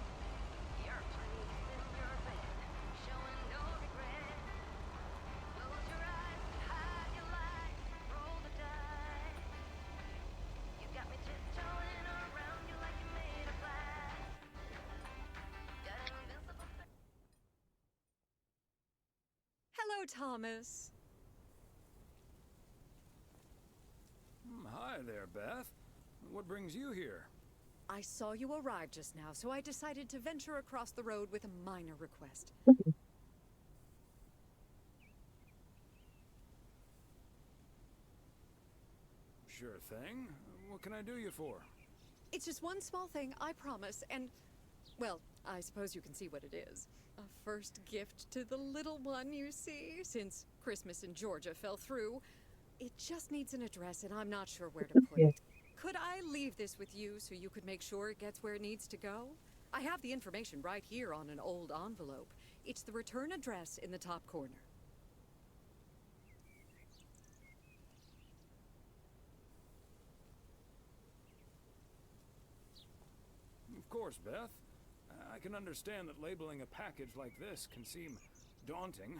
Hello, Thomas. Hi there, Beth. What brings you here? I saw you arrive just now, so I decided to venture across the road with a minor request. Sure thing. What can I do you for? It's just one small thing, I promise, and, well, I suppose you can see what it is. A first gift to the little one, you see, since Christmas in Georgia fell through. It just needs an address, and I'm not sure where to put it. Could I leave this with you so you could make sure it gets where it needs to go? I have the information right here on an old envelope. It's the return address in the top corner. Of course, Beth. I can understand that labeling a package like this can seem daunting.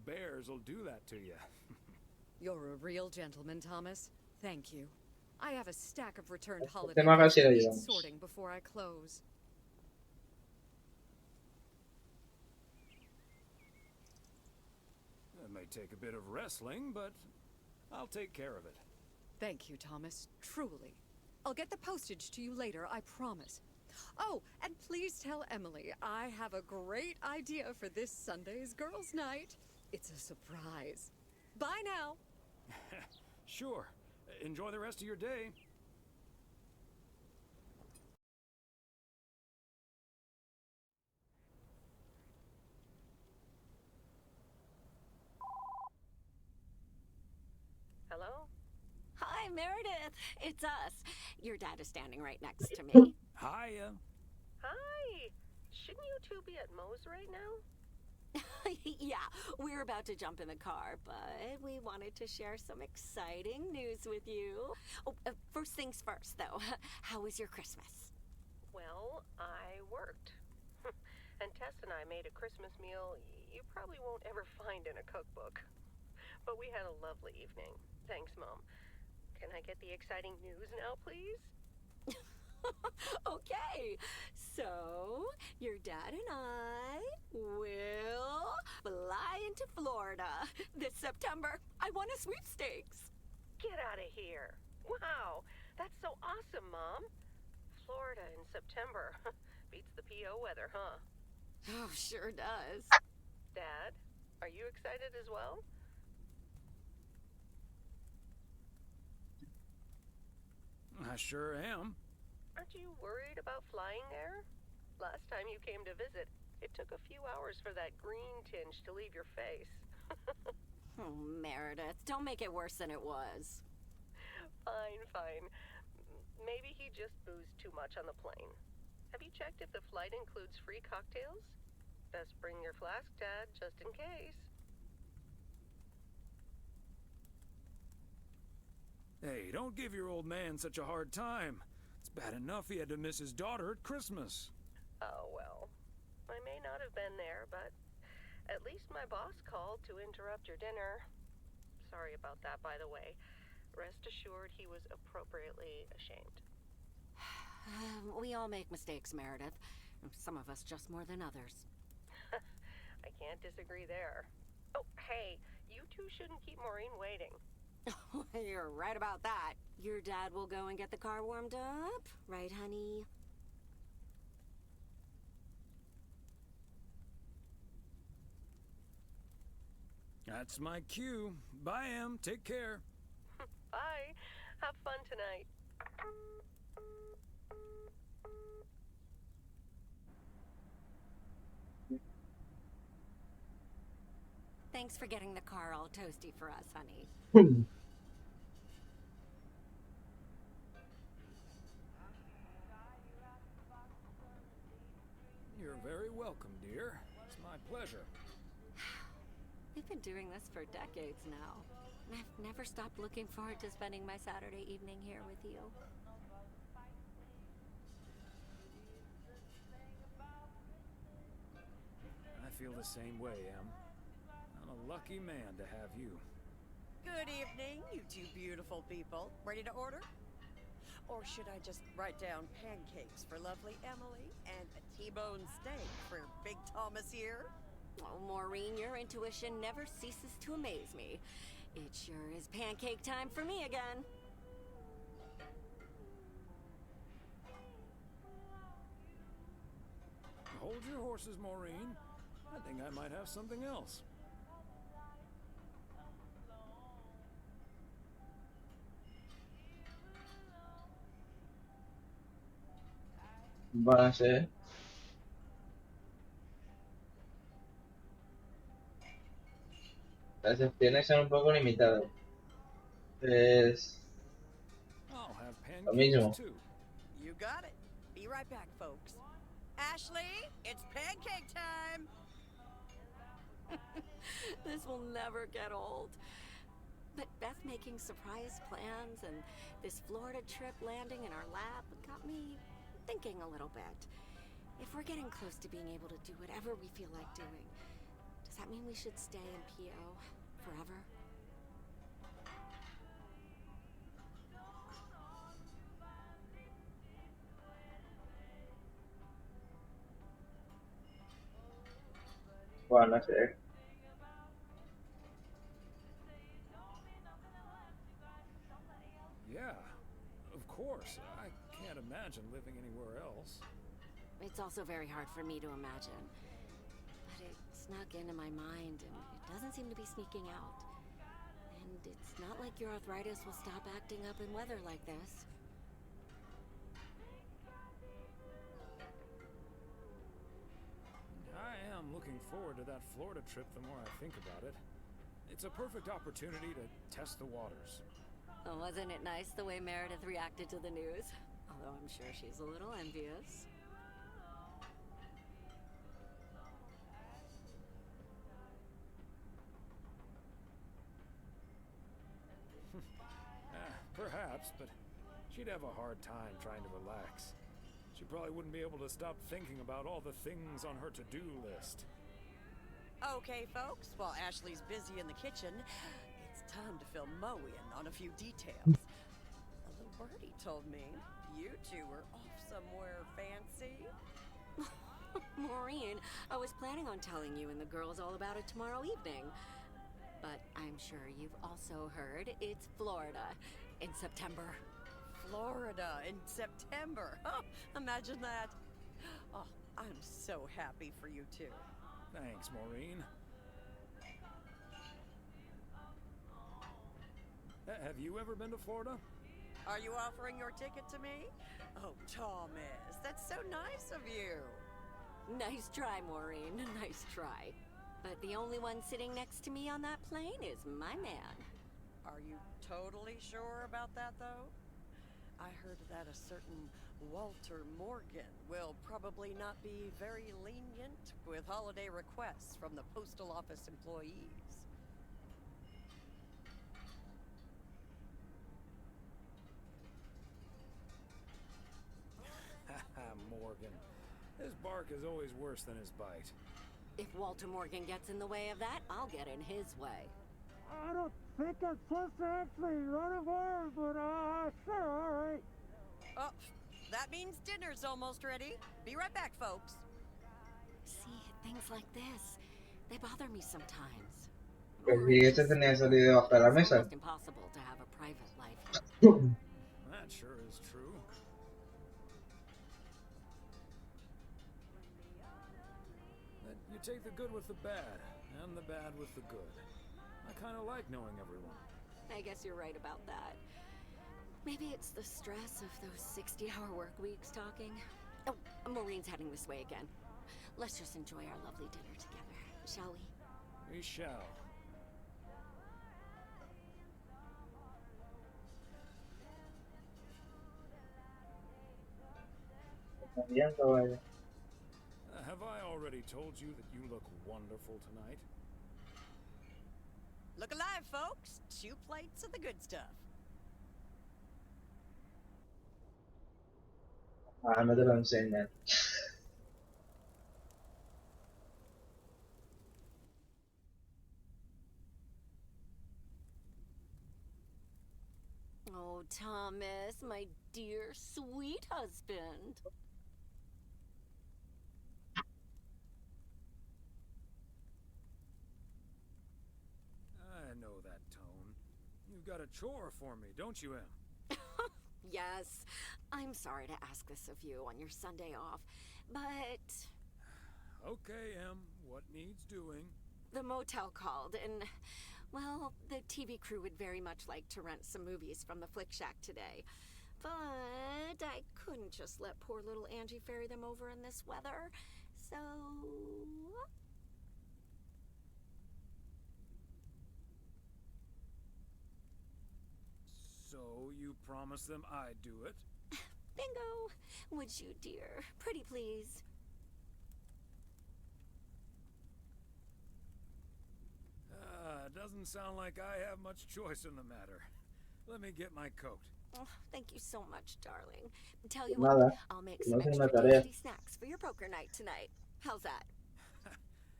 Bears will do that to you. You're a real gentleman, Thomas. Thank you. I have a stack of returned holiday Tema gifts casi lo that need llevamos. sorting before I close. It may take a bit of wrestling, but I'll take care of it. Thank you, Thomas. Truly. I'll get the postage to you later, I promise. Oh, and please tell Emily I have a great idea for this Sunday's girls' night. It's a surprise. Bye now. Sure. Enjoy the rest of your day. Hello? Hi, Meredith. It's us. Your dad is standing right next to me. Hiya. Hi. Shouldn't you two be at Moe's right now? Yeah, we're about to jump in the car, but we wanted to share some exciting news with you. Oh, first things first, though. How was your Christmas? Well, I worked. And Tess and I made a Christmas meal you probably won't ever find in a cookbook. But we had a lovely evening. Thanks, Mom. Can I get the exciting news now, please? Okay, so your dad and I will fly into Florida this September. I won a sweepstakes. Get out of here. Wow, that's so awesome, Mom. Florida in September. Beats the PO weather, huh? Oh, sure does. Dad, are you excited as well? I sure am. Aren't you worried about flying there? Last time you came to visit, it took a few hours for that green tinge to leave your face. Oh, Meredith, don't make it worse than it was. Fine, fine. Maybe he just boozed too much on the plane. Have you checked if the flight includes free cocktails? Best bring your flask, Dad, just in case. Hey, don't give your old man such a hard time. It's bad enough he had to miss his daughter at Christmas. Oh, well. I may not have been there, but at least my boss called to interrupt your dinner. Sorry about that, by the way. Rest assured he was appropriately ashamed. We all make mistakes, Meredith. Some of us just more than others. I can't disagree there. Oh, hey, you two shouldn't keep Maureen waiting. You're right about that. Your dad will go and get the car warmed up, right, honey? That's my cue. Bye, Em. Take care. Bye. Have fun tonight. Thanks for getting the car all toasty for us, honey. You're very welcome, dear. It's my pleasure. We've been doing this for decades now. And I've never stopped looking forward to spending my Saturday evening here with you. I feel the same way, Em. I'm a lucky man to have you. Good evening, you two beautiful people. Ready to order? Or should I just write down pancakes for lovely Emily and a T-bone steak for Big Thomas here? Oh, Maureen, your intuition never ceases to amaze me. It sure is pancake time for me again. Hold your horses, Maureen. I think I might have something else. Van a ser. Las opciones son un poco limitadas. Es I'll have lo pancakes mismo. too. You got it. Be right back, folks. Ashley, it's pancake time! This will never get old. But Beth making surprise plans and this Florida trip landing in our lap got me thinking a little bit. If we're getting close to being able to do whatever we feel like doing, does that mean we should stay in PO forever? Van a ser. Yeah, of course. I can't imagine living anywhere else. It's also very hard for me to imagine. But it snuck into my mind and it doesn't seem to be sneaking out. And it's not like your arthritis will stop acting up in weather like this. I am looking forward to that Florida trip the more I think about it. It's a perfect opportunity to test the waters. Oh, wasn't it nice the way Meredith reacted to the news? Although I'm sure she's a little envious. Perhaps, but she'd have a hard time trying to relax. She probably wouldn't be able to stop thinking about all the things on her to-do list. Okay, folks, while Ashley's busy in the kitchen, it's time to fill Moe in on a few details. A little birdie told me you two were off somewhere fancy. Maureen, I was planning on telling you and the girls all about it tomorrow evening. But I'm sure you've also heard it's Florida in September. Florida in September. Oh, imagine that. Oh, I'm so happy for you two. Thanks, Maureen. Have you ever been to Florida? Are you offering your ticket to me? Oh, Thomas, that's so nice of you. Nice try, Maureen. Nice try. But the only one sitting next to me on that plane is my man. Are you totally sure about that, though? I heard that a certain Walter Morgan will probably not be very lenient with holiday requests from the postal office employees. Morgan. His bark is always worse than his bite. If Walter Morgan gets in the way of that, I'll get in his way. I don't think I'm supposed to actually run a bar, but sure, all right. Oh, that means dinner's almost ready. Be right back, folks. See, things like this, they bother me sometimes. Pues si este tenía salido debajo de la It's mesa. almost impossible to have a private life. That sure is true. That you take the good with the bad, and the bad with the good. I kind of like knowing everyone. I guess you're right about that. Maybe it's the stress of those 60-hour work weeks talking. Oh, Maureen's heading this way again. Let's just enjoy our lovely dinner together, shall we? We shall. Have I already told you that you look wonderful tonight? Look alive, folks. 2 plates of the good stuff. No te lo enseñan. Oh, Thomas, my dear, sweet husband. I know that tone. You've got a chore for me, don't you, Em? Yes, I'm sorry to ask this of you on your Sunday off, but... Okay, Em, what needs doing? The motel called, and, well, the TV crew would very much like to rent some movies from the Flick Shack today. But I couldn't just let poor little Angie ferry them over in this weather, so... So you promise them I'd do it? Bingo! Would you, dear? Pretty please. Doesn't sound like I have much choice in the matter. Let me get my coat. Oh, thank you so much, darling. Tell you Nada. what, I'll make some No tengo extra una tarea. tasty snacks for your poker night tonight. How's that?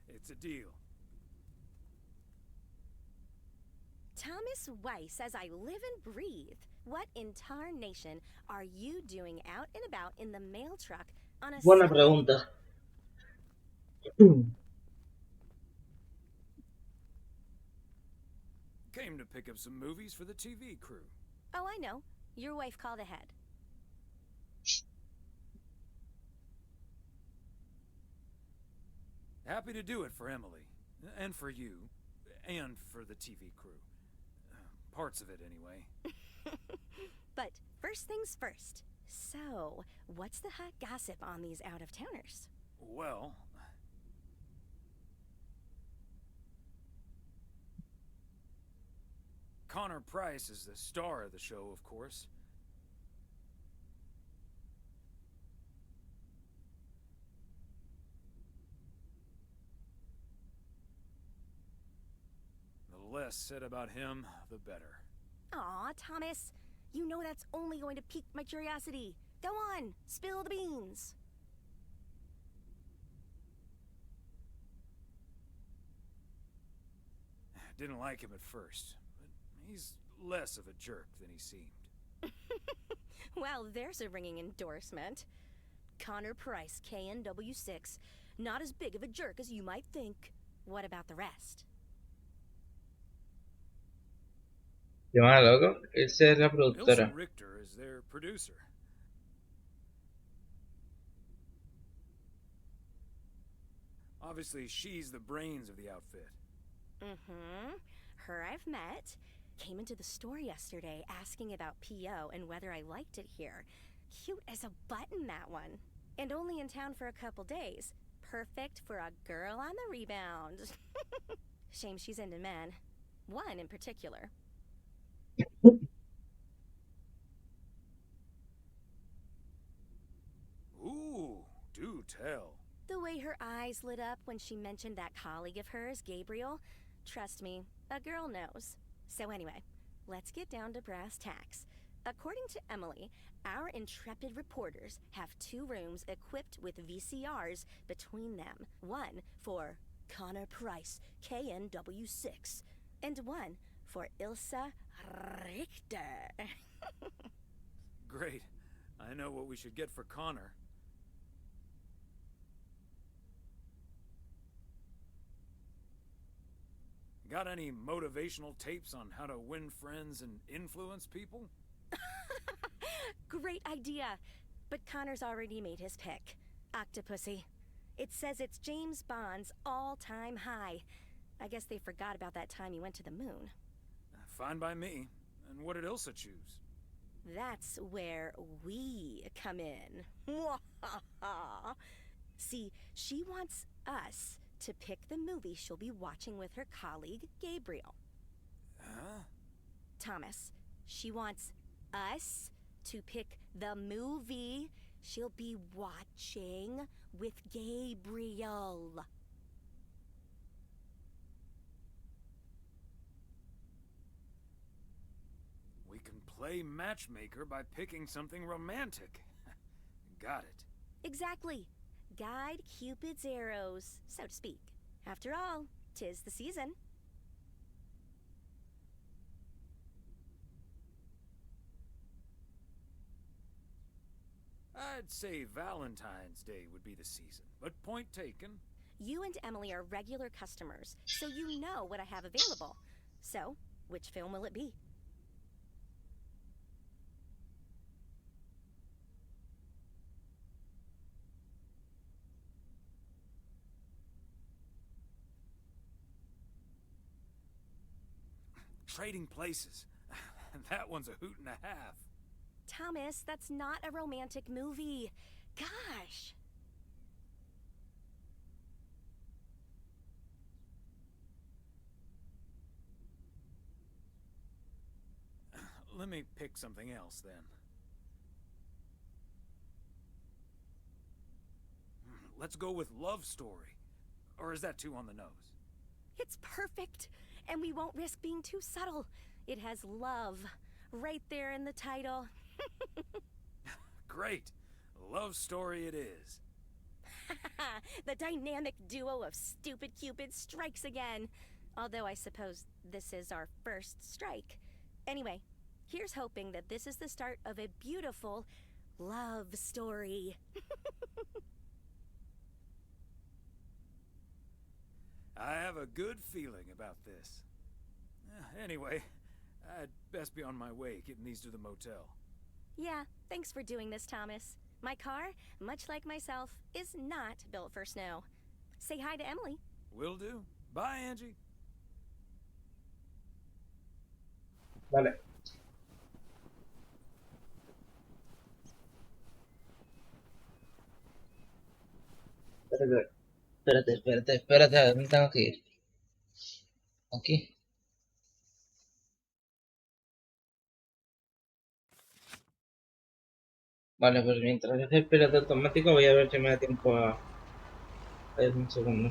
It's a deal. Thomas Weiss says I live and breathe. What in tarnation are you doing out and about in the mail truck on a Buena Sunday? pregunta. Came to pick up some movies for the TV crew. Oh, I know. Your wife called ahead. Happy to do it for Emily. And for you. And for the TV crew. Parts of it, anyway. But first things first. So, what's the hot gossip on these out-of-towners? Well... Connor Price is the star of the show, of course. The less said about him, the better. Aw, Thomas. You know that's only going to pique my curiosity. Go on, spill the beans. Didn't like him at first, but he's less of a jerk than he seemed. Well, there's a ringing endorsement. Connor Price, KNW6. Not as big of a jerk as you might think. What about the rest? Llamado, loco. Esa es la Ilsa productora. Richter is their producer. Obviously, she's the brains of the outfit. Mm-hmm. Her I've met. Came into the store yesterday asking about PO and whether I liked it here. Cute as a button, that one. And only in town for a couple days. Perfect for a girl on the rebound. Shame she's into men. One in particular. Ooh, do tell. The way her eyes lit up when she mentioned that colleague of hers, Gabriel. Trust me, a girl knows. So anyway, let's get down to brass tacks. According to Emily, our intrepid reporters have 2 rooms equipped with VCRs between them. One for Connor Price, KNW6, and one for Ilsa Richter. Great. I know what we should get for Connor. Got any motivational tapes on how to win friends and influence people? Great idea. But Connor's already made his pick. Octopussy. It says it's James Bond's all-time high. I guess they forgot about that time he went to the moon. Fine by me. And what did Ilsa choose? That's where we come in. See, she wants us to pick the movie she'll be watching with her colleague, Gabriel. Huh? Thomas, she wants us to pick the movie she'll be watching with Gabriel. We can play matchmaker by picking something romantic. Got it. Exactly. Guide Cupid's arrows, so to speak. After all, 'tis the season. I'd say Valentine's Day would be the season, but point taken. You and Emily are regular customers, so you know what I have available. So, which film will it be? Trading Places. That one's a hoot and a half. Thomas, that's not a romantic movie. Gosh. Let me pick something else then. Let's go with Love Story. Or is that too on the nose? It's perfect, and we won't risk being too subtle. It has love right there in the title. Great. Love Story it is. The dynamic duo of stupid Cupid strikes again. Although I suppose this is our first strike. Anyway, here's hoping that this is the start of a beautiful love story. I have a good feeling about this. Anyway, I'd best be on my way, getting these to the motel. Yeah, thanks for doing this, Thomas. My car, much like myself, is not built for snow. Say hi to Emily. Will do. Bye, Angie. Vale. Espérate, ¿a dónde tengo que ir? Aquí. Vale, pues mientras hace el piloto automático voy a ver si me da tiempo a ver un segundo.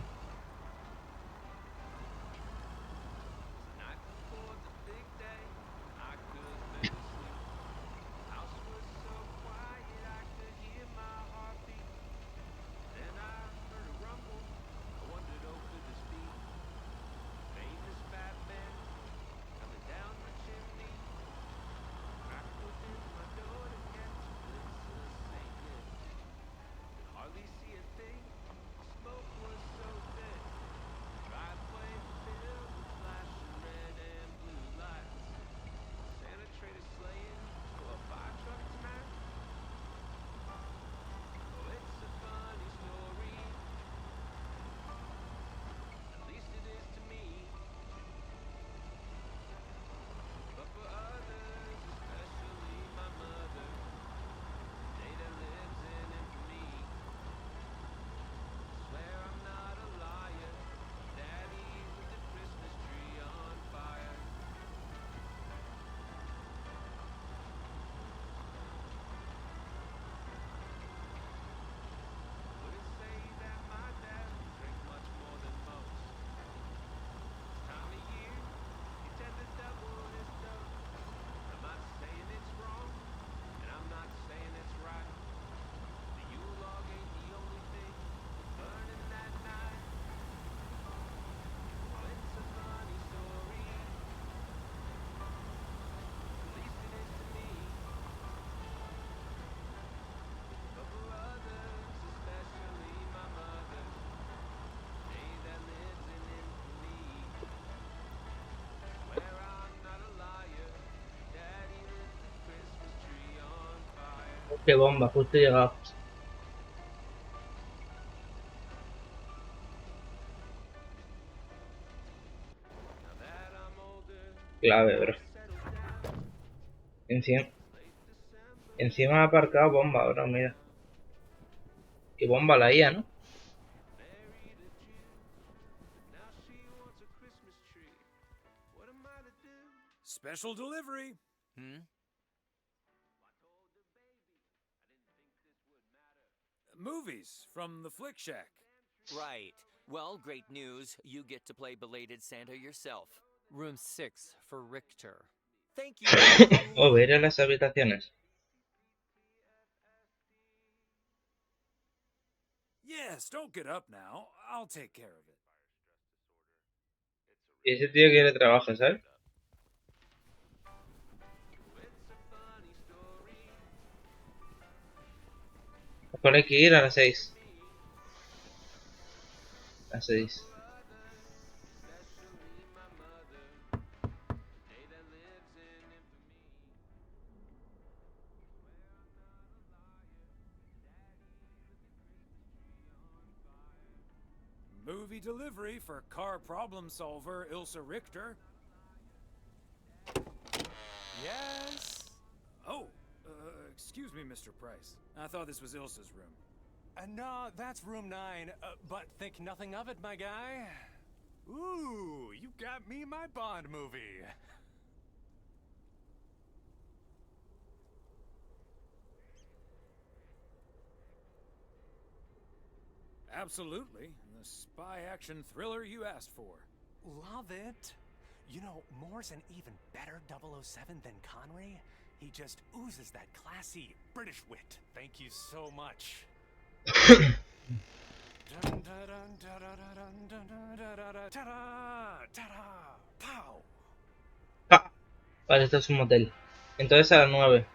Qué bomba, justo he llegado. Clave, bro. Encima ha aparcado bomba, bro, mira. Y bomba la IA, ¿no? Special delivery. Movies from the Flick Shack. Right. Well, great news. You get to play belated Santa yourself. Room 6 for Richter. Thank you. Oh, ver a las habitaciones. Yes, don't get up now. I'll take care of it. Y ese tío quiere trabajo, ¿sabes? Mejor hay que ir a las 6. A las 6. Movie delivery for car problem solver Ilsa Richter. Yes? Oh, excuse me, Mr. Price. I thought this was Ilsa's room. No, that's room 9, but think nothing of it, my guy. Ooh, you got me my Bond movie. Absolutely. The spy action thriller you asked for. Love it. You know, Moore's an even better 007 than Connery. He just oozes that classy British wit. Thank you so much. Ah, vale, esto es un motel. Entonces a las 9.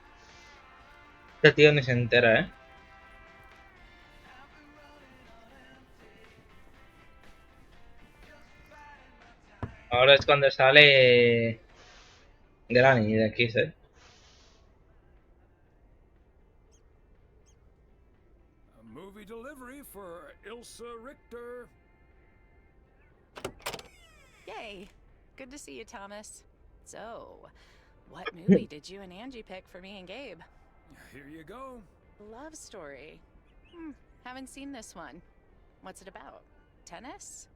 Este tío ni se entera, ¿eh? Ahora es cuando sale Granny de aquí, ¿sabes? A movie delivery for Ilsa Richter. Yay. Good to see you, Thomas. So, what movie did you and Angie pick for me and Gabe? Here you go. Love story. Haven't seen this one. What's it about? Tennis?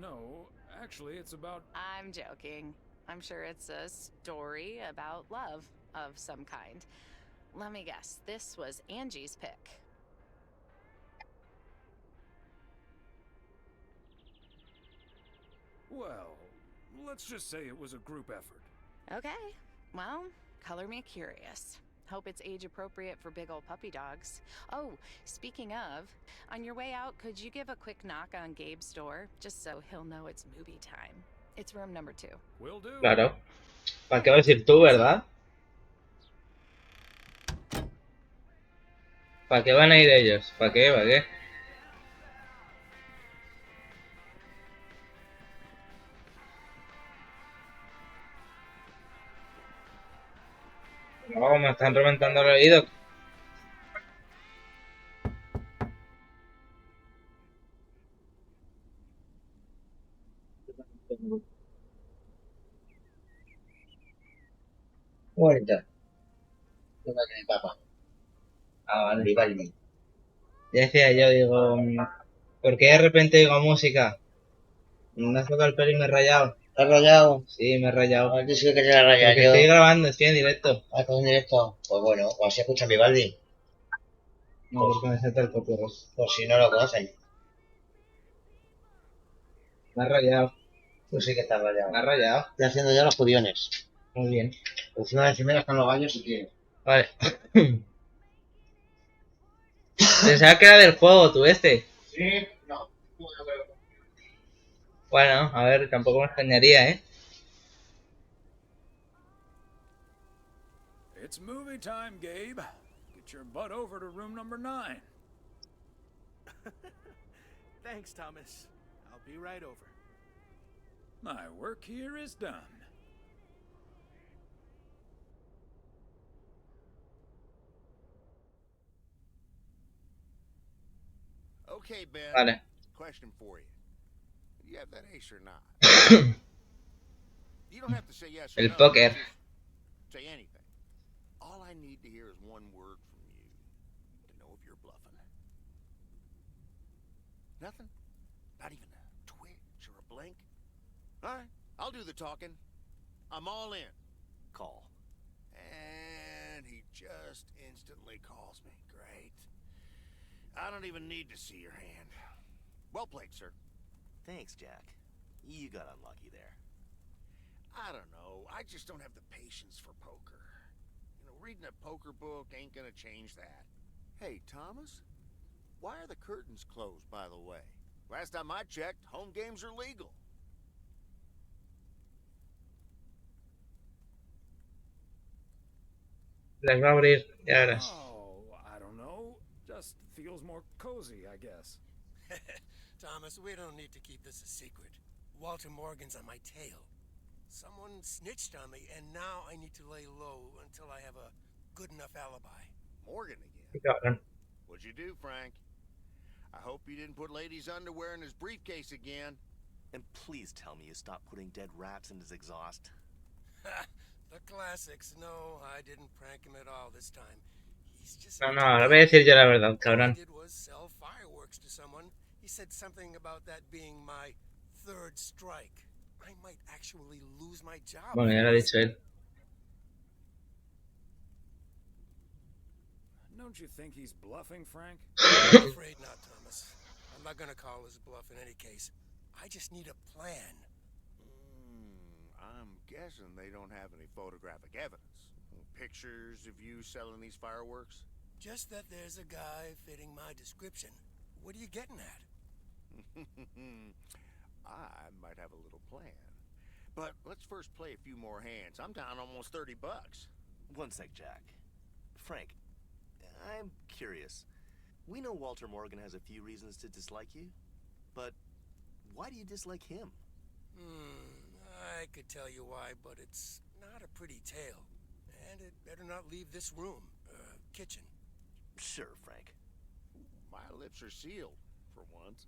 No, actually, it's about... I'm joking. I'm sure it's a story about love of some kind. Let me guess, this was Angie's pick. Well, let's just say it was a group effort. Okay, well, color me curious. Hope it's age appropriate for big old puppy dogs. Oh, speaking of, on your way out, could you give a quick knock on Gabe's door, just so he'll know it's movie time? It's room number 2. Will do. Claro. ¿Para qué vas a ir tú, verdad? ¿Para qué van a ir ellos? ¿Para qué? ¿Para qué? No, me están reventando el oído. Muerta. Toma que de papa. Ah, vale. Vivaldi. Ya decía yo, digo, ¿por qué de repente digo música? Me has tocado el pelo y me he rayado. ¿Te has rayado? Sí, me he rayado. A ver, sí que te la rayas Porque yo. estoy grabando, estoy en directo. Ah, ¿estás en directo? Pues bueno, o así escuchan Vivaldi. No, porque me salta el copyright. Por si no lo conocen. Me ha rayado. Tú sí que estás rayado. Me ha rayado. Estoy haciendo ya los judiones. Muy bien. Encima de encimera están los gallos si quieres. Vale. Pensaba que era del juego, tú este. Sí, no. Bueno, a ver, tampoco me extrañaría, ¿eh? It's movie time, Gabe. Get your butt over to room number 9. Thanks, Thomas. I'll be right over. My work here is done. Okay, Ben. Vale. Question for you. Do you have that ace or not? You don't have to say yes or El no. póker. Just say anything. All I need to hear is one word from you to know if you're bluffing. Nothing? Not even a twitch or a blink? All right, I'll do the talking. I'm all in. Call. And he just instantly calls me. Great. I don't even need to see your hand. Well played, sir. Thanks, Jack. You got unlucky there. I don't know. I just don't have the patience for poker. You know, reading a poker book ain't gonna change that. Hey, Thomas? Why are the curtains closed, by the way? Last time I checked, home games are legal. Las va a abrir, ya verás. Oh, I don't know. Just feels more cozy, I guess. Thomas, we don't need to keep this a secret. Walter Morgan's on my tail. Someone snitched on me, and now I need to lay low until I have a good enough alibi. Morgan again? Cabrón. What'd you do, Frank? I hope you didn't put ladies' underwear in his briefcase again. And please tell me you stopped putting dead rats in his exhaust. The classics. No, I didn't prank him at all this time. He's just... No, ahora voy a decir yo la verdad, All cabrón. I did was sell fireworks to someone. He said something about that being my third strike. I might actually lose my job. Bueno, ya lo ha dicho él. Don't you think he's bluffing, Frank? I'm afraid not, Thomas. I'm not gonna call his bluff in any case. I just need a plan. I'm guessing they don't have any photographic evidence. Pictures of you selling these fireworks? Just that there's a guy fitting my description. What are you getting at? I might have a little plan. But let's first play a few more hands. I'm down almost $30. One sec, Jack. Frank, I'm curious. We know Walter Morgan has a few reasons to dislike you, but why do you dislike him? I could tell you why, but it's not a pretty tale. And it better not leave this room, kitchen. Sure, Frank. My lips are sealed, for once.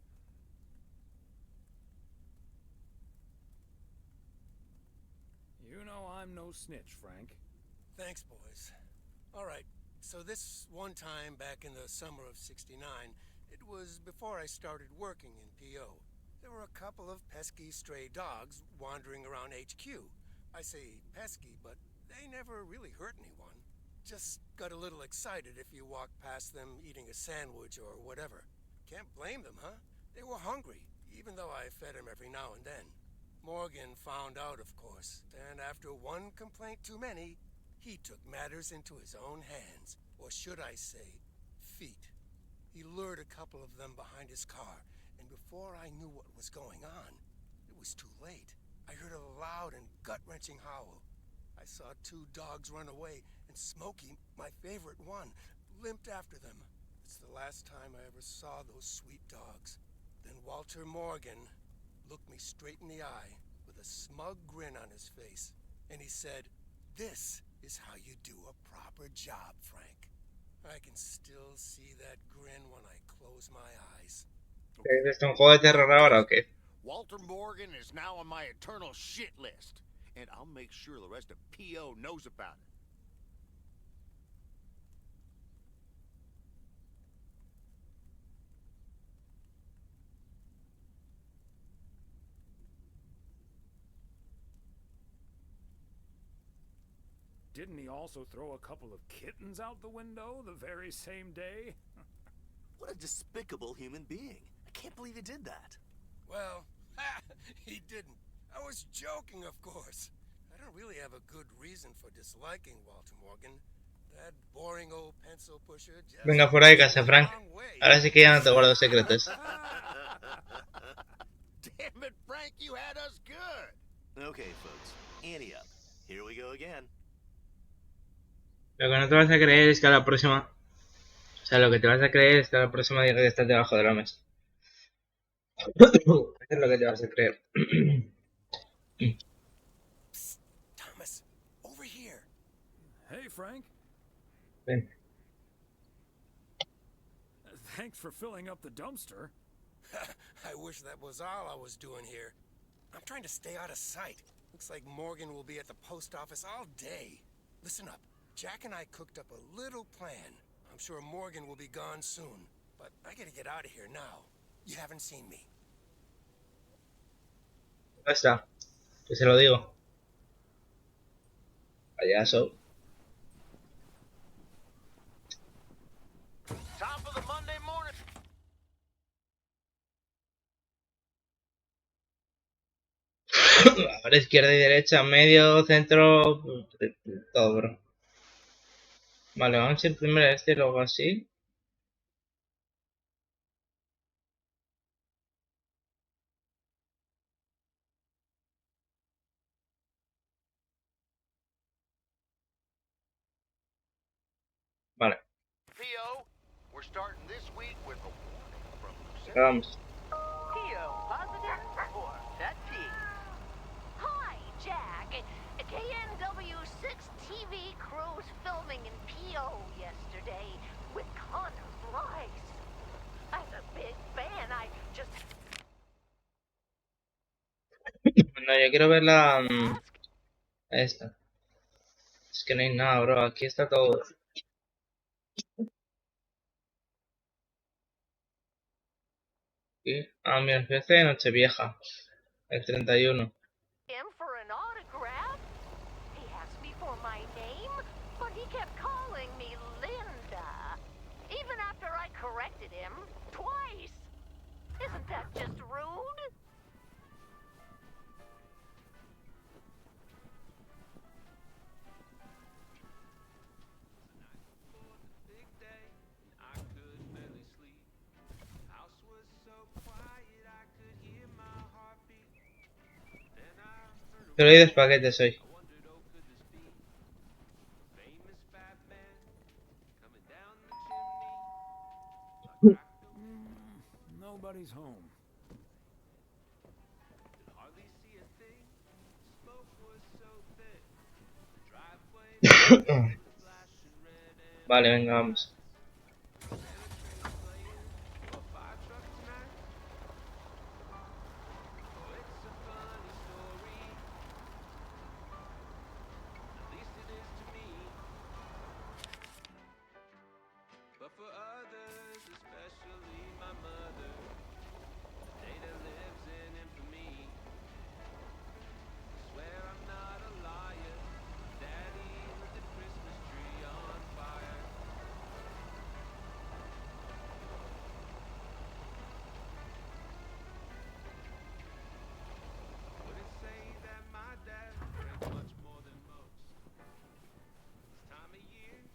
You know I'm no snitch, Frank. Thanks, boys. All right, so this one time back in the summer of '69, it was before I started working in P.O. There were a couple of pesky stray dogs wandering around HQ. I say pesky, but they never really hurt anyone. Just got a little excited if you walk past them eating a sandwich or whatever. Can't blame them, huh? They were hungry, even though I fed them every now and then. Morgan found out, of course, and after one complaint too many, he took matters into his own hands, or should I say, feet. He lured a couple of them behind his car, and before I knew what was going on, it was too late. I heard a loud and gut-wrenching howl. I saw two dogs run away, and Smokey, my favorite one, limped after them. It's the last time I ever saw those sweet dogs. Then Walter Morgan looked me straight in the eye with a smug grin on his face, and he said, "This is how you do a proper job, Frank." I can still see that grin when I close my eyes. ¿Es esto un juego de terror ahora o qué? Walter Morgan is now on my eternal shit list, and I'll make sure the rest of P.O. knows about it. Didn't he also throw a couple of kittens out the window the very same day? What a despicable human being. I can't believe he did that. Well, he didn't. I was joking, of course. I don't really have a good reason for disliking Walter Morgan. That boring old pencil pusher just... Venga, fuera de casa, Frank. Ahora sí que ya no te guardo secretos. Damn it, Frank, you had us good. Okay, folks, ante up. Here we go again. Lo que no te vas a creer es que a la próxima... O sea, lo que te vas a creer es que a la próxima diga que estás debajo de la mesa. Eso es lo que te vas a creer. Psst, Thomas, over here. Hey, Frank. Ven. Thanks for filling up the dumpster. I wish that was all I was doing here. I'm trying to stay out of sight. Looks like Morgan will be at the post office all day. Listen up. Jack and I cooked up a little plan. I'm sure Morgan will be gone soon, but I gotta get out of here now. You haven't seen me. Ya está. Que se lo digo. Payaso. Top of the Monday morning. Ahora izquierda y derecha, medio, centro, todo, bro. Vale, vamos a ir primero a este y luego así. Vale, P.O. We're starting this week with a warning from vamos. P.O. positive or pet peeve? Hi, Jack. KNW6 TV crews filming in P.O. yesterday with Connor Bryce. As a big fan, I just... No, yo quiero ver la... esta. Es que no hay nada, bro. Aquí está todo. Aquí. Ah, mira, el fiesta de Nochevieja. El 31. him for an autograph. He asked me for my name, but he kept calling me Linda. Even after I corrected him twice. Isn't that just rude? Big day, I could barely sleep. House was so quiet, I could hear my heartbeat. Then I heard a Pero hay dos paquetes hoy. I wondered, oh, could this be the famous fat man coming down the chimney? Nobody's home. Could hardly see a thing. Smoke was so thick. The driveway was flashing red and Vale, venga, vamos. Santa Train playing a fire truck tonight. Oh, it's a funny story. At least it is to me. But for others, especially my mother, the day that lives in infamy. I swear I'm not a liar. Daddy lit the Christmas tree on fire. Wouldn't say that my dad drank much more than most. This time of year,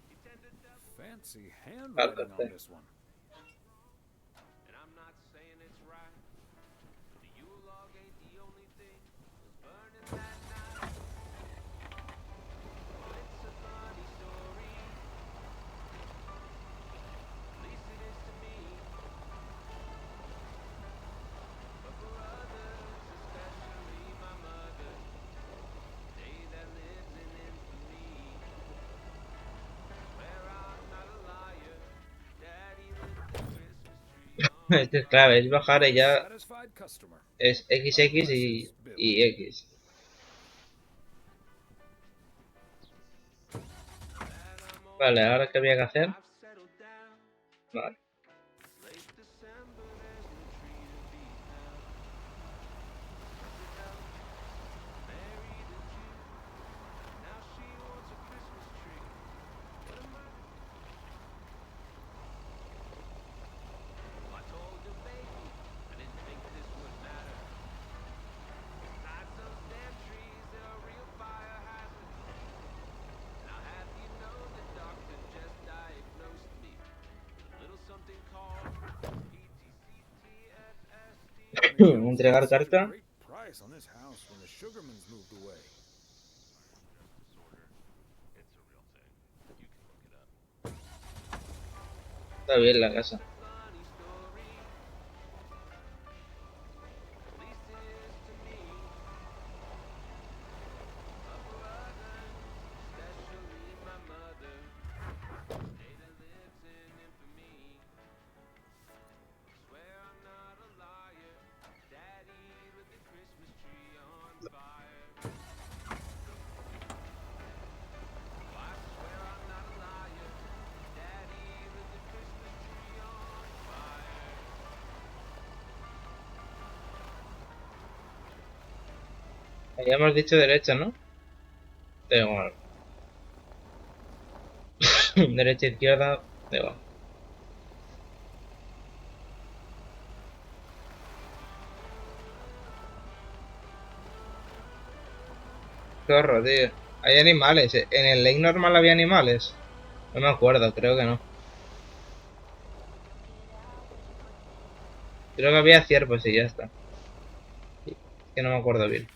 he tended double. Fancy handwriting on this one. And I'm not saying it's right. But the Yule log ain't the only thing was burning that night. Oh, it's a funny story. At least it is to me. But for others, especially my mother, the day that lives in infamy. Swear I'm not a liar. Daddy lit the Christmas tree on Este es clave, es bajar y ya Satisfied customer. es XX y X. Vale, ahora qué había que hacer. I've settled down. Vale. It's late December, there's no tree to be found. Married a Jew, now she wants a Christmas tree. What am I? Well, I told the baby I didn't think this would matter. Besides those damn trees, they're a real fire hazard. Now have you know the doctor just diagnosed me with a little something called PTCTFSD. Entregar carta. Great price on this house when the Sugarmans moved away. Disorder. It's a real thing. You can look it up. Está bien la casa. Funny story. At least it is to me. Habíamos dicho derecha, ¿no? Da igual. Derecha, izquierda, da igual. Zorro, tío. Hay animales. ¿En el lake normal había animales? No me acuerdo, creo que no. Creo que había ciervos y ya está. Es que no me acuerdo bien.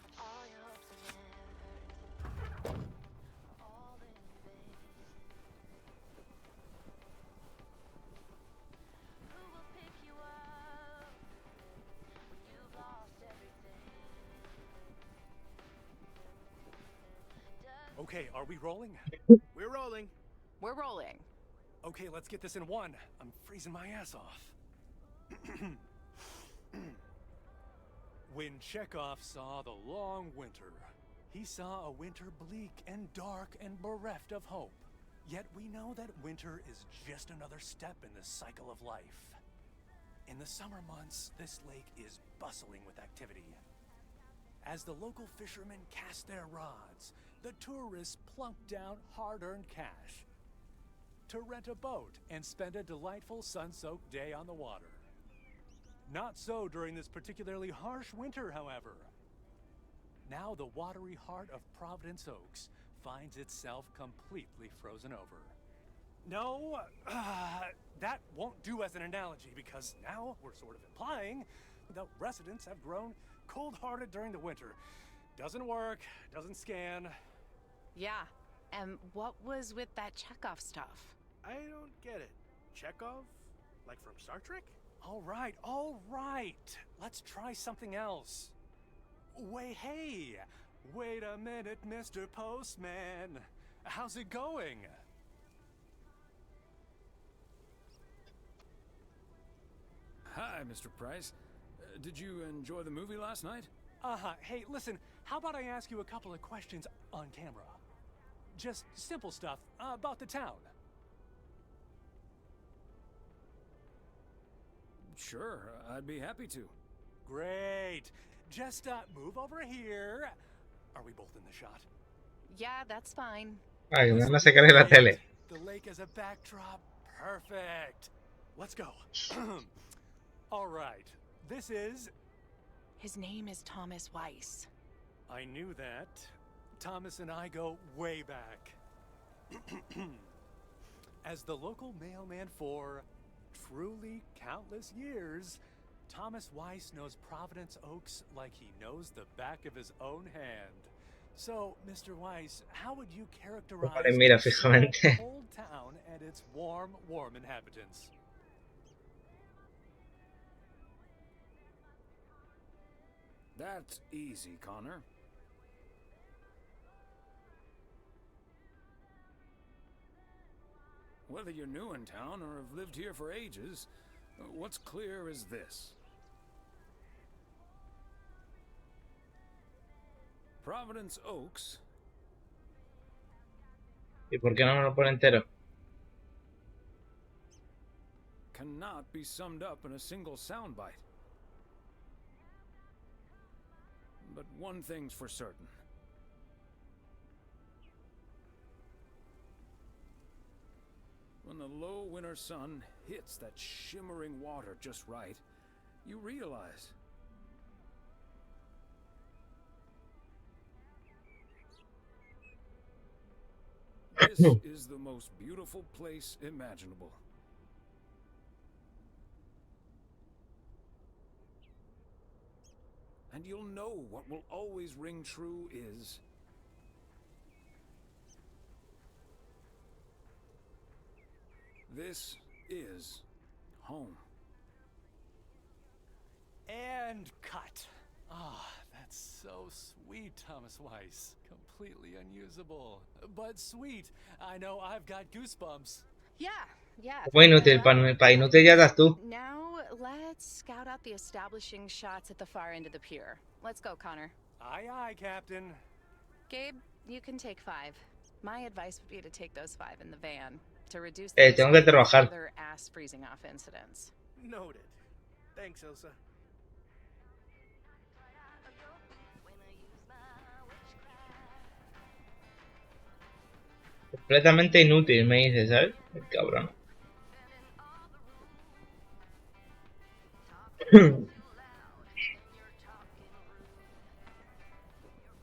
Okay, are we rolling? We're rolling. We're rolling. Okay, let's get this in one. I'm freezing my ass off. When Chekhov saw the long winter, he saw a winter bleak and dark and bereft of hope. Yet we know that winter is just another step in the cycle of life. In the summer months, this lake is bustling with activity. As the local fishermen cast their rods, the tourists plunk down hard-earned cash to rent a boat and spend a delightful sun-soaked day on the water. Not so during this particularly harsh winter, however. Now the watery heart of Providence Oaks finds itself completely frozen over. No, that won't do as an analogy, because now we're sort of implying the residents have grown cold-hearted during the winter. Doesn't work, doesn't scan. Yeah, and what was with that Chekhov stuff? I don't get it. Chekhov? Like from Star Trek? All right. Let's try something else. Hey, wait a minute, Mr. Postman. How's it going? Hi, Mr. Price. Did you enjoy the movie last night? Hey, listen, how about I ask you a couple of questions on camera? Just simple stuff about the town. Sure, I'd be happy to. Great. Just move over here. Are we both in the shot? Yeah, that's fine. Ay, que me van a sacar de la tele. The lake as a backdrop. Perfect. Let's go. All right. This is... His name is Thomas Weiss. I knew that. Thomas and I go way back. As the local mailman for truly countless years, Thomas Weiss knows Providence Oaks like he knows the back of his own hand. So, Mr. Weiss, how would you characterize Vale, mira, this fijamente. old town and its warm inhabitants? That's easy, Connor. Whether you're new in town or have lived here for ages, what's clear is this. Providence Oaks. ¿Y por qué no me lo pone entero? Cannot be summed up in a single soundbite. But one thing's for certain. When the low winter sun hits that shimmering water just right, you realize this is the most beautiful place imaginable. And you'll know what will always ring true is this is home. And cut. Ah, that's so sweet, Thomas Weiss. Completely unusable, but sweet. I know I've got goosebumps. Yeah. Muy inútil, para inútil ya estás tú. Now, let's scout out the establishing shots at the far end of the pier. Let's go, Connor. Aye, Captain. Gabe, you can take 5. My advice would be to take those 5 in the van to reduce the Tengo que trabajar. further ass freezing off incidents. Noted. Thanks, Elsa. Completamente inútil, me dice, ¿sabes? El cabrón.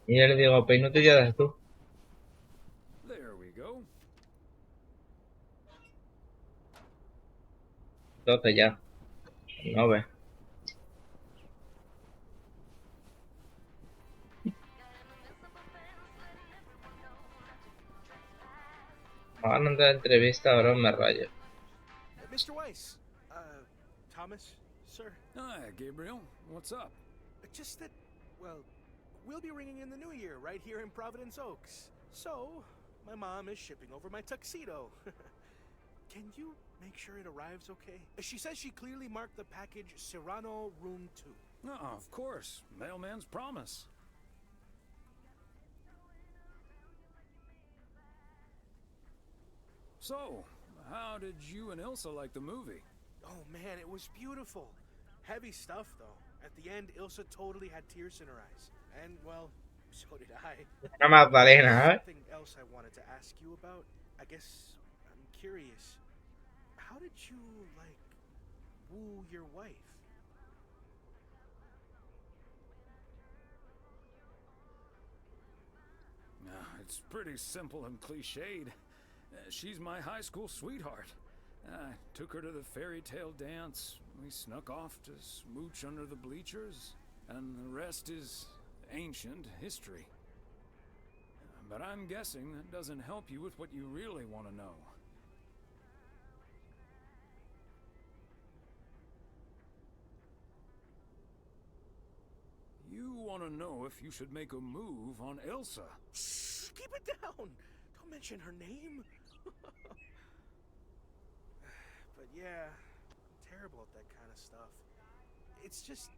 Y yo le digo, pues inútil ya das tú. There we go. Entonces ya. No ve. Van a entrar a entrevista, ahora me rayo. Mr. Weiss, Thomas, sir. Hi, Gabriel. What's up? Just that, well, we'll be ringing in the new year right here in Providence Oaks. So, my mom is shipping over my tuxedo. Can you make sure it arrives okay? She says she clearly marked the package Serrano Room 2. Oh, of course. Mailman's promise. So, how did you and Ilsa like the movie? Oh man, it was beautiful. Heavy stuff though. At the end, Ilsa totally had tears in her eyes. And well, so did I. Una Magdalena, ¿eh? Something else I wanted to ask you about. I guess I'm curious. How did you, like, woo your wife? It's pretty simple and cliched. She's my high school sweetheart. I took her to the fairy tale dance. We snuck off to smooch under the bleachers, and the rest is ancient history. But I'm guessing that doesn't help you with what you really want to know. You want to know if you should make a move on Ilsa. Keep it down! Don't mention her name. But yeah, I'm terrible at that kind of stuff. It's just,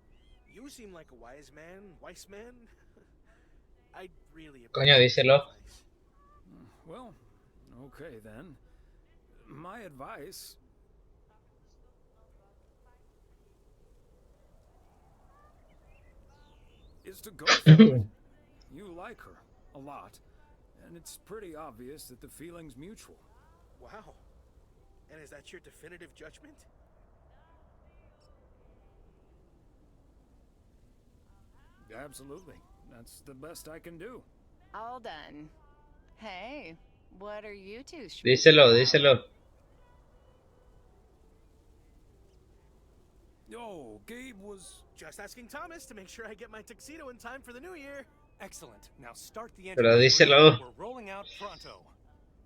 you seem like a wise man. I'd really Coño, díselo. Well, okay then. My advice is to go for it. You like her a lot, and it's pretty obvious that the feeling's mutual. Wow. And is that your definitive judgment? Absolutely. That's the best I can do. All done. Hey, what are you two Díselo. Oh, Gabe was just asking Thomas to make sure I get my tuxedo in time for the new year. Excellent. Now start the engine. Pero díselo. We're rolling out pronto.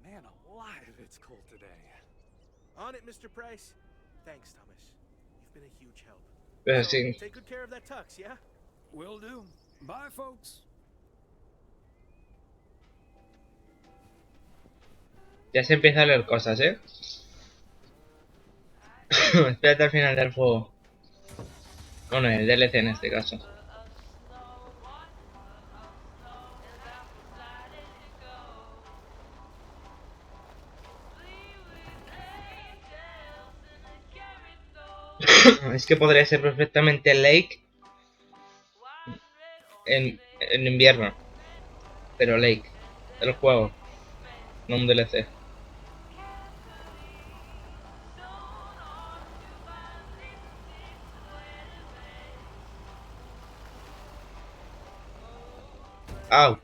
Man alive, it's cold today. On it, Mr. Price. Thanks, Thomas. You've been a huge help. Pero So, sí. take good care of that tux, yeah? Will do. Bye, folks. Ya se empieza a leer cosas, ¿eh? Espérate al final del juego. Bueno, el DLC en este caso. Es que podría ser perfectamente Lake en invierno. Pero Lake, el juego, no un DLC. Au.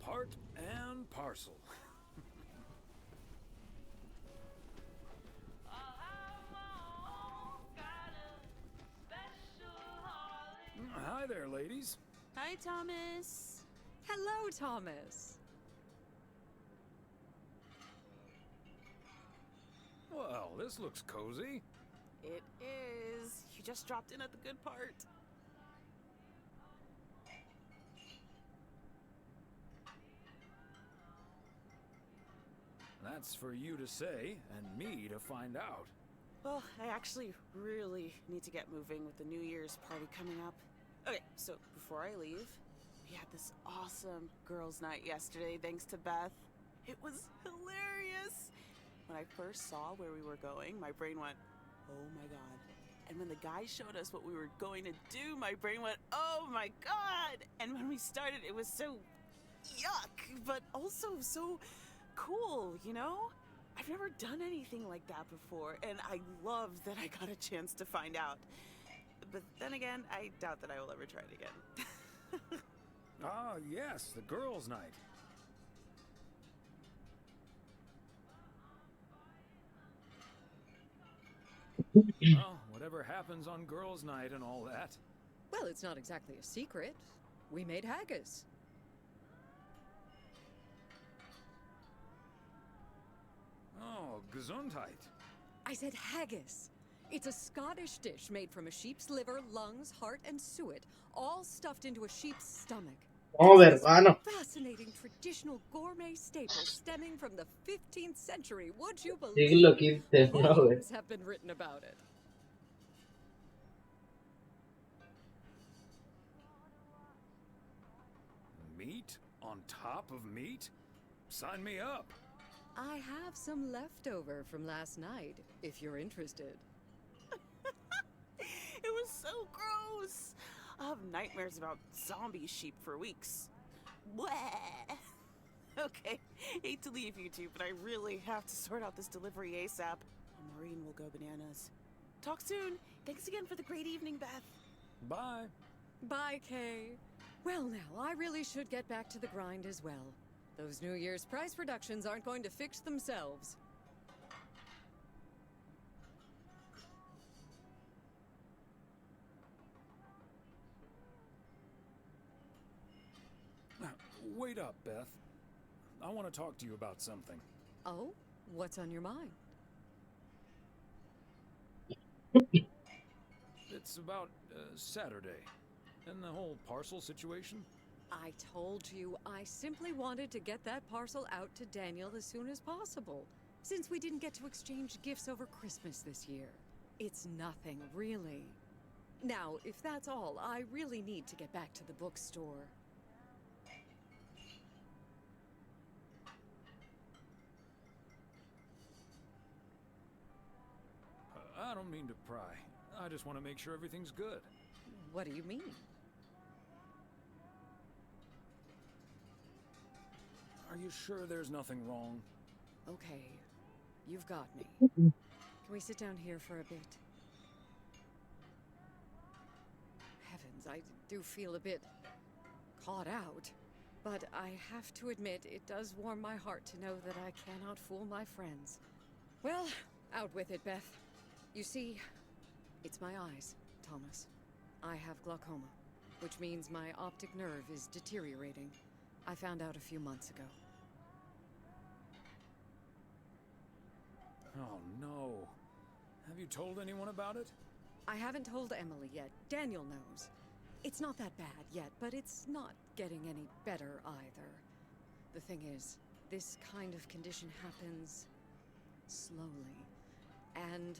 Part and parcel. Hi there, ladies. Hi, Thomas. Hello, Thomas. Well, this looks cozy. It is. You just dropped in at the good part. That's for you to say and me to find out. Well, I actually really need to get moving with the New Year's party coming up. Okay, so before I leave, we had this awesome girls' night yesterday thanks to Beth. It was hilarious! When I first saw where we were going, my brain went, oh my god, And when the guy showed us what we were going to do, my brain went, oh my god! And when we started, it was so yuck, but also so cool, you know? I've never done anything like that before, and I love that I got a chance to find out. But then again, I doubt that I will ever try it again. Ah, yes, the girls' night. Well, whatever happens on girls' night and all that. Well, it's not exactly a secret. We made haggis. Oh, Gesundheit. I said haggis. It's a Scottish dish made from a sheep's liver, lungs, heart, and suet, all stuffed into a sheep's stomach. Oh, hermano. Fascinating traditional gourmet staple stemming from the 15th century. Would you believe? Siglo XV, no, Poems have been written about it. Meat on top of meat? Sign me up. I have some leftover from last night, if you're interested. It was so gross. I'll have nightmares about zombie sheep for weeks. Bleh. Okay, hate to leave you two, but I really have to sort out this delivery ASAP. And Maureen will go bananas. Talk soon. Thanks again for the great evening, Beth. Bye. Bye, Kay. Well, now, I really should get back to the grind as well. Those New Year's price reductions aren't going to fix themselves. Wait up, Beth. I want to talk to you about something. Oh? What's on your mind? It's about Saturday and the whole parcel situation. I told you I simply wanted to get that parcel out to Daniel as soon as possible, since we didn't get to exchange gifts over Christmas this year. It's nothing, really. Now, if that's all, I really need to get back to the bookstore. I don't mean to pry. I just want to make sure everything's good. What do you mean? Are you sure there's nothing wrong? Okay, you've got me. Can we sit down here for a bit? Heavens, I do feel a bit caught out. But I have to admit, it does warm my heart to know that I cannot fool my friends. Well, out with it, Beth. You see, it's my eyes, Thomas. I have glaucoma, which means my optic nerve is deteriorating. I found out a few months ago. Oh, no. Have you told anyone about it? I haven't told Emily yet. Daniel knows. It's not that bad yet, but it's not getting any better either. The thing is, this kind of condition happens slowly. And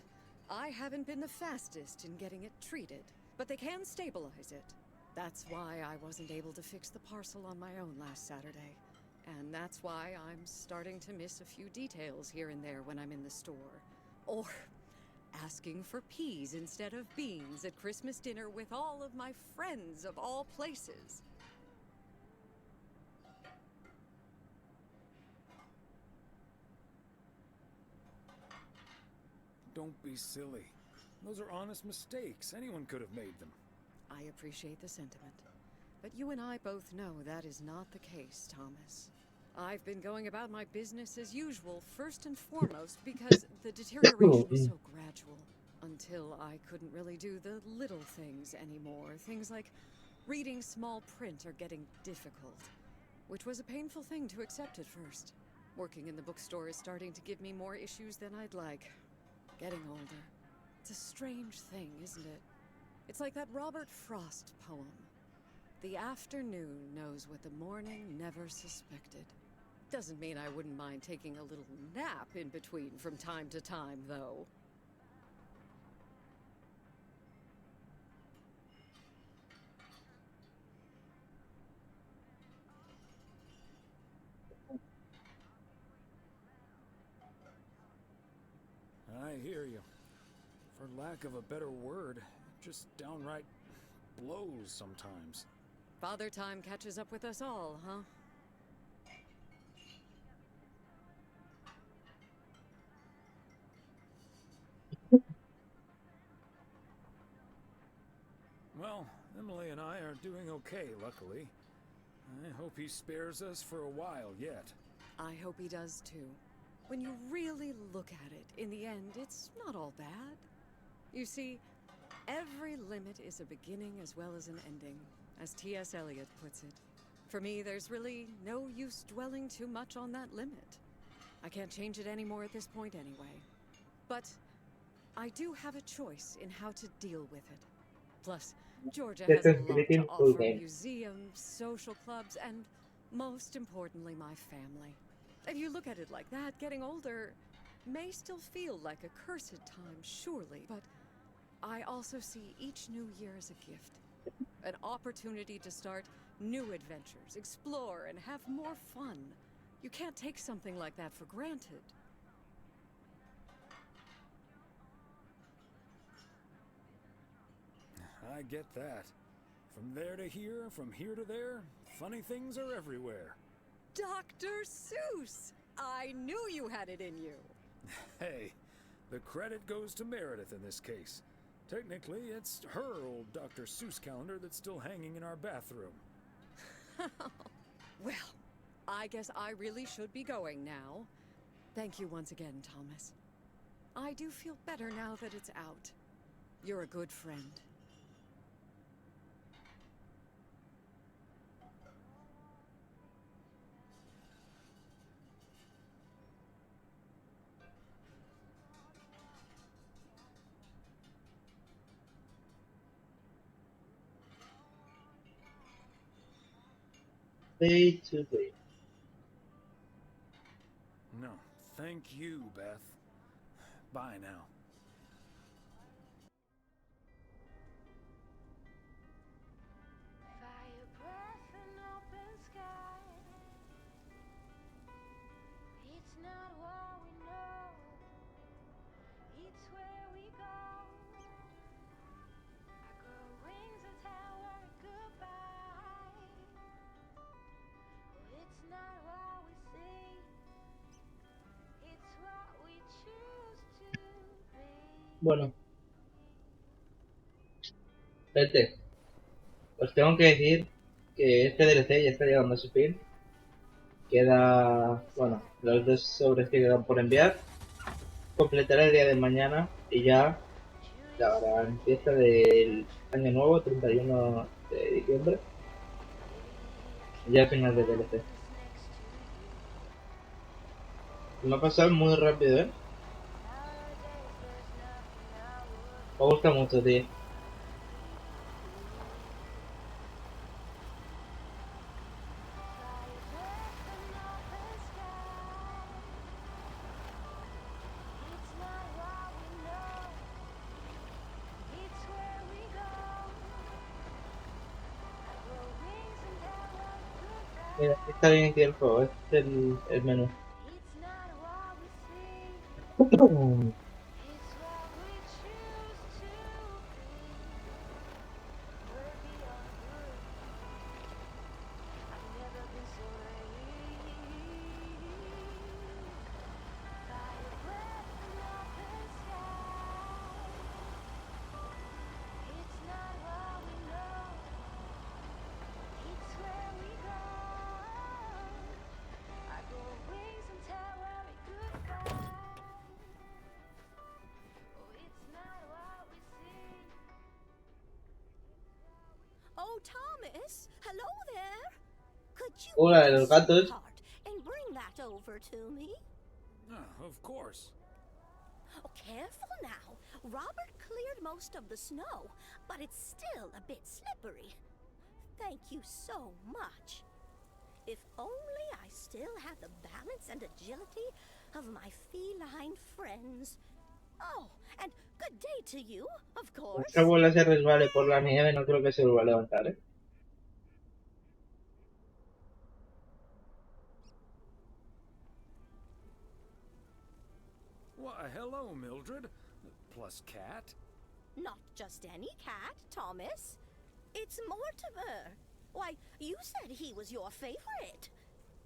I haven't been the fastest in getting it treated, but they can stabilize it. That's why I wasn't able to fix the parcel on my own last Saturday. And that's why I'm starting to miss a few details here and there when I'm in the store. Or asking for peas instead of beans at Christmas dinner with all of my friends of all places. Don't be silly. Those are honest mistakes. Anyone could have made them. I appreciate the sentiment. But you and I both know that is not the case, Thomas. I've been going about my business as usual, first and foremost, because the deterioration is so gradual. Until I couldn't really do the little things anymore. Things like reading small print are getting difficult, which was a painful thing to accept at first. Working in the bookstore is starting to give me more issues than I'd like. Getting older. It's a strange thing, isn't it? It's like that Robert Frost poem. The afternoon knows what the morning never suspected. Doesn't mean I wouldn't mind taking a little nap in between from time to time, though. I hear you. For lack of a better word, just downright blows sometimes. Father Time catches up with us all, huh? Well, Emily and I are doing okay, luckily. I hope he spares us for a while yet. I hope he does too. When you really look at it, in the end, it's not all bad. You see, every limit is a beginning as well as an ending, as T.S. Eliot puts it. For me, there's really no use dwelling too much on that limit. I can't change it anymore at this point anyway. But I do have a choice in how to deal with it. Plus, Georgia has a lot to offer: museums, social clubs, and most importantly, my family. If you look at it like that, getting older may still feel like a cursed time, surely, but I also see each new year as a gift. An opportunity to start new adventures, explore, and have more fun. You can't take something like that for granted. I get that. From there to here, from here to there, funny things are everywhere. Dr. Seuss! I knew you had it in you. Hey, the credit goes to Meredith in this case. Technically, it's her old Dr. Seuss calendar that's still hanging in our bathroom. Well, I guess I really should be going now. Thank you once again, Thomas. I do feel better now that it's out. You're a good friend. Day to day. No, thank you, Beth. Bye now. Fire breath and open sky. It's not what we know, it's where we go. I grow wings and tell our goodbye. Oh, it's not what we see, it's what we choose to be. Bueno, gente, os tengo que decir que este DLC ya está llegando a su fin. Queda, bueno, los 2 sobres que quedan por enviar. Completaré el día de mañana y ya la gran fiesta del año nuevo, 31 de diciembre. Ya final de DLC. Me ha pasado muy rápido, ¿eh? Me gusta mucho, tío. Mira, aquí está bien aquí el juego, este es el menú. Oh, Thomas! Hello there! Could you Hola, de los gatos. and bring that over to me? Of course. Oh, careful now. Robert cleared most of the snow, but it's still a bit slippery. Thank you so much. If only I still had the balance and agility of my feline friends. Oh, and good day to you, of course. Esta abuela se resbale por la nieve, no creo que se vuelva a levantar, ¿eh? Why, hello, Mildred. plus cat? Not just any cat, Thomas. It's Mortimer. Why, you said he was your favorite.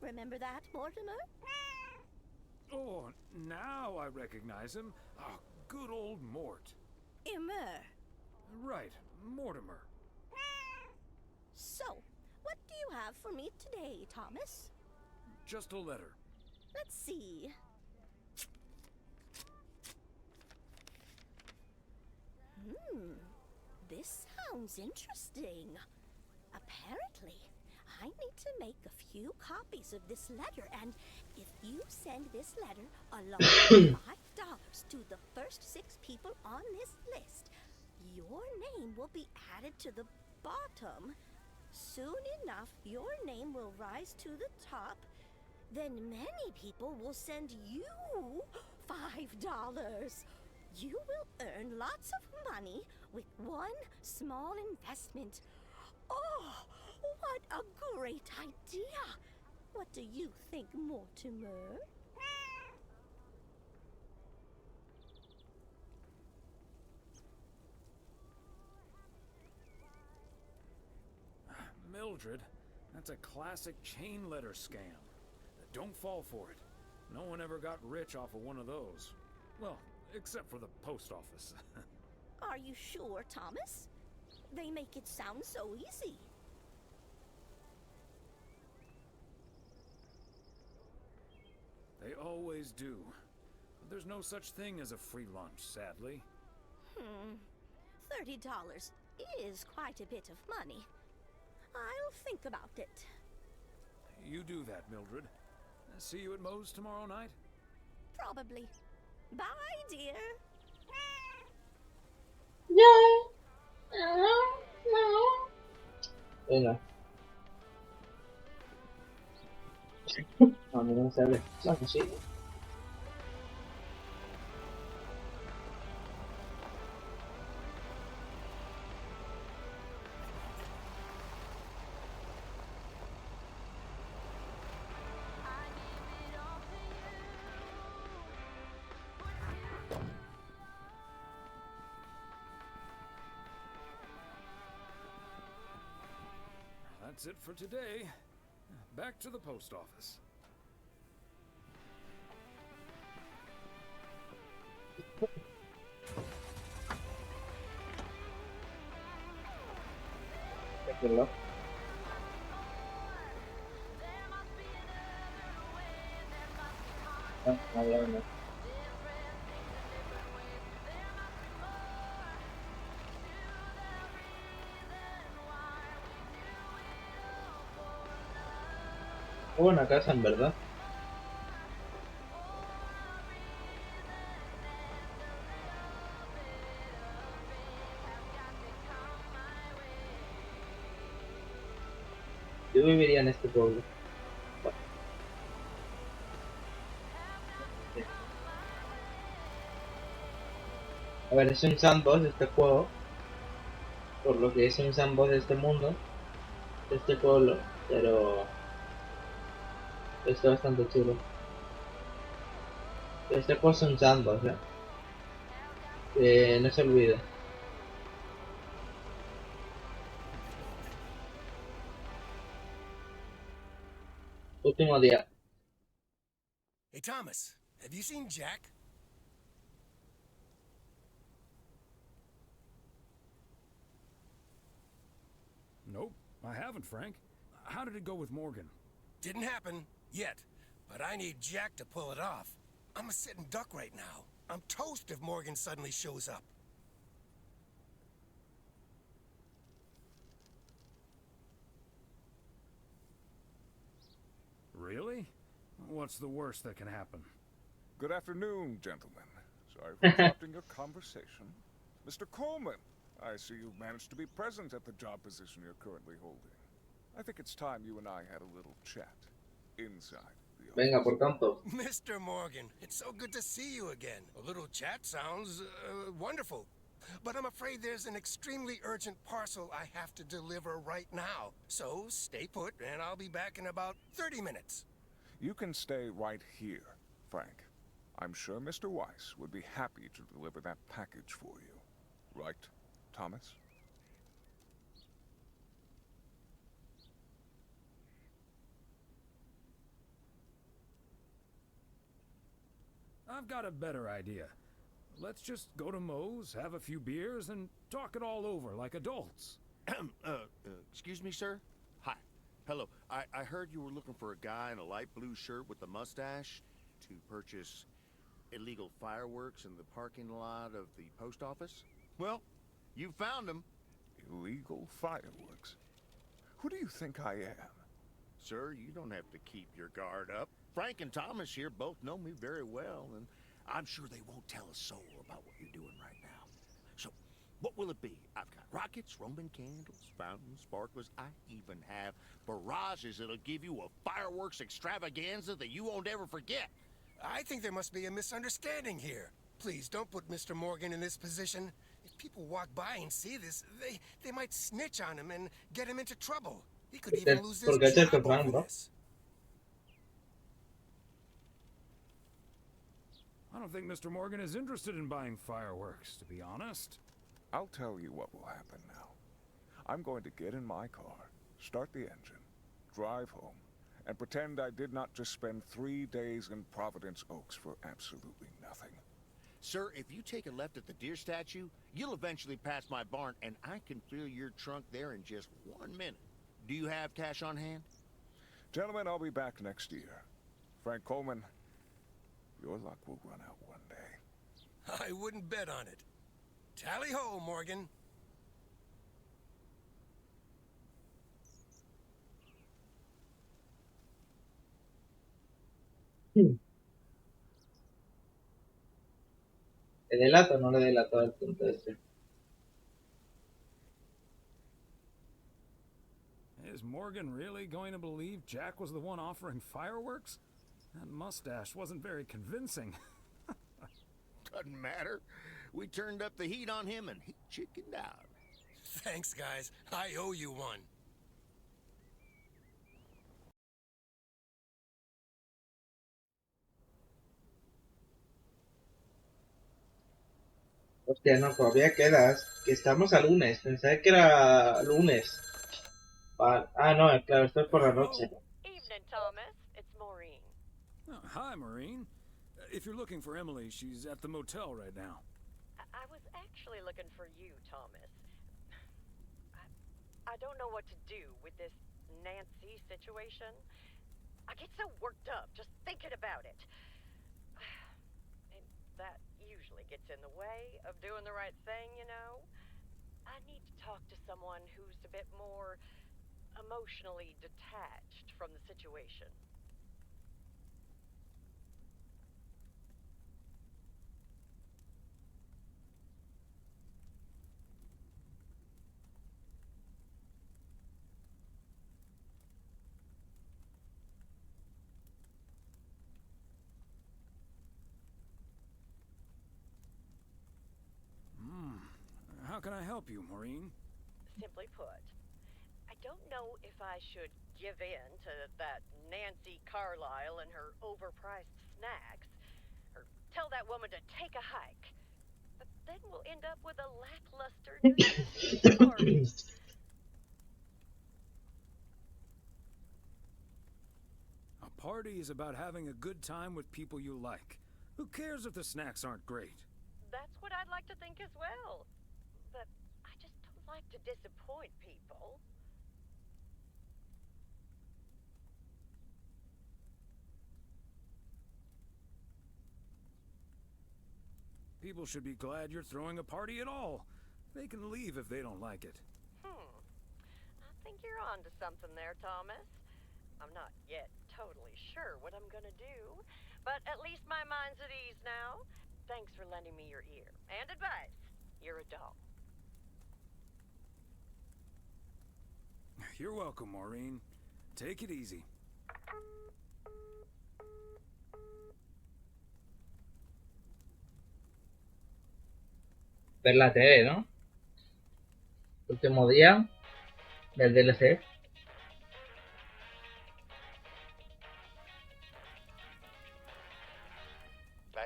Remember that, Mortimer? Oh, now I recognize him. Oh, good old Mort. Immer. Right, Mortimer. So, what do you have for me today, Thomas? Just a letter. Let's see. This sounds interesting. Apparently, I need to make a few copies of this letter, and if you send this letter along with $5 to the first 6 people on this list, your name will be added to the bottom. Soon enough, your name will rise to the top. Then many people will send you $5. You will earn lots of money with one small investment. Oh, what a great idea! What do you think, Mortimer? Mildred, that's a classic chain letter scam. Don't fall for it. No one ever got rich off of one of those. Well, except for the post office. Are you sure, Thomas? They make it sound so easy. They always do. But there's no such thing as a free lunch, sadly. $30 is quite a bit of money. I'll think about it. You do that, Mildred. See you at Moe's tomorrow night? Probably. Bye, dear. Venga. Vamos a ver. Bueno, sí. That's it for today. Back to the post office. Déjenlo. No. Qué buena casa, en verdad. Yo viviría en este pueblo. A ver, es un sandbox este juego. Por lo que es un sandbox de este mundo. De este pueblo. Pero está bastante chulo. Este juego es un sandbox, ¿eh? Que no se olvide. Último día. Hey, Thomas, have you seen Jack? Nope, I haven't, Frank. How did it go with Morgan? Didn't happen yet, but I need Jack to pull it off. I'm a sitting duck right now. I'm toast if Morgan suddenly shows up. Really? What's the worst that can happen? Good afternoon, gentlemen. Sorry for interrupting your conversation. Mr. Coleman, I see you've managed to be present at the job position you're currently holding. I think it's time you and I had a little chat inside the office. Venga, por tanto. Mr. Morgan, it's so good to see you again. A little chat sounds wonderful. But I'm afraid there's an extremely urgent parcel I have to deliver right now. So stay put, and I'll be back in about 30 minutes. You can stay right here, Frank. I'm sure Mr. Weiss would be happy to deliver that package for you. Right, Thomas? I've got a better idea. Let's just go to Moe's, have a few beers, and talk it all over like adults. Excuse me, sir? Hi. Hello. I heard you were looking for a guy in a light blue shirt with a mustache to purchase illegal fireworks in the parking lot of the post office? Well, you found him. Illegal fireworks? Who do you think I am? Sir, you don't have to keep your guard up. Frank and Thomas here both know me very well, and I'm sure they won't tell a soul about what you're doing right now. So, what will it be? I've got rockets, Roman candles, fountains, sparklers. I even have barrages that'll give you a fireworks extravaganza that you won't ever forget. I think there must be a misunderstanding here. Please, don't put Mr. Morgan in this position. If people walk by and see this, they might snitch on him and get him into trouble. He could even lose his job over this. I don't think Mr. Morgan is interested in buying fireworks, to be honest. I'll tell you what will happen now. I'm going to get in my car, start the engine, drive home, and pretend I did not just spend 3 days in Providence Oaks for absolutely nothing. Sir, if you take a left at the deer statue, you'll eventually pass my barn, and I can fill your trunk there in just 1 minute. Do you have cash on hand? Gentlemen, I'll be back next year. Frank Coleman, your luck will run out one day. I wouldn't bet on it. Tally ho, Morgan. ¿Le delato o no le delato al punto este? Is Morgan really going to believe Jack was the one offering fireworks? That mustache wasn't very convincing. Doesn't matter. We turned up the heat on him and he chickened out. Thanks, guys. I owe you one. Hostia, no, todavía quedas. Que estamos a lunes. Pensaba que era lunes. Vale. Ah, no, claro, esto es por la noche. Evening, Thomas. It's Maureen. Oh, hi, Maureen. If you're looking for Emily, she's at the motel right now. I was actually looking for you, Thomas. I don't know what to do with this Nancy situation. I get so worked up just thinking about it. And that usually gets in the way of doing the right thing, you know? I need to talk to someone who's a bit more emotionally detached from the situation. How can I help you, Maureen? Simply put, I don't know if I should give in to that Nancy Carlisle and her overpriced snacks, or tell that woman to take a hike. But then we'll end up with a lackluster New Year's Eve party. A party is about having a good time with people you like. Who cares if the snacks aren't great? That's what I'd like to think as well. But I just don't like to disappoint people. People should be glad you're throwing a party at all. They can leave if they don't like it. I think you're onto something there, Thomas. I'm not yet totally sure what I'm gonna do, but at least my mind's at ease now. Thanks for lending me your ear and advice. You're a doll. You're welcome, Maureen. Take it easy. Ver la tele, ¿no? Último día del DLC.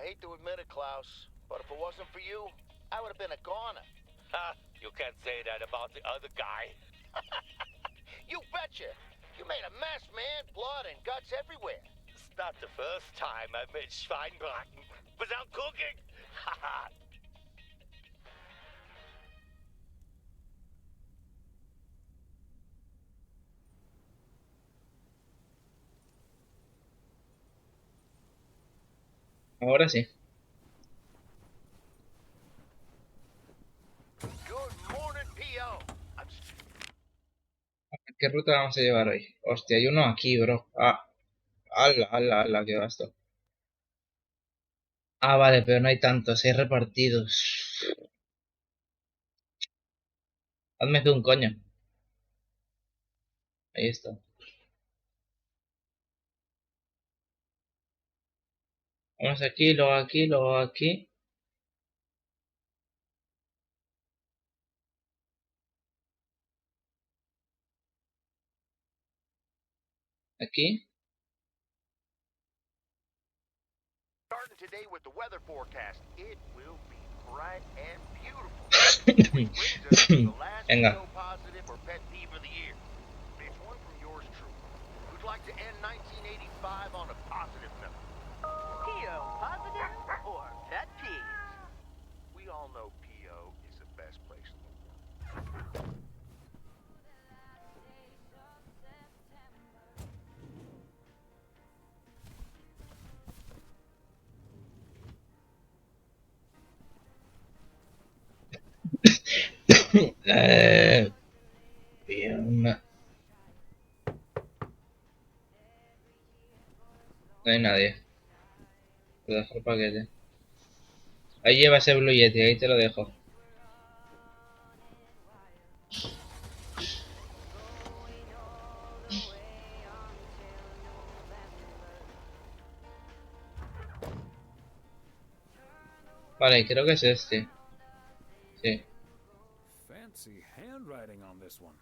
hate to admit it, Klaus, but if it wasn't for you, I would have been a goner. Ha! You can't say that about the other guy. You betcha! You made a mess, man. Blood and guts everywhere. It's not the first time I've made Schweinbraten without cooking. Haha! Ahora sí. Good morning, P.O. ¿Qué ruta vamos a llevar hoy? Hostia, hay uno aquí, bro. Ah, ala, qué gasto. Ah, vale, pero no hay tantos, hay repartidos. Hazme tú un coño. Ahí está. Vamos aquí, luego aquí, luego aquí. Aquí. Starting today with the weather forecast. It will be bright and beautiful. Which brings us to the last Venga. PO positive or pet peeve of the year. It's one from yours truly. Who'd like to end 1985 on a positive note? PO positive or pet peeves? We all know PO is the best place in the world. Bien. No hay nadie. Te dejo el paquete. Ahí lleva ese Blue Yeti, ahí te lo dejo. Vale, creo que es este. Sí. Fancy handwriting on this one.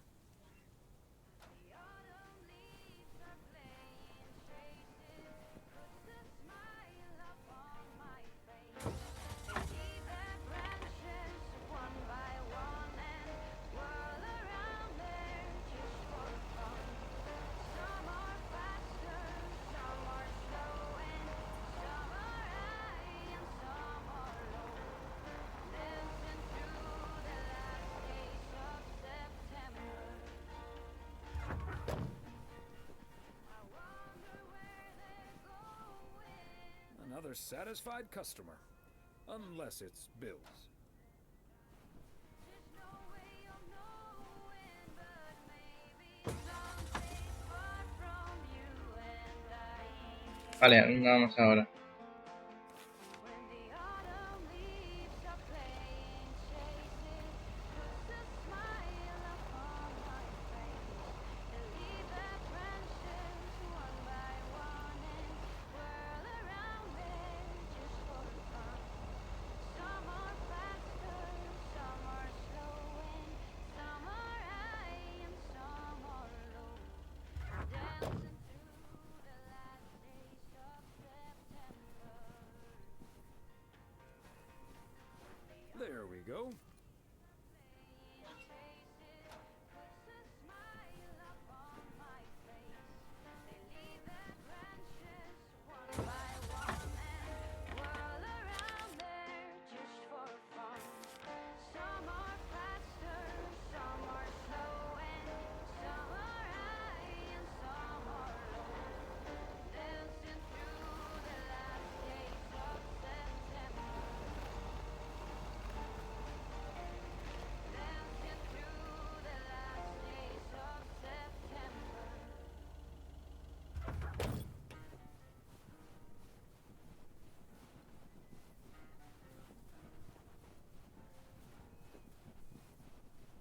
Another satisfied customer. Unless it's Bill's. Vale, vamos ahora. There we go.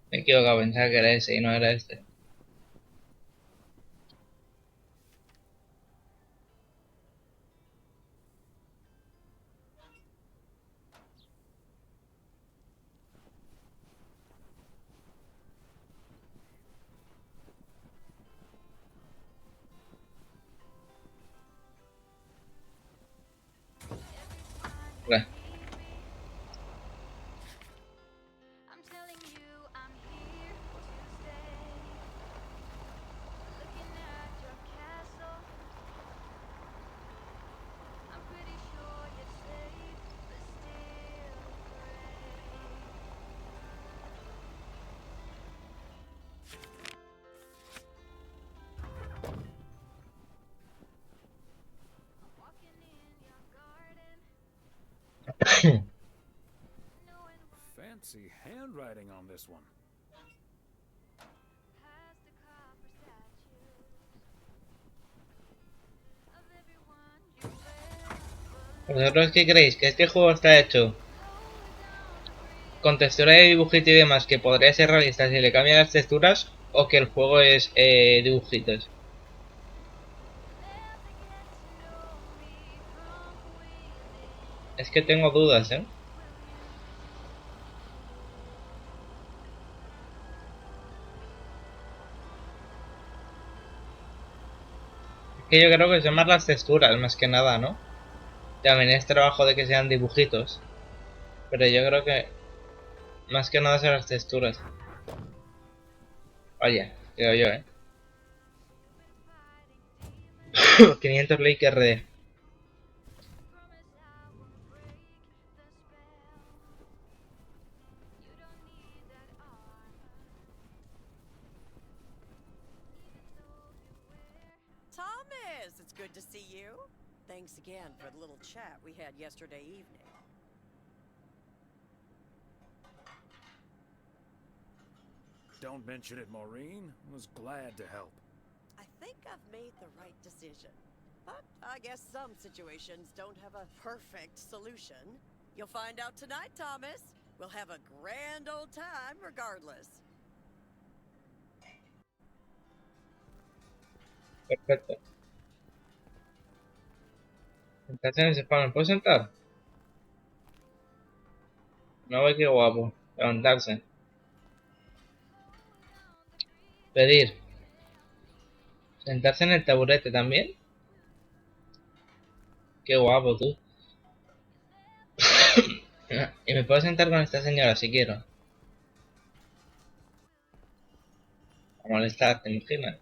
Me he equivocado, pensaba que era ese y no era este. Vale. Fancy handwriting on this one. ¿Vosotros qué creéis? ¿Que este juego está hecho con textura de dibujito y demás que podría ser realista si le cambian las texturas? ¿O que el juego es dibujitos? Es que tengo dudas, ¿eh? Es que yo creo que son más las texturas, más que nada, ¿no? También es trabajo de que sean dibujitos. Pero yo creo que más que nada son las texturas. Vaya, creo yo, 500 like RD. Thomas, it's good to see you. Thanks again for the little chat we had yesterday evening. Don't mention it, Maureen. Was glad to help. I think I've made the right decision. But I guess some situations don't have a perfect solution. You'll find out tonight, Thomas. We'll have a grand old time regardless. Perfecto. ¿Sentarse en ese spawn? ¿Me puedo sentar? No ve qué guapo. Levantarse. Pedir. ¿Sentarse en el taburete también? Qué guapo tú. Y me puedo sentar con esta señora si quiero. A molestar, ¿te imaginas?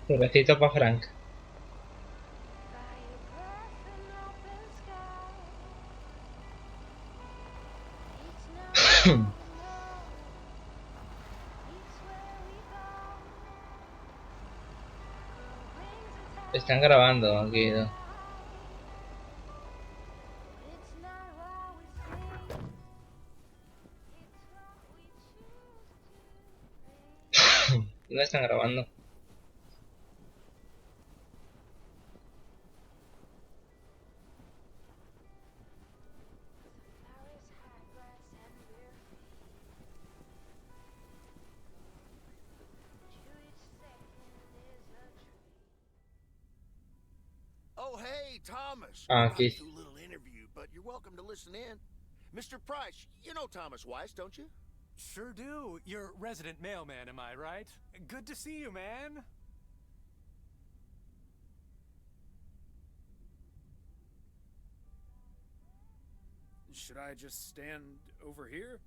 Pobrecito pa' Frank. Están grabando aquí, ¿no? ¿Dónde están grabando? Oh, hey, Thomas. Ah, Running aquí. through a little interview, but you're welcome to listen in. Mr. Price, you know Thomas Weiss, don't you? Sure do. You're resident mailman, am I right? Good to see you, man. Should I just stand over here?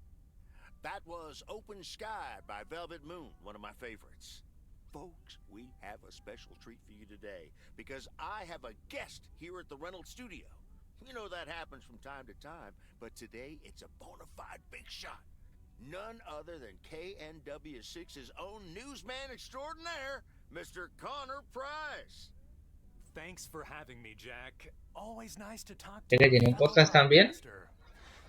That was Open Sky by Velvet Moon, one of my favorites. Folks, we have a special treat for you today because I have a guest here at the Reynolds studio. You know that happens from time to time, but today it's a bona fide big shot. None other than KNW6's own newsman extraordinaire, Mr. Connor Price. Thanks for having me, Jack. Always nice to talk ¿Que to tiene un a fellow podcast también? broadcaster.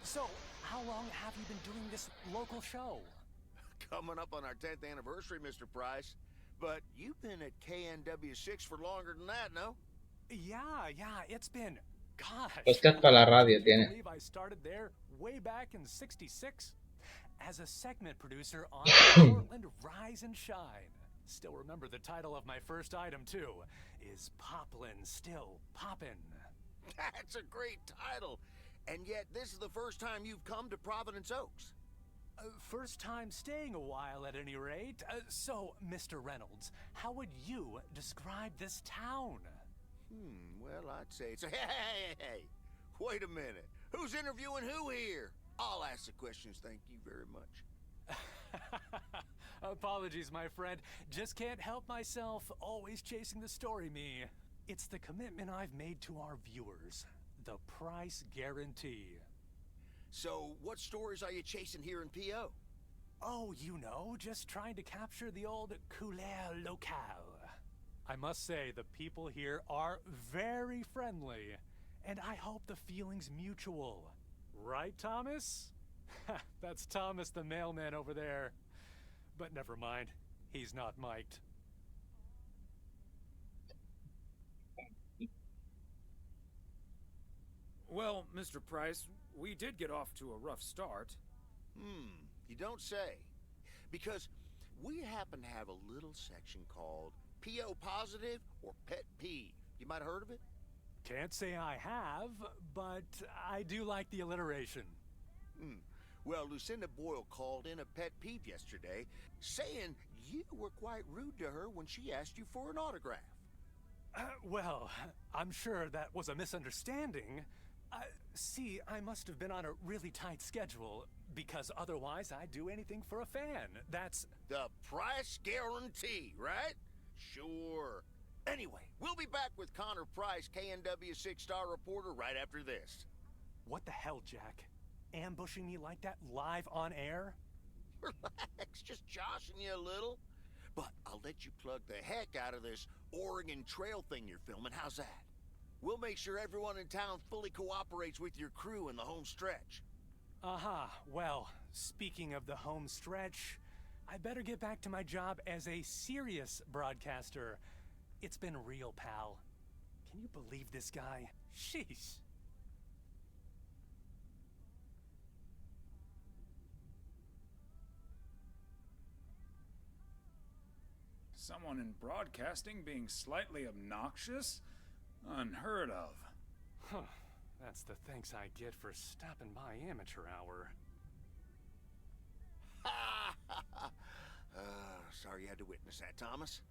So, how long have you been doing this local show? Coming up on our 10th anniversary, Mr. Price. But you've been at KNW6 for longer than that, no? Yeah, it's been, gosh. Podcast para la radio Can you tiene. believe I started there way back in '66 as a segment producer on Portland Rise and Shine. Still remember the title of my first item too. Is Poplin Still Poppin'? That's a great title. And yet this is the first time you've come to Providence Oaks. First time staying a while at any rate. So, Mr. Reynolds, how would you describe this town? Well, I'd say it's a... Hey, wait a minute. Who's interviewing who here? I'll ask the questions, thank you very much. Apologies, my friend. Just can't help myself. Always chasing the story, me. It's the commitment I've made to our viewers. The price guarantee. So, what stories are you chasing here in P.O.? Oh, you know, just trying to capture the old couleur locale. I must say, the people here are very friendly, and I hope the feeling's mutual. Right, Thomas? That's Thomas the mailman over there. But never mind, he's not mic'd. Well, Mr. Price, we did get off to a rough start. You don't say. Because we happen to have a little section called P.O. Positive or Pet Peeve. You might have heard of it? Can't say I have, but I do like the alliteration. Well, Lucinda Boyle called in a pet peeve yesterday, saying you were quite rude to her when she asked you for an autograph. Well, I'm sure that was a misunderstanding. See, I must have been on a really tight schedule, because otherwise I'd do anything for a fan. That's... The price guarantee, right? Sure. Anyway, we'll be back with Connor Price, KNW 6-star reporter, right after this. What the hell, Jack? Ambushing me like that live on air? Relax, just joshing you a little. But I'll let you plug the heck out of this Oregon Trail thing you're filming. How's that? We'll make sure everyone in town fully cooperates with your crew in the home stretch. Well, speaking of the home stretch, I better get back to my job as a serious broadcaster. It's been real, pal. Can you believe this guy? Sheesh. Someone in broadcasting being slightly obnoxious? Unheard of. Huh. That's the thanks I get for stopping by amateur hour. Sorry you had to witness that, Thomas.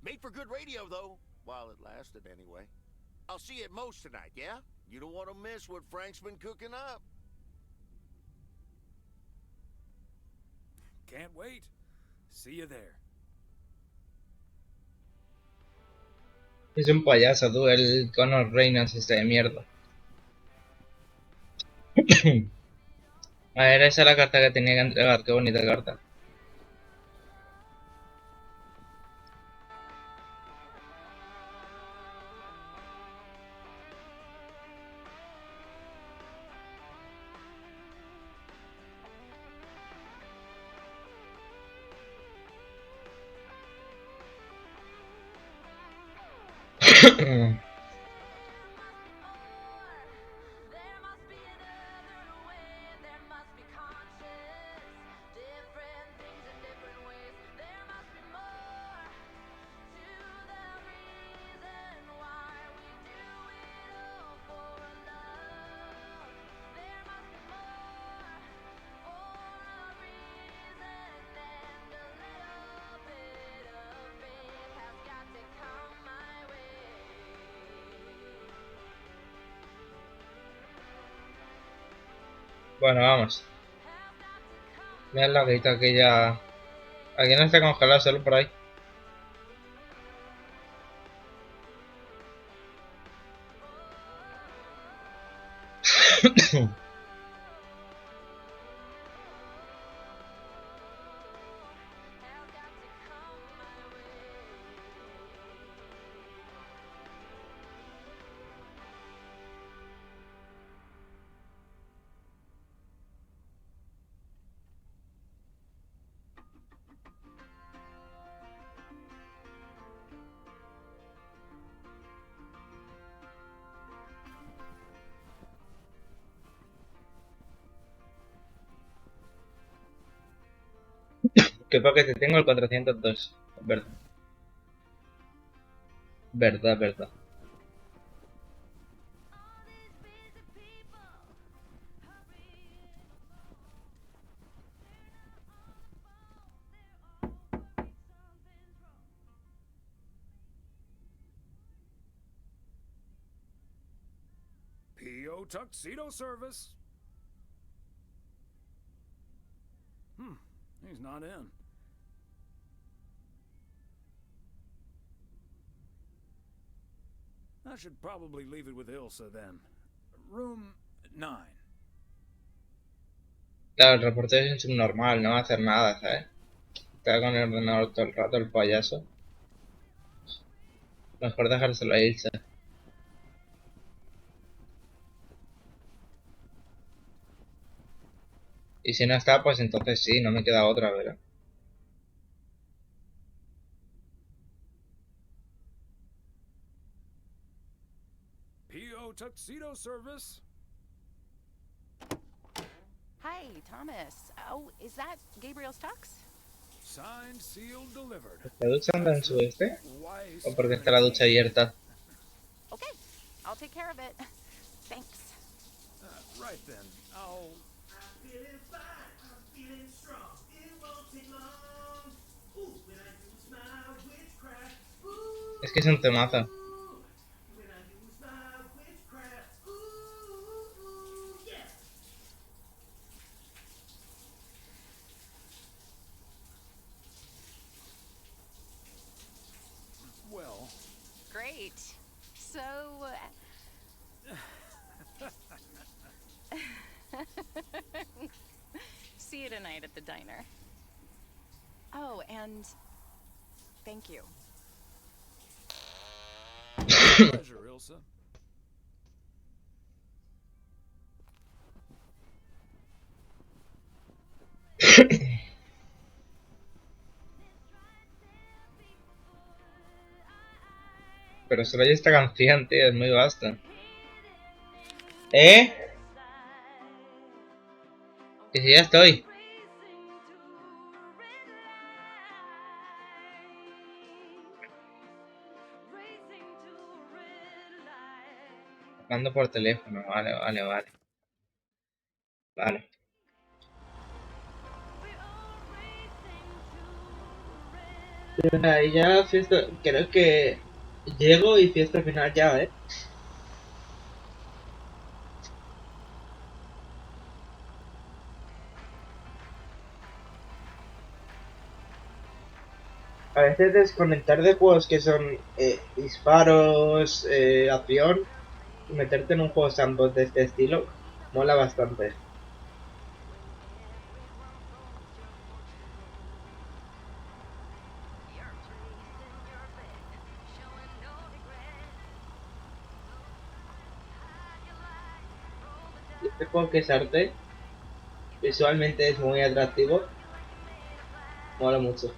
Made for good radio, though, while it lasted anyway. I'll see you at Moe's tonight, yeah? You don't want to miss what Frank's been cooking up. Can't wait. See you there. Es un payaso, tú, el Connor Reynolds este de mierda. A ver, esa es la carta que tenía que entregar, qué bonita carta. Bueno, vamos. Mira la guita que ya... Aquí no está congelado, solo por ahí. ¿Qué paquete tengo? El 402. Verdad. Verdad. P.O. Tuxedo Service. He's not in. I should probably leave it with Ilsa then. Room 9. Claro, el reportero es un subnormal, no va a hacer nada, ¿sabes? Está con el ordenador todo el rato, el payaso. Mejor dejárselo a Ilsa. Y si no está, pues entonces sí, no me queda otra, ¿verdad? P.O. Tuxedo Service. Hi, Thomas. Oh, is that Gabriel's tux? Signed, sealed, delivered. ¿La ducha anda en su este? ¿O porque está la ducha abierta? Okay, I'll take care of it. Thanks. Right then, I'll... I'm feeling fine, I'm feeling strong. It won't take long. Ooh, when I use my witchcraft. Ooh, Es que es un temazo. when I use my witchcraft. Ooh, yeah. Well... Great. So... See you tonight at the diner. Oh, and... Thank you. Pleasure, Ilsa. Pero solo hay esta canción, tío, es muy vasta. ¿Eh? Que si ya estoy. Mando por teléfono, vale. Vale. Y ya fiesta, creo que llego y fiesta final ya, ¿eh? A veces desconectar de juegos que son disparos, acción, y meterte en un juego sandbox de este estilo, mola bastante. Este juego que es arte, visualmente es muy atractivo, mola mucho.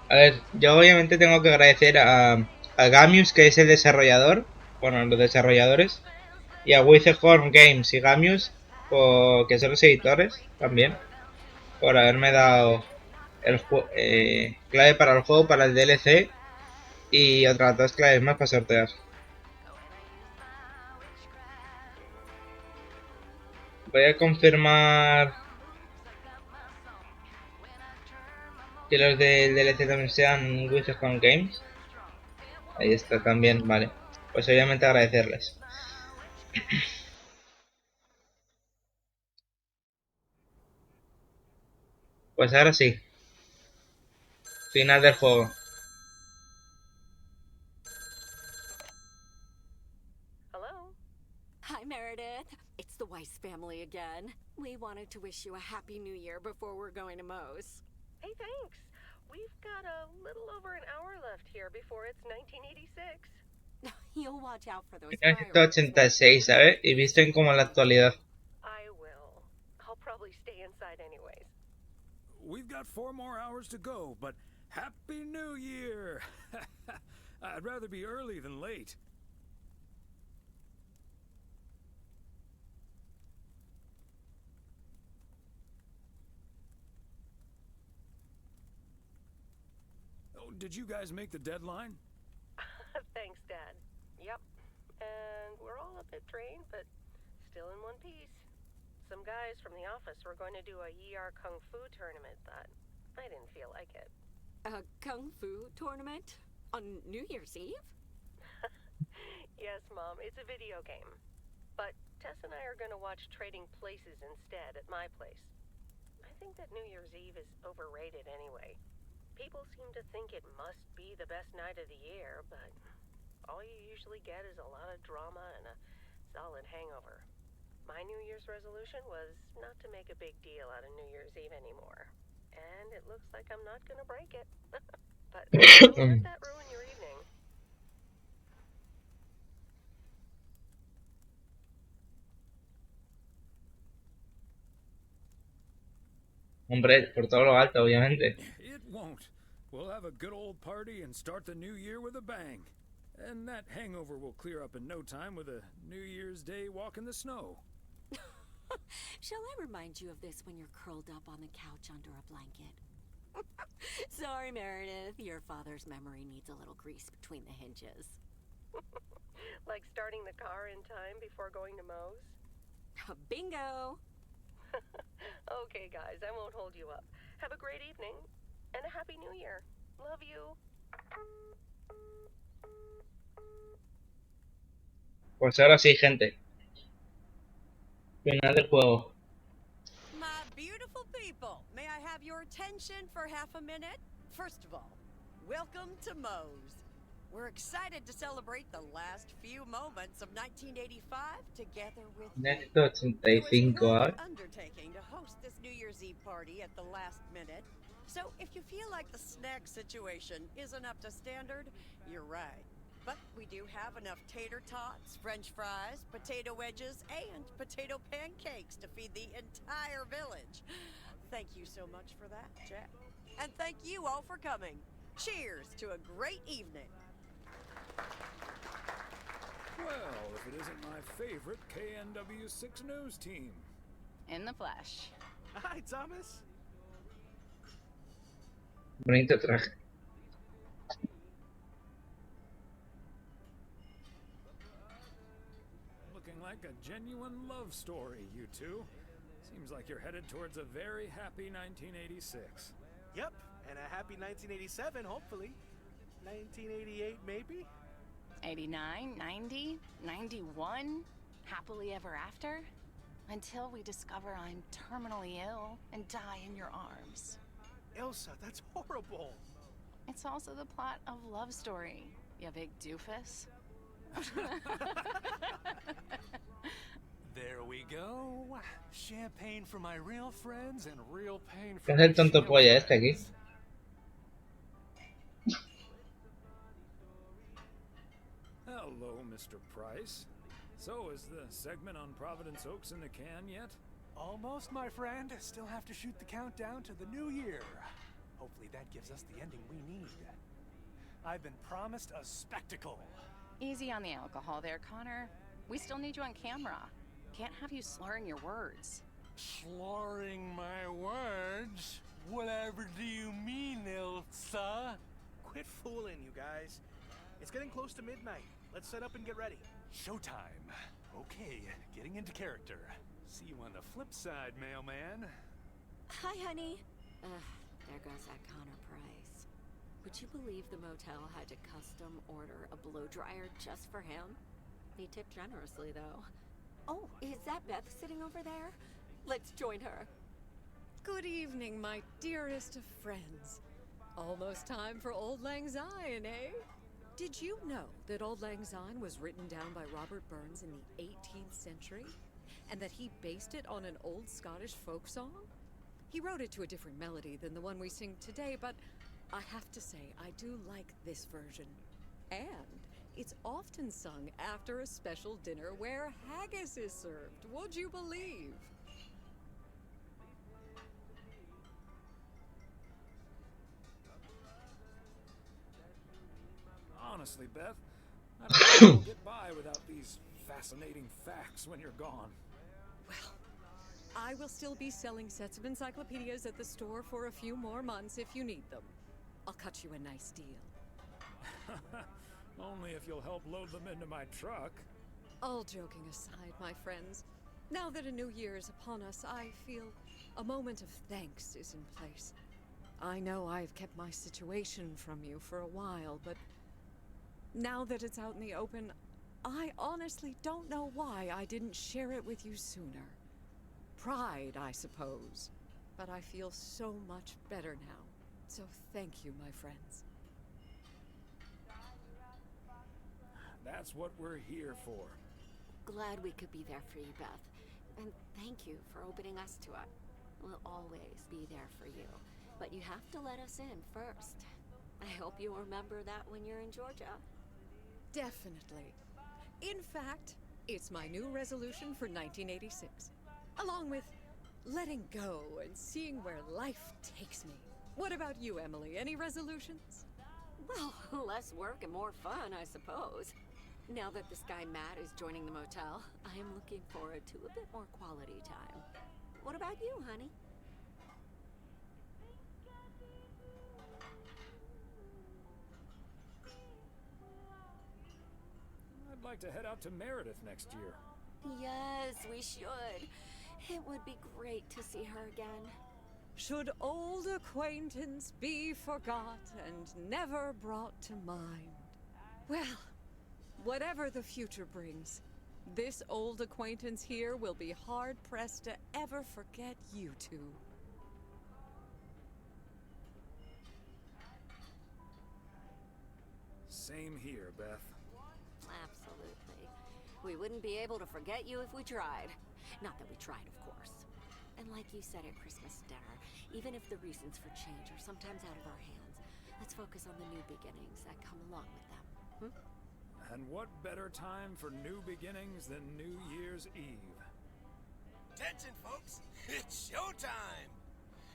A ver, yo obviamente tengo que agradecer a Gamious, que es el desarrollador, bueno, los desarrolladores, y a Whitethorn Games y Gamious, que son los editores también, por haberme dado el clave para el juego, para el DLC, y otras 2 claves más para sortear. Voy a confirmar que los del DLC también sean Whitethorn Games. Ahí está también, vale. Pues obviamente agradecerles. Pues ahora sí. Final del juego. Hello? Hi, Meredith. It's the Weiss family again. We wanted to wish you a happy new year before we're going to Moe's. Hey, thanks. We've got a little over an hour left here before it's 1986. You'll watch out for those 1986, ¿sabes? Y visten como en la actualidad. I will. I'll probably stay inside anyways. We've got 4 more hours to go, but Happy New Year! I'd rather be early than late. Oh, did you guys make the deadline? Thanks, Dad. Yep. And we're all a bit drained, but still in one piece. Some guys from the office were going to do a ER Kung Fu tournament, but I didn't feel like it. A Kung Fu tournament? On New Year's Eve? Yes, Mom, it's a video game. But Tess and I are going to watch Trading Places instead at my place. I think that New Year's Eve is overrated anyway. People seem to think it must be the best night of the year, but all you usually get is a lot of drama and a solid hangover. My New Year's resolution was not to make a big deal out of New Year's Eve anymore. And it looks like I'm not going to break it. But don't let that ruin your evening. Hombre, por todo lo alto, obviamente. It won't. We'll have a good old party and start the new year with a bang. And that hangover will clear up in no time with a New Year's Day walk in the snow. Shall I remind you of this when you're curled up on the couch under a blanket? Sorry, Meredith. Your father's memory needs a little grease between the hinges. Like starting the car in time before going to Moe's? Bingo! Okay, guys, I won't hold you up. Have a great evening, and a Happy New Year. Love you. Pues ahora sí, gente. Final del juego. My beautiful people, may I have your attention for half a minute? First of all, welcome to Moe's. We're excited to celebrate the last few moments of 1985 together with you. Next 85 hours. Undertaking to host this New Year's Eve party at the last minute. So if you feel like the snack situation isn't up to standard, you're right. But we do have enough tater tots, french fries, potato wedges, and potato pancakes to feed the entire village. Thank you so much for that, Jack. And thank you all for coming. Cheers to a great evening. Well, if it isn't my favorite KNW6 news team. In the flesh. Hi, Thomas. Bonito traje. Looking like a genuine love story, you two. Seems like you're headed towards a very happy 1986. Yep, and a happy 1987, hopefully. 1988, maybe? 89, 90, 91, happily ever after, until we discover I'm terminally ill and die in your arms. Elsa, that's horrible. It's also the plot of Love Story, you big doofus. There we go. Champagne for my real friends and real pain ¿Qué for hace el my tonto shield polla este aquí? friends. Hello, Mr. Price. So, is the segment on Providence Oaks in the can yet? Almost, my friend. Still have to shoot the countdown to the new year. Hopefully that gives us the ending we need. I've been promised a spectacle. Easy on the alcohol there, Connor. We still need you on camera. Can't have you slurring your words. Slurring my words? Whatever do you mean, Ilsa? Quit fooling, you guys. It's getting close to midnight. Let's set up and get ready. Showtime. Okay, getting into character. See you on the flip side, mailman. Hi, honey. There goes that Connor Price. Would you believe the motel had to custom order a blow dryer just for him? He tipped generously, though. Oh, is that Beth sitting over there? Let's join her. Good evening, my dearest of friends. Almost time for Auld Lang Syne, eh? Did you know that Auld Lang Syne was written down by Robert Burns in the 18th century? And that he based it on an old Scottish folk song? He wrote it to a different melody than the one we sing today, but I have to say, I do like this version. And it's often sung after a special dinner where haggis is served, would you believe? Honestly, Beth, I don't think we'll get by without these fascinating facts when you're gone. Well, I will still be selling sets of encyclopedias at the store for a few more months if you need them. I'll cut you a nice deal. Only if you'll help load them into my truck. All joking aside, my friends, now that a new year is upon us, I feel a moment of thanks is in place. I know I've kept my situation from you for a while, but now that it's out in the open, I honestly don't know why I didn't share it with you sooner. Pride, I suppose. But I feel so much better now. So thank you, my friends. That's what we're here for. Glad we could be there for you, Beth. And thank you for opening us to it. We'll always be there for you. But you have to let us in first. I hope you'll remember that when you're in Georgia. Definitely. In fact, it's my new resolution for 1986. Along with letting go and seeing where life takes me. What about you, Emily? Any resolutions? Well, less work and more fun, I suppose. Now that this guy Matt is joining the motel, I am looking forward to a bit more quality time. What about you, honey? I'd like to head out to Meredith next year. Yes, we should. It would be great to see her again. Should old acquaintance be forgot and never brought to mind? Well, whatever the future brings, this old acquaintance here will be hard-pressed to ever forget you two. Same here, Beth. Absolutely. We wouldn't be able to forget you if we tried. Not that we tried, of course. And like you said at Christmas dinner, even if the reasons for change are sometimes out of our hands, let's focus on the new beginnings that come along with them. And what better time for new beginnings than New Year's Eve? Attention, folks! It's showtime!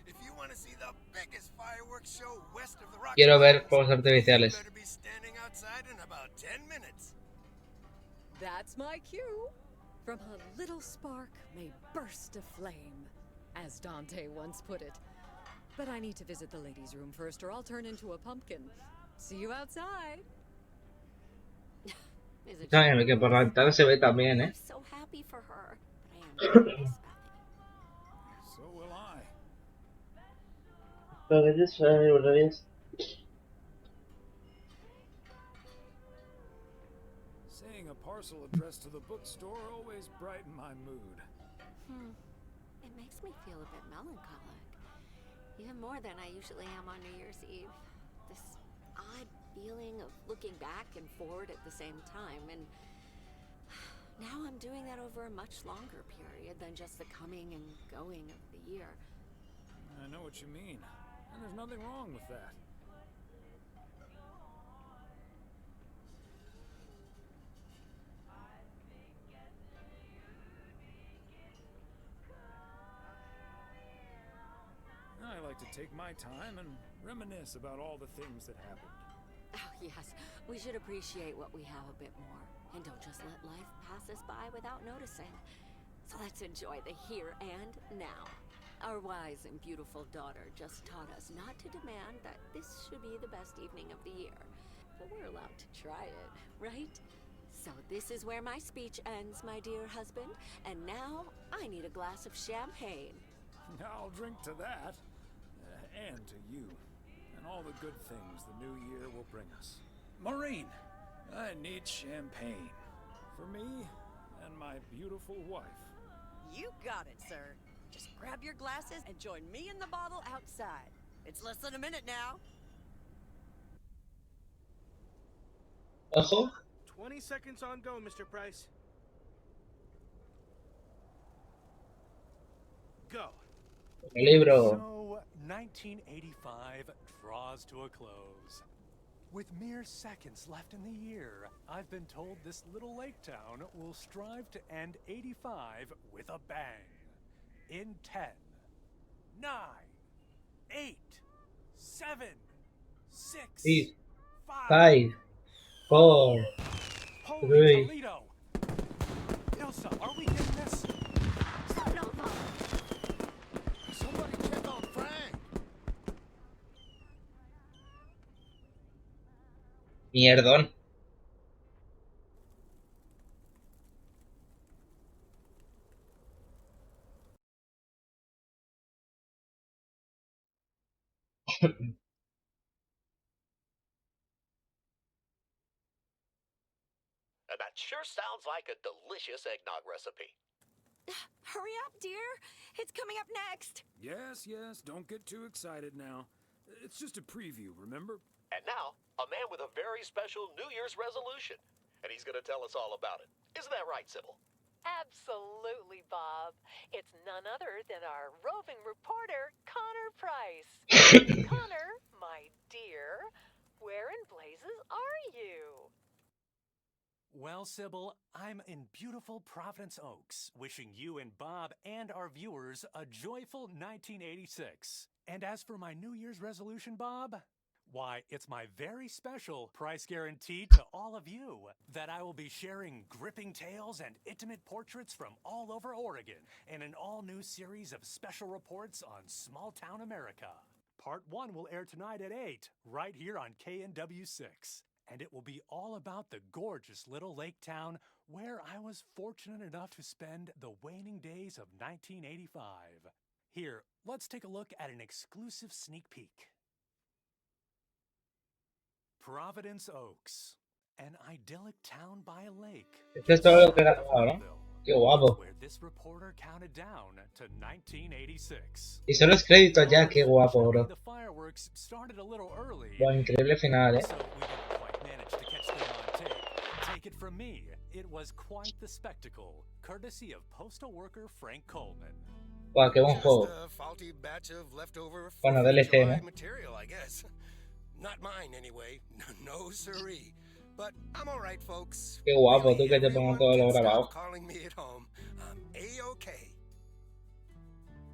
If you want to see the biggest fireworks show west of the Rocky Quiero ver Mountains, fuegos you artificiales. better be standing outside in about 10 minutes. That's my cue. From a little spark may burst a flame, as Dante once put it. But I need to visit the ladies' room first, or I'll turn into a pumpkin. See you outside. Escúchame, que por la ventana se ve también, I'm so happy for her, but I am nervous, So will I. Seeing a parcel addressed to the bookstore always brightened my mood. It makes me feel a bit melancholic. Even more than I usually am on New Year's Eve. This odd feeling of looking back and forward at the same time, and now I'm doing that over a much longer period than just the coming and going of the year. I know what you mean, and there's nothing wrong with that. I like to take my time and reminisce about all the things that happened. Oh, yes. We should appreciate what we have a bit more. And don't just let life pass us by without noticing. So let's enjoy the here and now. Our wise and beautiful daughter just taught us not to demand that this should be the best evening of the year. but we're allowed to try it, right? So this is where my speech ends, my dear husband. And now I need a glass of champagne. I'll drink to that. And to you. And all the good things the new year will bring us. Maureen, I need champagne. For me and my beautiful wife. You got it, sir. Just grab your glasses and join me in the bottle outside. It's less than a minute now. Ojo. 20 seconds on go, Mr. Price. Go. Libro. So, 1985 draws to a close. With mere seconds left in the year, I've been told this little lake town will strive to end 85 with a bang. In 10, 9, 8, 7, 6, 5, 4, Holy 3. Toledo! Ilsa, are we getting this? Somebody check on Frank. Mierdón. That sure sounds like a delicious eggnog recipe. Hurry up, dear. It's coming up next. Yes, don't get too excited now. It's just a preview, remember? And now, a man with a very special New Year's resolution. And he's going to tell us all about it. Isn't that right, Sybil? Absolutely, Bob. It's none other than our roving reporter, Connor Price. Connor, my dear, where in blazes are you? Well, Sybil, I'm in beautiful Providence Oaks, wishing you and Bob and our viewers a joyful 1986. And as for my New Year's resolution, Bob, why, it's my very special price guarantee to all of you that I will be sharing gripping tales and intimate portraits from all over Oregon in an all-new series of special reports on small-town America. Part 1 will air tonight at 8, right here on KNW6. And it will be all about the gorgeous little lake town where I was fortunate enough to spend the waning days of 1985. Here, let's take a look at an exclusive sneak peek. Providence Oaks, an idyllic town by a lake. Esto es todo lo que he grabado, ¿no? Qué guapo. Where this reporter counted down to 1986. Y son los créditos ya, qué guapo, bro. The fireworks started a little early. Bueno, increíble final, So we didn't quite manage to catch them on tape. Take it from me, it was quite the spectacle, courtesy of postal worker Frank Coleman. Guau, qué buen juego. Just a faulty batch of leftover Bueno, 4th of DLC, July ¿no? material, I guess. Not mine, anyway. No siree. But I'm all right, folks. Qué guapo, tú que te pongan todo lo grabado. Stop calling me at home. I'm A-okay.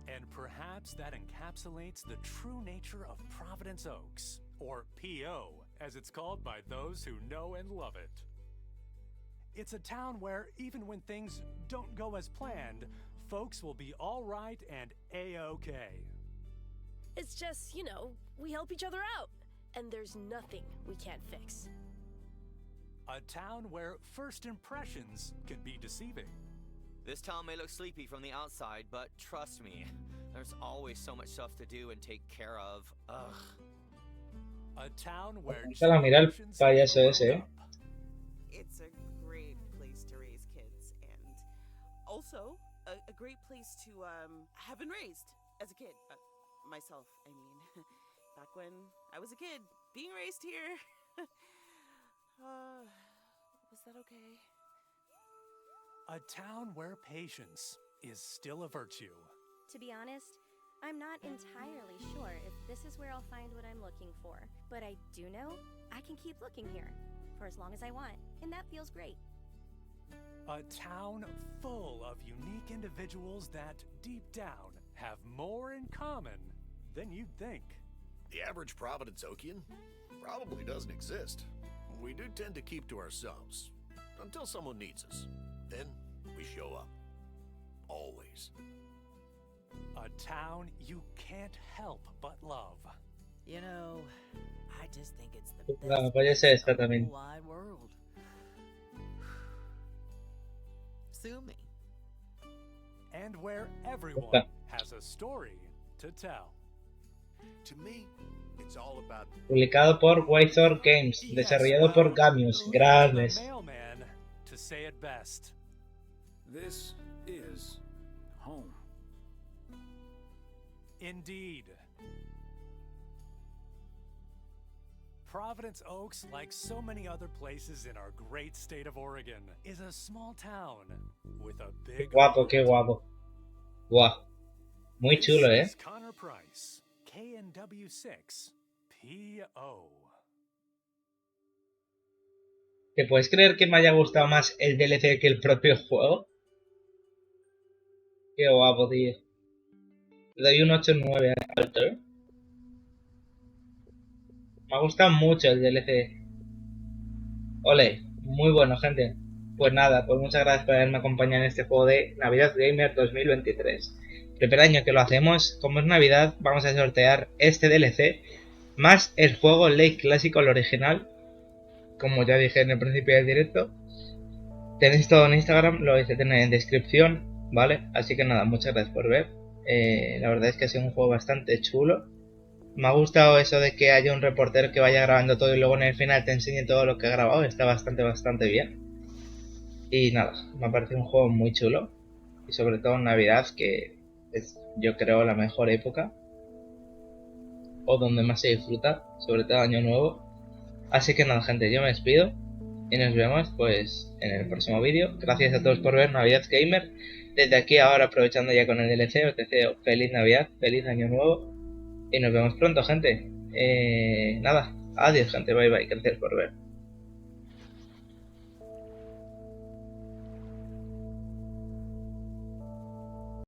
And perhaps that encapsulates the true nature of Providence Oaks, or P.O., as it's called by those who know and love it. It's a town where even when things don't go as planned, folks will be all right and A-okay. It's just, you know, we help each other out, and there's nothing we can't fix. A town where first impressions can be deceiving. This town may look sleepy from the outside, but trust me, there's always so much stuff to do and take care of. Ugh. A town where Déjala mirar el payaso ese, ¿eh? It's a great place to raise kids, and also a great place to have been raised as a kid. Myself, I mean, back when I was a kid, being raised here. Was that okay? A town where patience is still a virtue. To be honest, I'm not entirely sure if this is where I'll find what I'm looking for, but I do know I can keep looking here for as long as I want, and that feels great. A town full of unique individuals that, deep down, have more in common than you'd think. The average Providence Okian probably doesn't exist. We do tend to keep to ourselves until someone needs us. Then we show up. Always. A town you can't help but love. You know, I just think it's the Claro, pues ese está también. wide world. Sue me. And where everyone has a story to tell. To me, it's all about Publicado por Whitethorn Games, desarrollado por Gamious, gracias. Mailman to say it best. This is home. Indeed. Providence Oaks, like so many other places in our great state of Oregon, is a small town with a Qué big guapo, qué guapo. Guau. Muy chulo, This is Connor Price, KNW6 PO. ¿Te puedes creer que me haya gustado más el DLC que el propio juego? Qué guapo, tío. Le doy un 8-9 alto, ¿eh? Me ha gustado mucho el DLC. Ole, muy bueno, gente. Pues nada, pues muchas gracias por haberme acompañado en este juego de Navidad Gamer 2023. Primer año que lo hacemos, como es Navidad, vamos a sortear este DLC, más el juego Lake Clásico, el original, como ya dije en el principio del directo. Tenéis todo en Instagram, lo vais a tener en descripción, ¿vale? Así que nada, muchas gracias por ver. La verdad es que ha sido un juego bastante chulo. Me ha gustado eso de que haya un reportero que vaya grabando todo y luego en el final te enseñe todo lo que ha grabado. Está bastante bien. Y nada, me ha parecido un juego muy chulo. Y sobre todo en Navidad, que es, yo creo, la mejor época. O donde más se disfruta, sobre todo Año Nuevo. Así que nada, gente, yo me despido. Y nos vemos pues en el próximo vídeo. Gracias a todos por ver Navidad Gamer. Desde aquí ahora, aprovechando ya con el DLC, os deseo feliz Navidad, feliz Año Nuevo. Y nos vemos pronto, gente. Nada, adiós, gente, bye bye, gracias por ver.